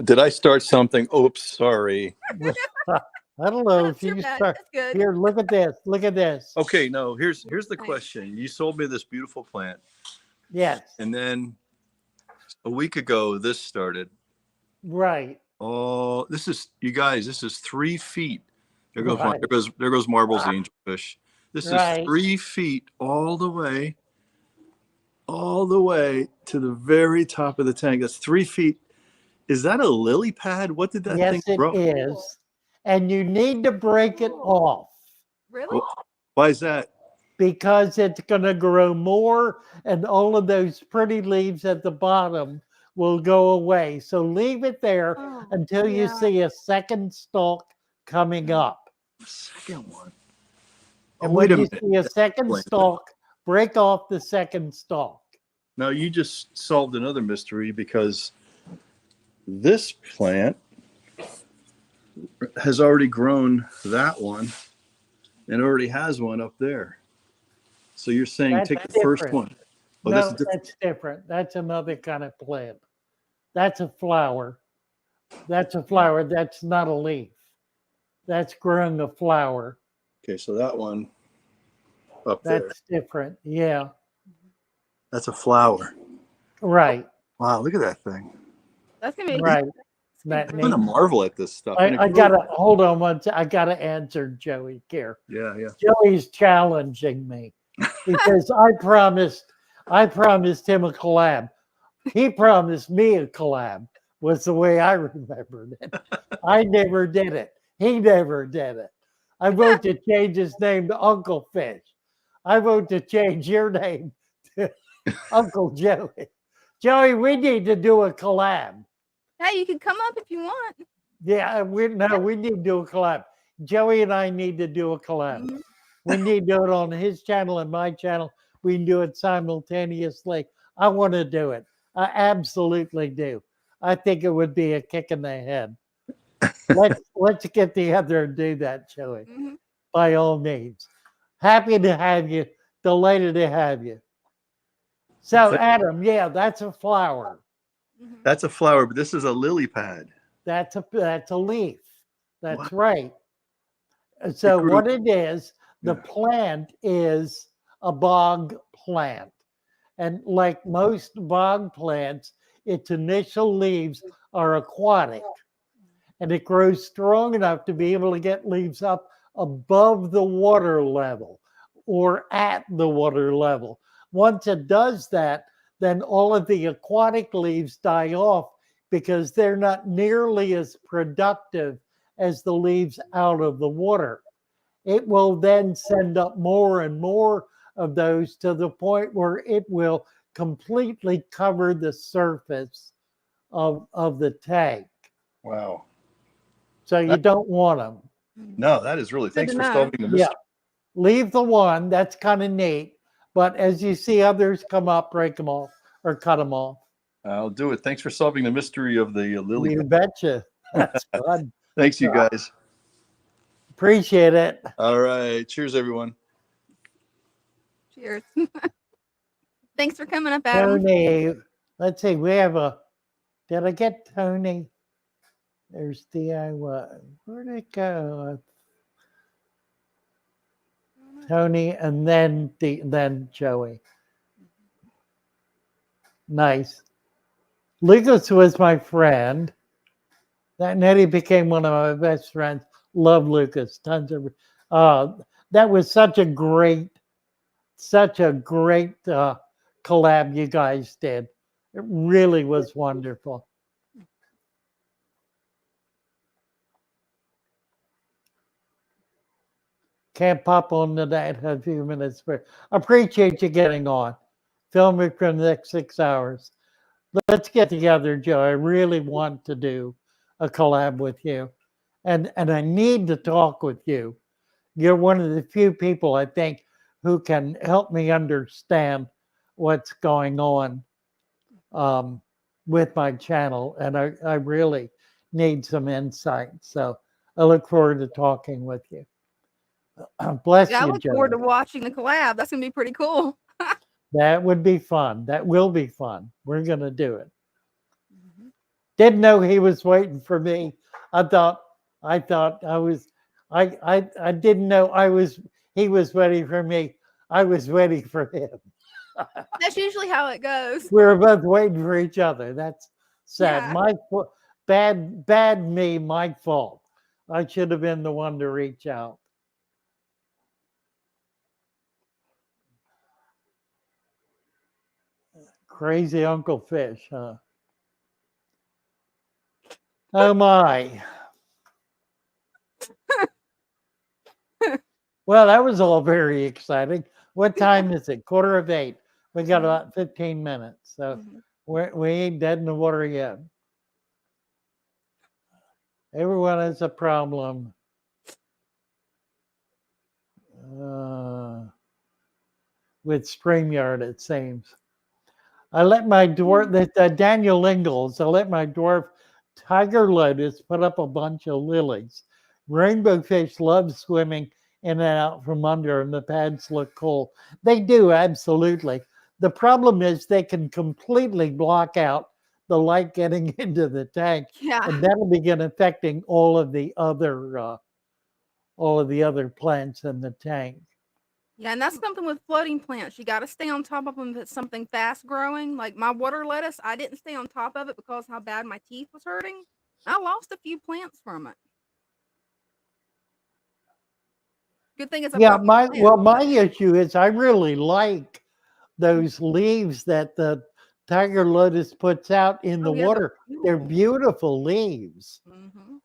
Speaker 10: Did I start something? Oops, sorry.
Speaker 2: I don't know if you start here. Look at this. Look at this.
Speaker 10: Okay, no. Here's the question. You sold me this beautiful plant.
Speaker 2: Yes.
Speaker 10: And then a week ago, this started.
Speaker 2: Right.
Speaker 10: Oh, this is you guys. This is 3 feet. There goes Marbles the angelfish. This is 3 feet all the way to the very top of the tank. That's 3 feet. Is that a lily pad? What did that thing grow?
Speaker 2: Yes, it is. And you need to break it off.
Speaker 3: Really?
Speaker 10: Why is that?
Speaker 2: Because it's going to grow more, and all of those pretty leaves at the bottom will go away. So leave it there
Speaker 3: Oh,
Speaker 2: until you
Speaker 3: yeah.
Speaker 2: see a second stalk coming up.
Speaker 10: Second one.
Speaker 2: And
Speaker 10: Oh, wait
Speaker 2: when
Speaker 10: a
Speaker 2: you
Speaker 10: minute.
Speaker 2: see a second
Speaker 10: Wait.
Speaker 2: stalk, break off the second stalk.
Speaker 10: Now you just solved another mystery because this plant has already grown that one and already has one up there. So you're saying
Speaker 2: That's
Speaker 10: take the first
Speaker 2: different.
Speaker 10: one. Oh,
Speaker 2: No,
Speaker 10: different.
Speaker 2: that's different. That's another kind of plant. That's a flower. That's a flower. That's not a leaf. That's growing a flower.
Speaker 10: Okay, so that one up there.
Speaker 2: That's different. Yeah.
Speaker 10: That's a flower.
Speaker 2: Right.
Speaker 10: Wow, look at that thing.
Speaker 3: That's gonna be
Speaker 2: Right. That
Speaker 10: I'm gonna
Speaker 2: neat.
Speaker 10: marvel at this stuff. And it
Speaker 2: I
Speaker 10: grows-
Speaker 2: gotta hold on one second. I gotta answer Joey here.
Speaker 10: Yeah, yeah.
Speaker 2: Joey's challenging me because I promised him a collab. He promised me a collab, was the way I remembered it. I never did it. He never did it. I vote to change his name to Uncle Fish. I vote to change your name to Uncle Joey. Joey, we need to do a collab.
Speaker 3: Hey, you can come up if you want.
Speaker 2: Yeah, we need to do a collab. Joey and I need to do a collab.
Speaker 3: Mhm.
Speaker 2: We need to do it on his channel and my channel. We can do it simultaneously. I want to do it. I absolutely do. I think it would be a kick in the head. Let's get together and do that, Joey.
Speaker 3: Mhm.
Speaker 2: By all means. Happy to have you. Delighted to have you. So, Adam, yeah, that's a flower.
Speaker 3: Mhm.
Speaker 10: That's a flower, but this is a lily pad.
Speaker 2: That's a leaf. That's
Speaker 10: Wow.
Speaker 2: right. So
Speaker 10: grew-
Speaker 2: what it is, the
Speaker 10: Yeah.
Speaker 2: plant is a bog plant. And like most bog plants, its initial leaves are aquatic. And it grows strong enough to be able to get leaves up above the water level or at the water level. Once it does that, then all of the aquatic leaves die off because they're not nearly as productive as the leaves out of the water. It will then send up more and more of those to the point where it will completely cover the surface of the tank.
Speaker 10: Wow.
Speaker 2: So you don't want them.
Speaker 10: No, that is really,
Speaker 3: Good
Speaker 10: thanks
Speaker 3: to
Speaker 10: for
Speaker 3: know.
Speaker 10: solving the
Speaker 2: Yeah.
Speaker 10: mystery.
Speaker 2: Leave the one. That's kind of neat. But as you see others come up, break them off or cut them off.
Speaker 10: I'll do it. Thanks for solving the mystery of the lily
Speaker 2: You
Speaker 10: pad.
Speaker 2: betcha. That's fun.
Speaker 10: Thanks, you guys.
Speaker 2: Appreciate it.
Speaker 10: All right. Cheers, everyone.
Speaker 3: Cheers. Thanks for coming up, Adam.
Speaker 2: Tony, let's see. We have did I get Tony? There's DIY. Where'd it go? Tony and then Joey. Nice. Lucas was my friend. And then he became one of my best friends. Love Lucas. Tons of that was such a great collab you guys did. It really was wonderful. Can't pop on tonight. A few minutes. Appreciate you getting on. Film it for the next 6 hours. Let's get together, Joe. I really want to do a collab with you. And I need to talk with you. You're one of the few people I think who can help me understand what's going on with my channel. And I really need some insight. So I look forward to talking with you. Bless
Speaker 3: Yeah, I
Speaker 2: you,
Speaker 3: look
Speaker 2: Joe.
Speaker 3: forward to watching the collab. That's gonna be pretty cool.
Speaker 2: That would be fun. That will be fun. We're going to do it. Didn't know he was waiting for me. I thought I didn't know he was waiting for me. I was waiting for him.
Speaker 3: That's usually how it goes.
Speaker 2: We were both waiting for each other. That's sad.
Speaker 3: Yeah.
Speaker 2: My bad me, my fault. I should have been the one to reach out. Crazy Uncle Fish, huh? Oh my. Well, that was all very exciting. What time is it? 7:45. We got about 15 minutes. So We ain't dead in the water yet. Everyone has a problem. With StreamYard, it seems. I let my dwarf, Daniel Ingalls, I let my dwarf tiger lotus put up a bunch of lilies. Rainbow fish love swimming in and out from under, and the pads look cool. They do, absolutely. The problem is they can completely block out the light getting into the tank, and that'll begin affecting all of the other plants in the tank.
Speaker 3: Yeah, and that's something with floating plants. You got to stay on top of them if it's something fast growing. Like my water lettuce, I didn't stay on top of it because how bad my teeth was hurting. I lost a few plants from it. Good thing it's a plant.
Speaker 2: My issue is I really like those leaves that the tiger lotus puts out in the water. They're beautiful leaves.
Speaker 3: Mm-hmm.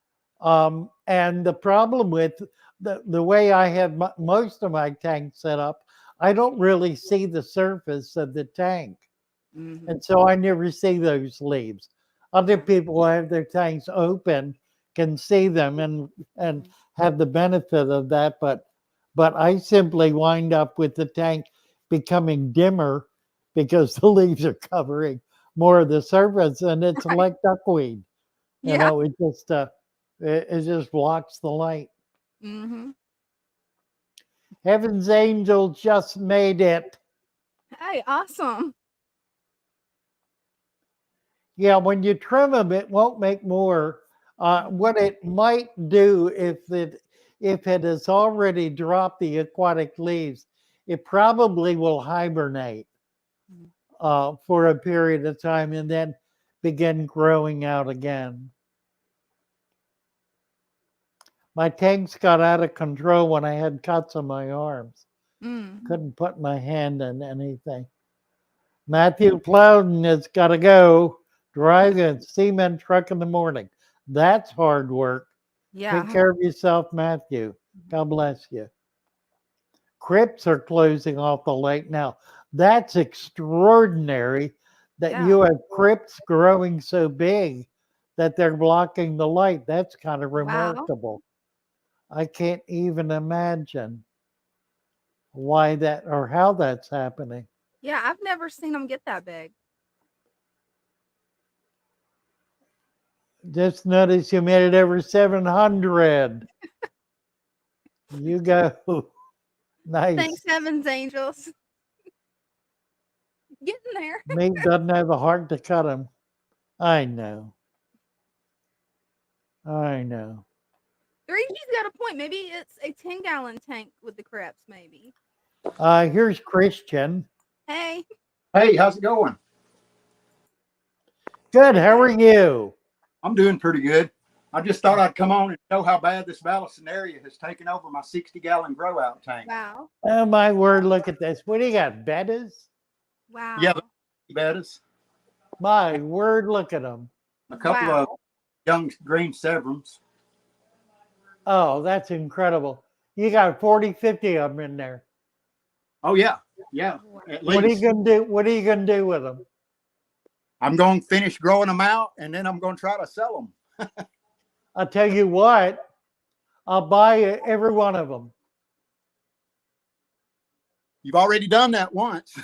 Speaker 2: And the problem with the way I have most of my tanks set up, I don't really see the surface of the tank.
Speaker 3: Mm-hmm.
Speaker 2: And so I never see those leaves. Other people who have their tanks open can see them and have the benefit of that. But I simply wind up with the tank becoming dimmer because the leaves are covering more of the surface, and it's like duckweed. You know, it just blocks the light.
Speaker 3: Mm-hmm.
Speaker 2: Heaven's Angel just made it.
Speaker 3: Hey, awesome.
Speaker 2: Yeah, when you trim them, it won't make more. What it might do if it has already dropped the aquatic leaves, it probably will hibernate for a period of time and then begin growing out again. My tanks got out of control when I had cuts on my arms. Couldn't put my hand in anything. Matthew Plowden has got to go. Drive a cement truck in the morning. That's hard work.
Speaker 3: Yeah.
Speaker 2: Take care of yourself, Matthew. God bless you. Crypts are closing off the lake now. That's extraordinary that you have crypts growing so big that they're blocking the light. That's kind of remarkable. I can't even imagine why that or how that's happening.
Speaker 3: Yeah, I've never seen them get that big.
Speaker 2: Just notice you made it over 700. You go. Nice.
Speaker 3: Thanks, Heaven's Angels. Getting there.
Speaker 2: Meat doesn't have a heart to cut him. I know. I know.
Speaker 3: 3G's got a point. Maybe it's a 10-gallon tank with the crypts, maybe.
Speaker 2: Here's Christian.
Speaker 3: Hey.
Speaker 11: Hey, how's it going?
Speaker 2: Good. How are you?
Speaker 11: I'm doing pretty good. I just thought I'd come on and show how bad this Paludarium has taken over my 60-gallon grow out tank.
Speaker 3: Wow.
Speaker 2: Oh, my word. Look at this. What do you got? Bettas?
Speaker 3: Wow.
Speaker 11: Yeah, the bettas.
Speaker 2: My word. Look at them.
Speaker 11: A couple of young green severums.
Speaker 2: Oh, that's incredible. You got 40, 50 of them in there.
Speaker 11: Oh, yeah. Yeah. At least.
Speaker 2: What are you going to do? What are you going to do with them?
Speaker 11: I'm going to finish growing them out, and then I'm going to try to sell them.
Speaker 2: I'll tell you what. I'll buy every one of them.
Speaker 11: You've already done that once.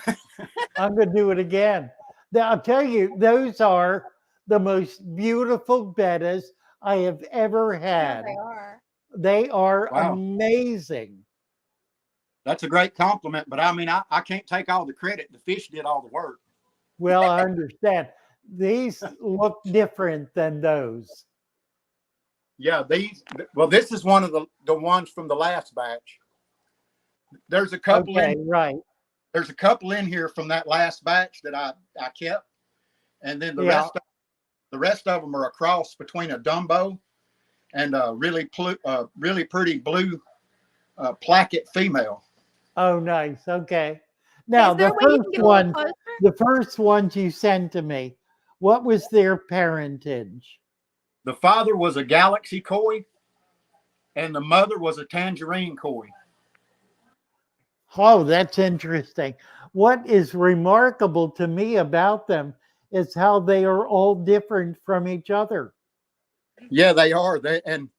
Speaker 2: I'm going to do it again. Now, I'll tell you, those are the most beautiful bettas I have ever had.
Speaker 3: Yeah, they are.
Speaker 2: They are amazing.
Speaker 11: That's a great compliment, but I mean, I can't take all the credit. The fish did all the work.
Speaker 2: Well, I understand. These look different than those.
Speaker 11: Yeah, this is one of the ones from the last batch. There's a couple There's a couple in here from that last batch that I kept. And then the rest of them are a cross between a Dumbo and a really pretty blue placket female.
Speaker 2: Oh, nice. Okay. Now, the first ones you sent to me, what was their parentage?
Speaker 11: The father was a Galaxy koi, and the mother was a Tangerine koi.
Speaker 2: Oh, that's interesting. What is remarkable to me about them is how they are all different from each other.
Speaker 11: Yeah, they are. And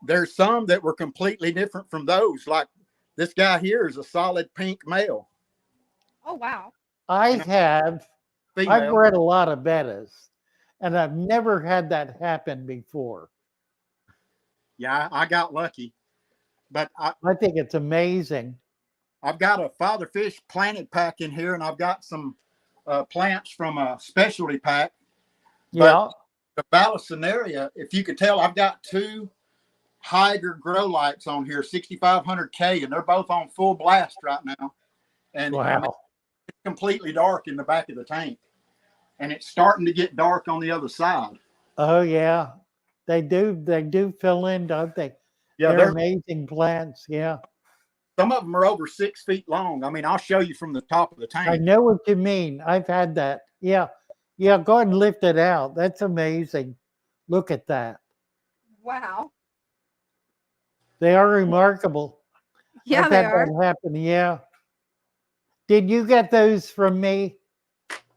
Speaker 11: there's some that were completely different from those. Like this guy here is a solid pink male.
Speaker 3: Oh, wow.
Speaker 2: I've
Speaker 11: Female.
Speaker 2: read a lot of bettas, and I've never had that happen before.
Speaker 11: Yeah, I got lucky. But
Speaker 2: I think it's amazing.
Speaker 11: I've got a father fish planted pack in here, and I've got some plants from a specialty pack.
Speaker 2: Yeah.
Speaker 11: But the Paludarium, if you could tell, I've got two Hyger grow lights on here, 6500K, and they're both on full blast right now. And
Speaker 2: wow.
Speaker 11: It's completely dark in the back of the tank. And it's starting to get dark on the other side.
Speaker 2: Oh, yeah. They do fill in, don't they?
Speaker 11: Yeah,
Speaker 2: they're amazing plants. Yeah.
Speaker 11: Some of them are over 6 feet long. I mean, I'll show you from the top of the tank.
Speaker 2: I know what you mean. I've had that. Yeah. Yeah. Go ahead and lift it out. That's amazing. Look at that.
Speaker 3: Wow.
Speaker 2: They are remarkable.
Speaker 3: Yeah,
Speaker 2: I've
Speaker 3: they
Speaker 2: had
Speaker 3: are.
Speaker 2: that happen. Yeah. Did you get those from me?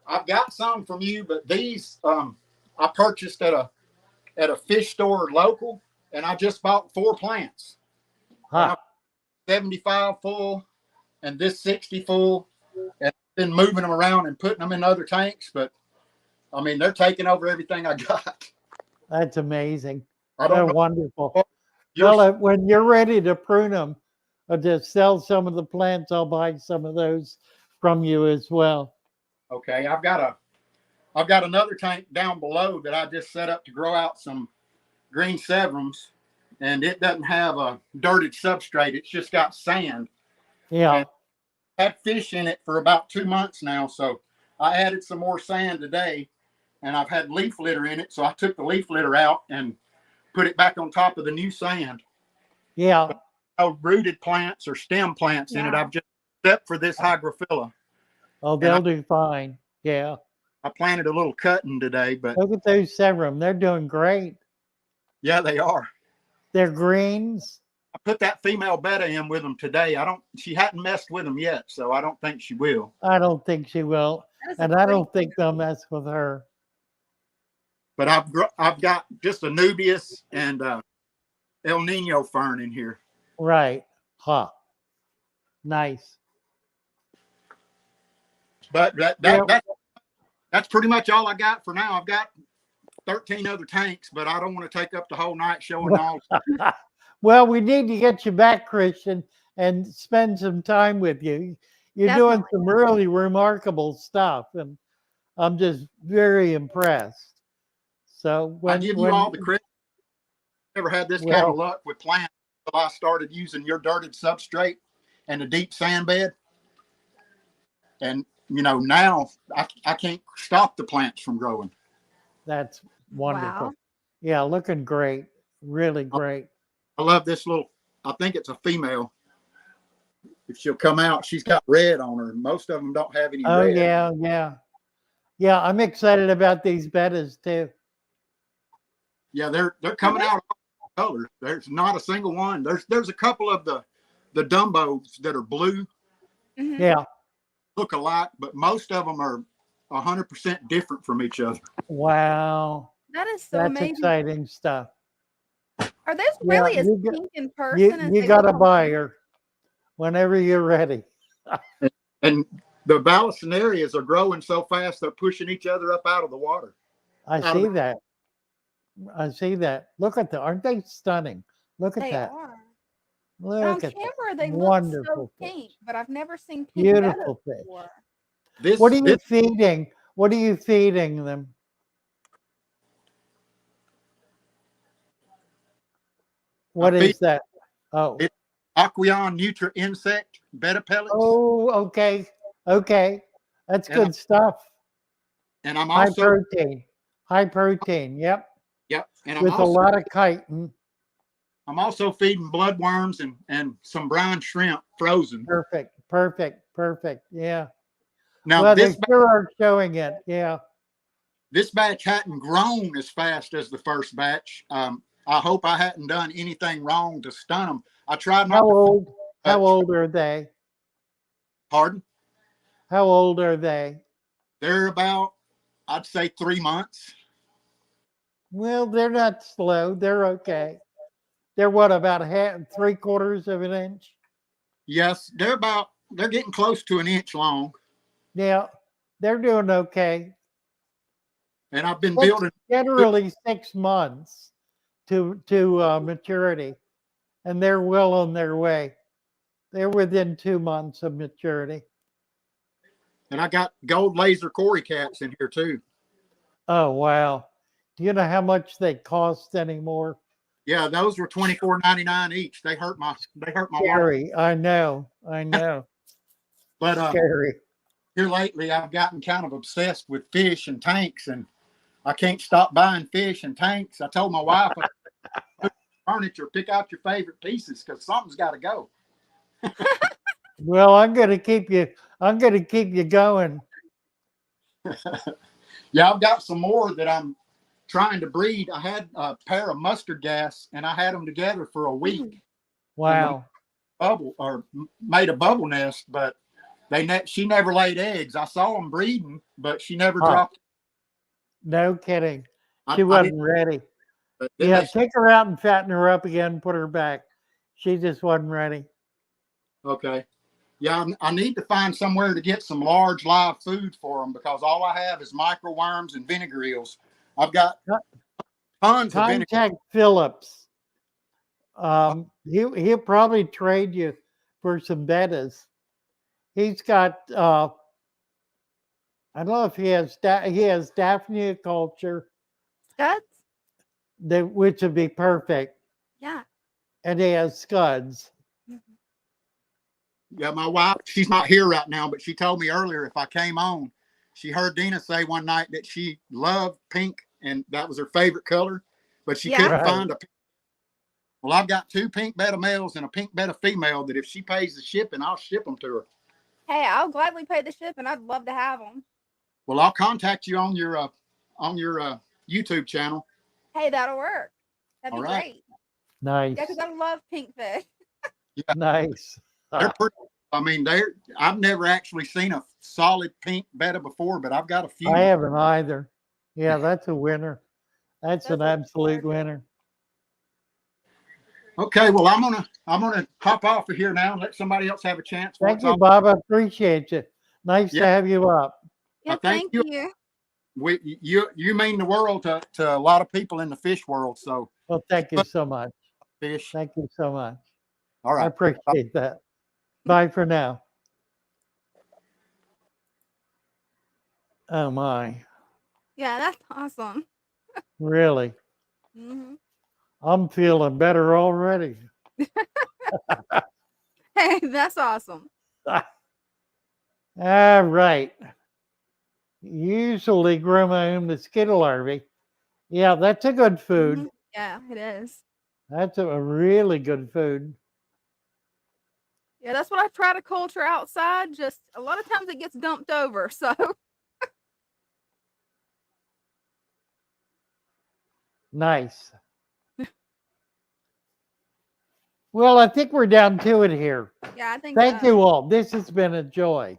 Speaker 11: I've got some from you, but these I purchased at a fish store local, and I just bought 4 plants.
Speaker 2: Huh.
Speaker 11: 75 full, and this 60 full, and been moving them around and putting them in other tanks. But I mean, they're taking over everything I got.
Speaker 2: That's amazing.
Speaker 11: I don't
Speaker 2: They're
Speaker 11: know.
Speaker 2: wonderful. Well, when you're ready to prune them or to sell some of the plants, I'll buy some of those from you as well.
Speaker 11: Okay, I've got another tank down below that I just set up to grow out some green severums, and it doesn't have a dirted substrate. It's just got sand.
Speaker 2: Yeah.
Speaker 11: And I had fish in it for about 2 months now, so I added some more sand today, and I've had leaf litter in it, so I took the leaf litter out and put it back on top of the new sand.
Speaker 2: Yeah.
Speaker 11: No rooted plants or stem plants in it. I've just, except for this hygrophila.
Speaker 2: Oh, they'll do fine. Yeah.
Speaker 11: I planted a little cutting today, but
Speaker 2: look at those severum. They're doing great.
Speaker 11: Yeah, they are.
Speaker 2: They're greens.
Speaker 11: I put that female betta in with them today. She hadn't messed with them yet, so I don't think she will.
Speaker 2: I don't think she will. And I don't think they'll mess with her.
Speaker 11: But I've got just a Nubius and El Nino fern in here.
Speaker 2: Right. Huh. Nice.
Speaker 11: But that's pretty much all I got for now. I've got 13 other tanks, but I don't want to take up the whole night showing all.
Speaker 2: Well, we need to get you back, Christian, and spend some time with you. You're doing some really remarkable stuff, and I'm just very impressed. So
Speaker 11: I give you all the credit. Never had this kind of luck with plants until I started using your dirted substrate and a deep sand bed. And now I can't stop the plants from growing.
Speaker 2: That's wonderful.
Speaker 3: Wow.
Speaker 2: Yeah, looking great. Really great.
Speaker 11: I love this little, I think it's a female. If she'll come out, she's got red on her. Most of them don't have any red.
Speaker 2: Yeah. Yeah, I'm excited about these bettas too.
Speaker 11: Yeah, they're coming out all colors. There's not a single one. There's a couple of the Dumbos that are blue.
Speaker 3: Mm-hmm.
Speaker 2: Yeah.
Speaker 11: Look alike, but most of them are 100% different from each other.
Speaker 2: Wow.
Speaker 3: That is so
Speaker 2: That's
Speaker 3: amazing.
Speaker 2: exciting stuff.
Speaker 3: Are those really as
Speaker 2: you
Speaker 3: pink in person as
Speaker 2: You
Speaker 3: they
Speaker 2: got a
Speaker 3: look on-
Speaker 2: buyer whenever you're ready.
Speaker 11: And the Paludariums are growing so fast they're pushing each other up out of the water.
Speaker 2: I see that. I see that. Look at them. Aren't they stunning? Look at
Speaker 3: They
Speaker 2: that.
Speaker 3: are.
Speaker 2: Look
Speaker 3: On
Speaker 2: at
Speaker 3: camera,
Speaker 2: that.
Speaker 3: they
Speaker 2: Wonderful
Speaker 3: look so
Speaker 2: fish.
Speaker 3: pink, but I've never seen pink
Speaker 2: Beautiful
Speaker 3: bettas
Speaker 2: fish.
Speaker 3: before.
Speaker 2: What are you feeding? What are you feeding them? What is that? Oh.
Speaker 11: It's Aquion Nutra Insect Betta Pellets.
Speaker 2: Oh, okay. Okay. That's good stuff.
Speaker 11: And I'm
Speaker 2: High
Speaker 11: also
Speaker 2: protein. High protein. Yep.
Speaker 11: Yep. And I'm
Speaker 2: With
Speaker 11: also,
Speaker 2: a lot of chitin.
Speaker 11: I'm also feeding bloodworms and some brine shrimp frozen.
Speaker 2: Perfect. Yeah.
Speaker 11: Now
Speaker 2: well,
Speaker 11: this
Speaker 2: they sure are showing it. Yeah.
Speaker 11: This batch hadn't grown as fast as the first batch. I hope I hadn't done anything wrong to stun them. I tried not.
Speaker 2: How old are they?
Speaker 11: Pardon?
Speaker 2: How old are they?
Speaker 11: They're about I'd say 3 months.
Speaker 2: Well, they're not slow. They're okay. They're what, about half, 3/4 of an inch?
Speaker 11: Yes, they're getting close to an inch long.
Speaker 2: Yeah, they're doing okay.
Speaker 11: And I've been
Speaker 2: It's
Speaker 11: building
Speaker 2: generally 6 months to maturity, and they're well on their way. They're within 2 months of maturity.
Speaker 11: And I got gold laser Cory cats in here too.
Speaker 2: Oh wow! Do you know how much they cost anymore?
Speaker 11: Yeah, those were $24.99 each. They hurt my wallet.
Speaker 2: Scary. I know.
Speaker 11: But
Speaker 2: Scary.
Speaker 11: here lately, I've gotten kind of obsessed with fish and tanks, and I can't stop buying fish and tanks. I told my wife, furniture, pick out your favorite pieces because something's got to go.
Speaker 2: Well, I'm going to keep you going.
Speaker 11: Yeah, I've got some more that I'm trying to breed. I had a pair of mustard gas, and I had them together for a week.
Speaker 2: Wow.
Speaker 11: Made a bubble nest, but she never laid eggs. I saw them breeding, but she never dropped.
Speaker 2: No kidding. She wasn't ready. Yeah, take her out and fatten her up again, put her back. She just wasn't ready.
Speaker 11: Okay. Yeah, I need to find somewhere to get some large live food for them because all I have is microworms and vinegar eels. I've got tons of vinegar.
Speaker 2: Contact Phillips. He'll probably trade you for some bettas. He's got I don't know if he has Daphnia culture.
Speaker 3: Scuds?
Speaker 2: Which would be perfect.
Speaker 3: Yeah.
Speaker 2: And he has scuds.
Speaker 11: Yeah, my wife, she's not here right now, but she told me earlier if I came on, she heard Dina say one night that she loved pink and that was her favorite color, but she couldn't find a pink. Well, I've got 2 pink betta males and a pink betta female that if she pays the shipping, I'll ship them to her.
Speaker 3: Hey, I'll gladly pay the shipping. I'd love to have them.
Speaker 11: Well, I'll contact you on your YouTube channel.
Speaker 3: Hey, that'll work. That'd be great.
Speaker 2: Nice.
Speaker 3: Yeah, because I love pink fish.
Speaker 11: Yeah.
Speaker 2: Nice.
Speaker 11: They're pretty. I mean, I've never actually seen a solid pink betta before, but I've got a few.
Speaker 2: I haven't either. Yeah, that's a winner. That's an absolute winner.
Speaker 11: Okay, well, I'm gonna hop off of here now and let somebody else have a chance.
Speaker 2: Thank you, Bob. I appreciate you. Nice to have you up.
Speaker 3: Yeah, thank you.
Speaker 11: You mean the world to a lot of people in the fish world. So
Speaker 2: well, thank you so much.
Speaker 11: Fish.
Speaker 2: Thank you so much.
Speaker 11: All right.
Speaker 2: I appreciate that. Bye for now. Oh my.
Speaker 3: Yeah, that's awesome.
Speaker 2: Really?
Speaker 3: Mm-hmm.
Speaker 2: I'm feeling better already.
Speaker 3: Hey, that's awesome.
Speaker 2: All right. Usually grow my own mosquito larvae. Yeah, that's a good food.
Speaker 3: Mm-hmm. Yeah, it is.
Speaker 2: That's a really good food.
Speaker 3: Yeah, that's what I try to culture outside. Just a lot of times it gets dumped over. So
Speaker 2: nice. Well, I think we're down to it here.
Speaker 3: yeah, I think.
Speaker 2: Thank you all. This has been a joy.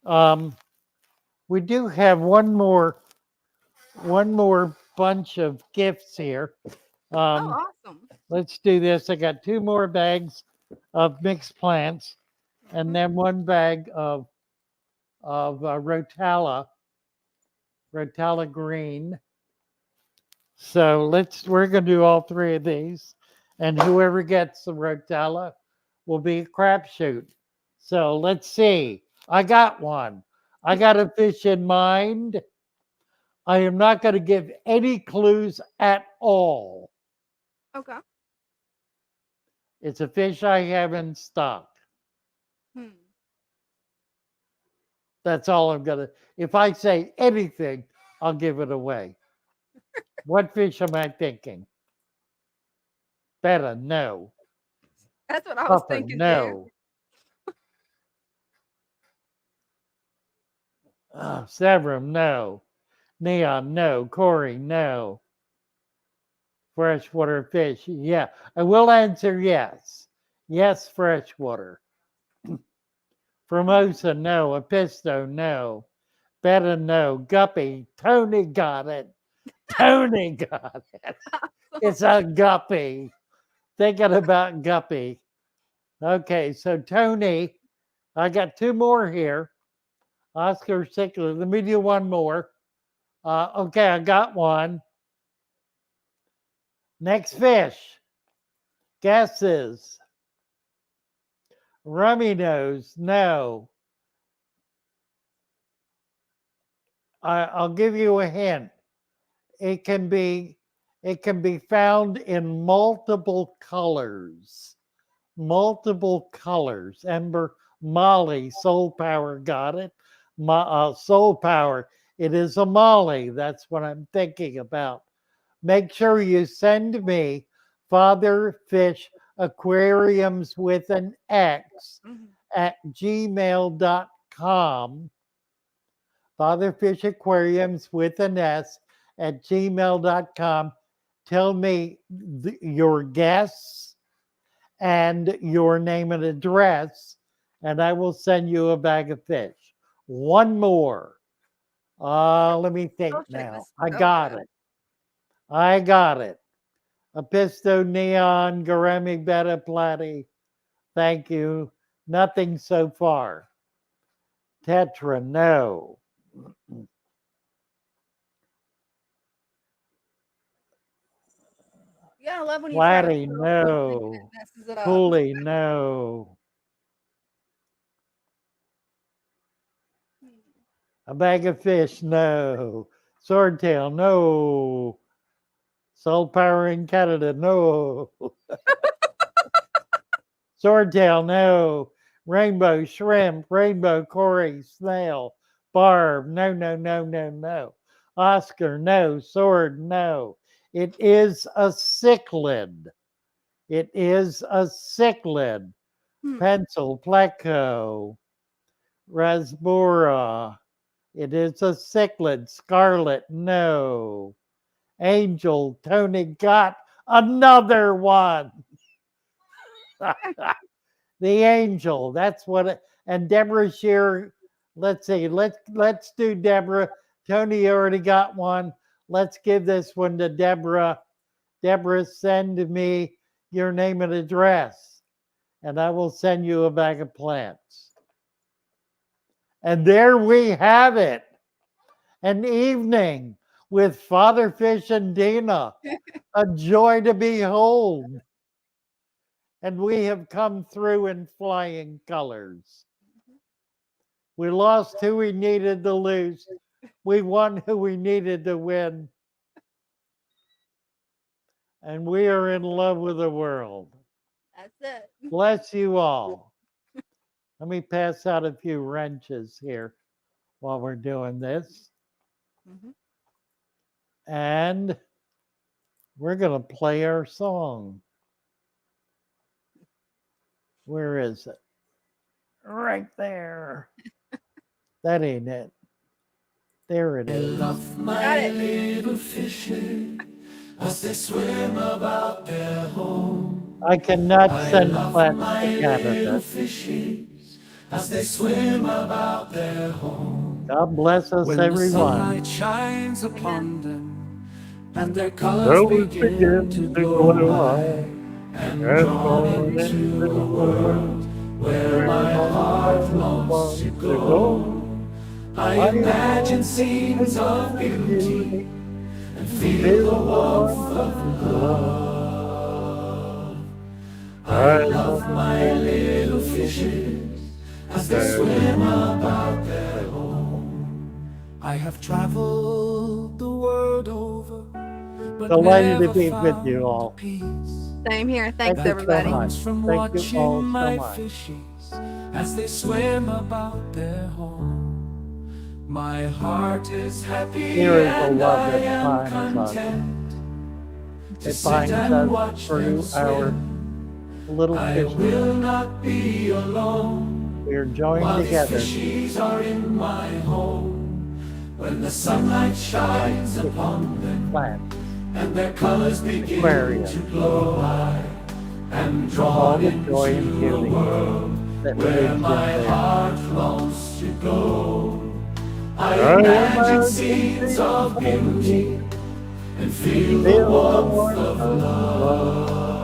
Speaker 3: Mm-hmm.
Speaker 2: We do have one more bunch of gifts here.
Speaker 3: Oh, awesome.
Speaker 2: Let's do this. I got 2 more bags of mixed plants, and then 1 bag of Rotala green. So we're going to do all 3 of these, and whoever gets the Rotala will be a crapshoot. So let's see. I got one. I got a fish in mind. I am not going to give any clues at all.
Speaker 3: Okay.
Speaker 2: It's a fish I have in stock. That's all I'm going to. If I say anything, I'll give it away. What fish am I thinking? Betta, no.
Speaker 3: That's what I was thinking.
Speaker 2: No. Severum, no. Neon, no. Cory, no. Freshwater fish, yeah. I will answer yes. Yes, freshwater. Formosa, no. Episto, no. better know. Guppy. Tony got it. Tony got it. It's a guppy. Thinking about guppy. Okay, so Tony, I got two more here. Oscar Sickler. Let me do one more. Okay, I got one. Next fish. Guesses. Rummy nose. No. I'll give you a hint. It can be found in multiple colors. Multiple colors. Ember, Molly, Soul Power got it. Soul Power. It is a Molly. That's what I'm thinking about. Make sure you send me Father Fish Aquariums with an X at gmail.com. Father Fish Aquariums with an S at gmail.com. Tell me your guess and your name and address, and I will send you a bag of fish. One more. Let me think now. I got it. Episto Neon, Garami Beta Platy. Thank you. Nothing so far. Tetra, no.
Speaker 3: Yeah, I love when you try to
Speaker 2: Platy,
Speaker 3: throw
Speaker 2: no.
Speaker 3: something that messes it up.
Speaker 2: Pulley, no. A bag of fish, no. Swordtail, no. Soul Power in Canada, no. Swordtail, no. Rainbow Shrimp, Rainbow Cory, Snail, Barb, no, no, no, no, no. Oscar, no. Sword, no. It is a cichlid. It is a cichlid. Pencil, Pleco, Rasbora. It is a cichlid. Scarlet, no. Angel, Tony got another one. The angel, that's what it, and Deborah Shear, let's see, let's do Deborah. Tony already got one. Let's give this one to Deborah. Deborah, send me your name and address, and I will send you a bag of plants. And there we have it. An evening with Father Fish and Dina. A joy to behold. And we have come through in flying colors. We lost who we needed to lose. We won who we needed to win. And we are in love with the world.
Speaker 3: That's it.
Speaker 2: Bless you all. Let me pass out a few wrenches here while we're doing this. And we're going to play our song. Where is it? Right there. That ain't it. There it is.
Speaker 1: I love my little fishes as they swim about their home.
Speaker 2: I cannot send plants
Speaker 1: my
Speaker 2: to Canada.
Speaker 1: little fishes as they swim about their home.
Speaker 2: God bless us,
Speaker 1: When
Speaker 2: everyone.
Speaker 1: the sunlight shines upon them and their colors begin to glow high and drawn into the world where my heart longs to go. I imagine scenes of beauty and feel the warmth of love. I love my little fishes as they swim about their home. I have traveled the world over, but
Speaker 2: Delighted to
Speaker 1: never
Speaker 2: be with
Speaker 1: found
Speaker 2: you all.
Speaker 1: peace.
Speaker 3: Same here. Thanks,
Speaker 2: Thank you so
Speaker 3: everybody.
Speaker 2: much.
Speaker 1: From
Speaker 2: Thank you
Speaker 1: watching
Speaker 2: all so
Speaker 1: my
Speaker 2: much.
Speaker 1: fishes as they swim about their home. My heart is happy
Speaker 2: Here is the
Speaker 1: and
Speaker 2: love
Speaker 1: I
Speaker 2: that
Speaker 1: am
Speaker 2: finds us.
Speaker 1: content to
Speaker 2: It
Speaker 1: sit
Speaker 2: finds
Speaker 1: and
Speaker 2: us
Speaker 1: watch
Speaker 2: through
Speaker 1: them
Speaker 2: our
Speaker 1: swim.
Speaker 2: little
Speaker 1: I
Speaker 2: fish.
Speaker 1: will not be alone
Speaker 2: We are joined
Speaker 1: while
Speaker 2: together.
Speaker 1: these fishes are in my home. When the sunlight shines upon them
Speaker 2: Plants.
Speaker 1: and their colors begin
Speaker 2: Aquarium.
Speaker 1: to glow, I am
Speaker 2: All
Speaker 1: drawn
Speaker 2: the joy and
Speaker 1: into a
Speaker 2: beauty
Speaker 1: world
Speaker 2: that
Speaker 1: where
Speaker 2: lives in
Speaker 1: my
Speaker 2: there.
Speaker 1: heart longs to go. I imagine scenes of beauty and feel the warmth of love.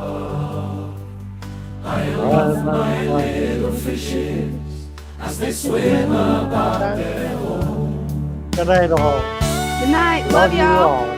Speaker 1: I love my little fishes as they swim about their home.
Speaker 2: Good night, all.
Speaker 3: Good night.
Speaker 2: Love
Speaker 3: Love
Speaker 2: you
Speaker 3: y'all.
Speaker 2: all.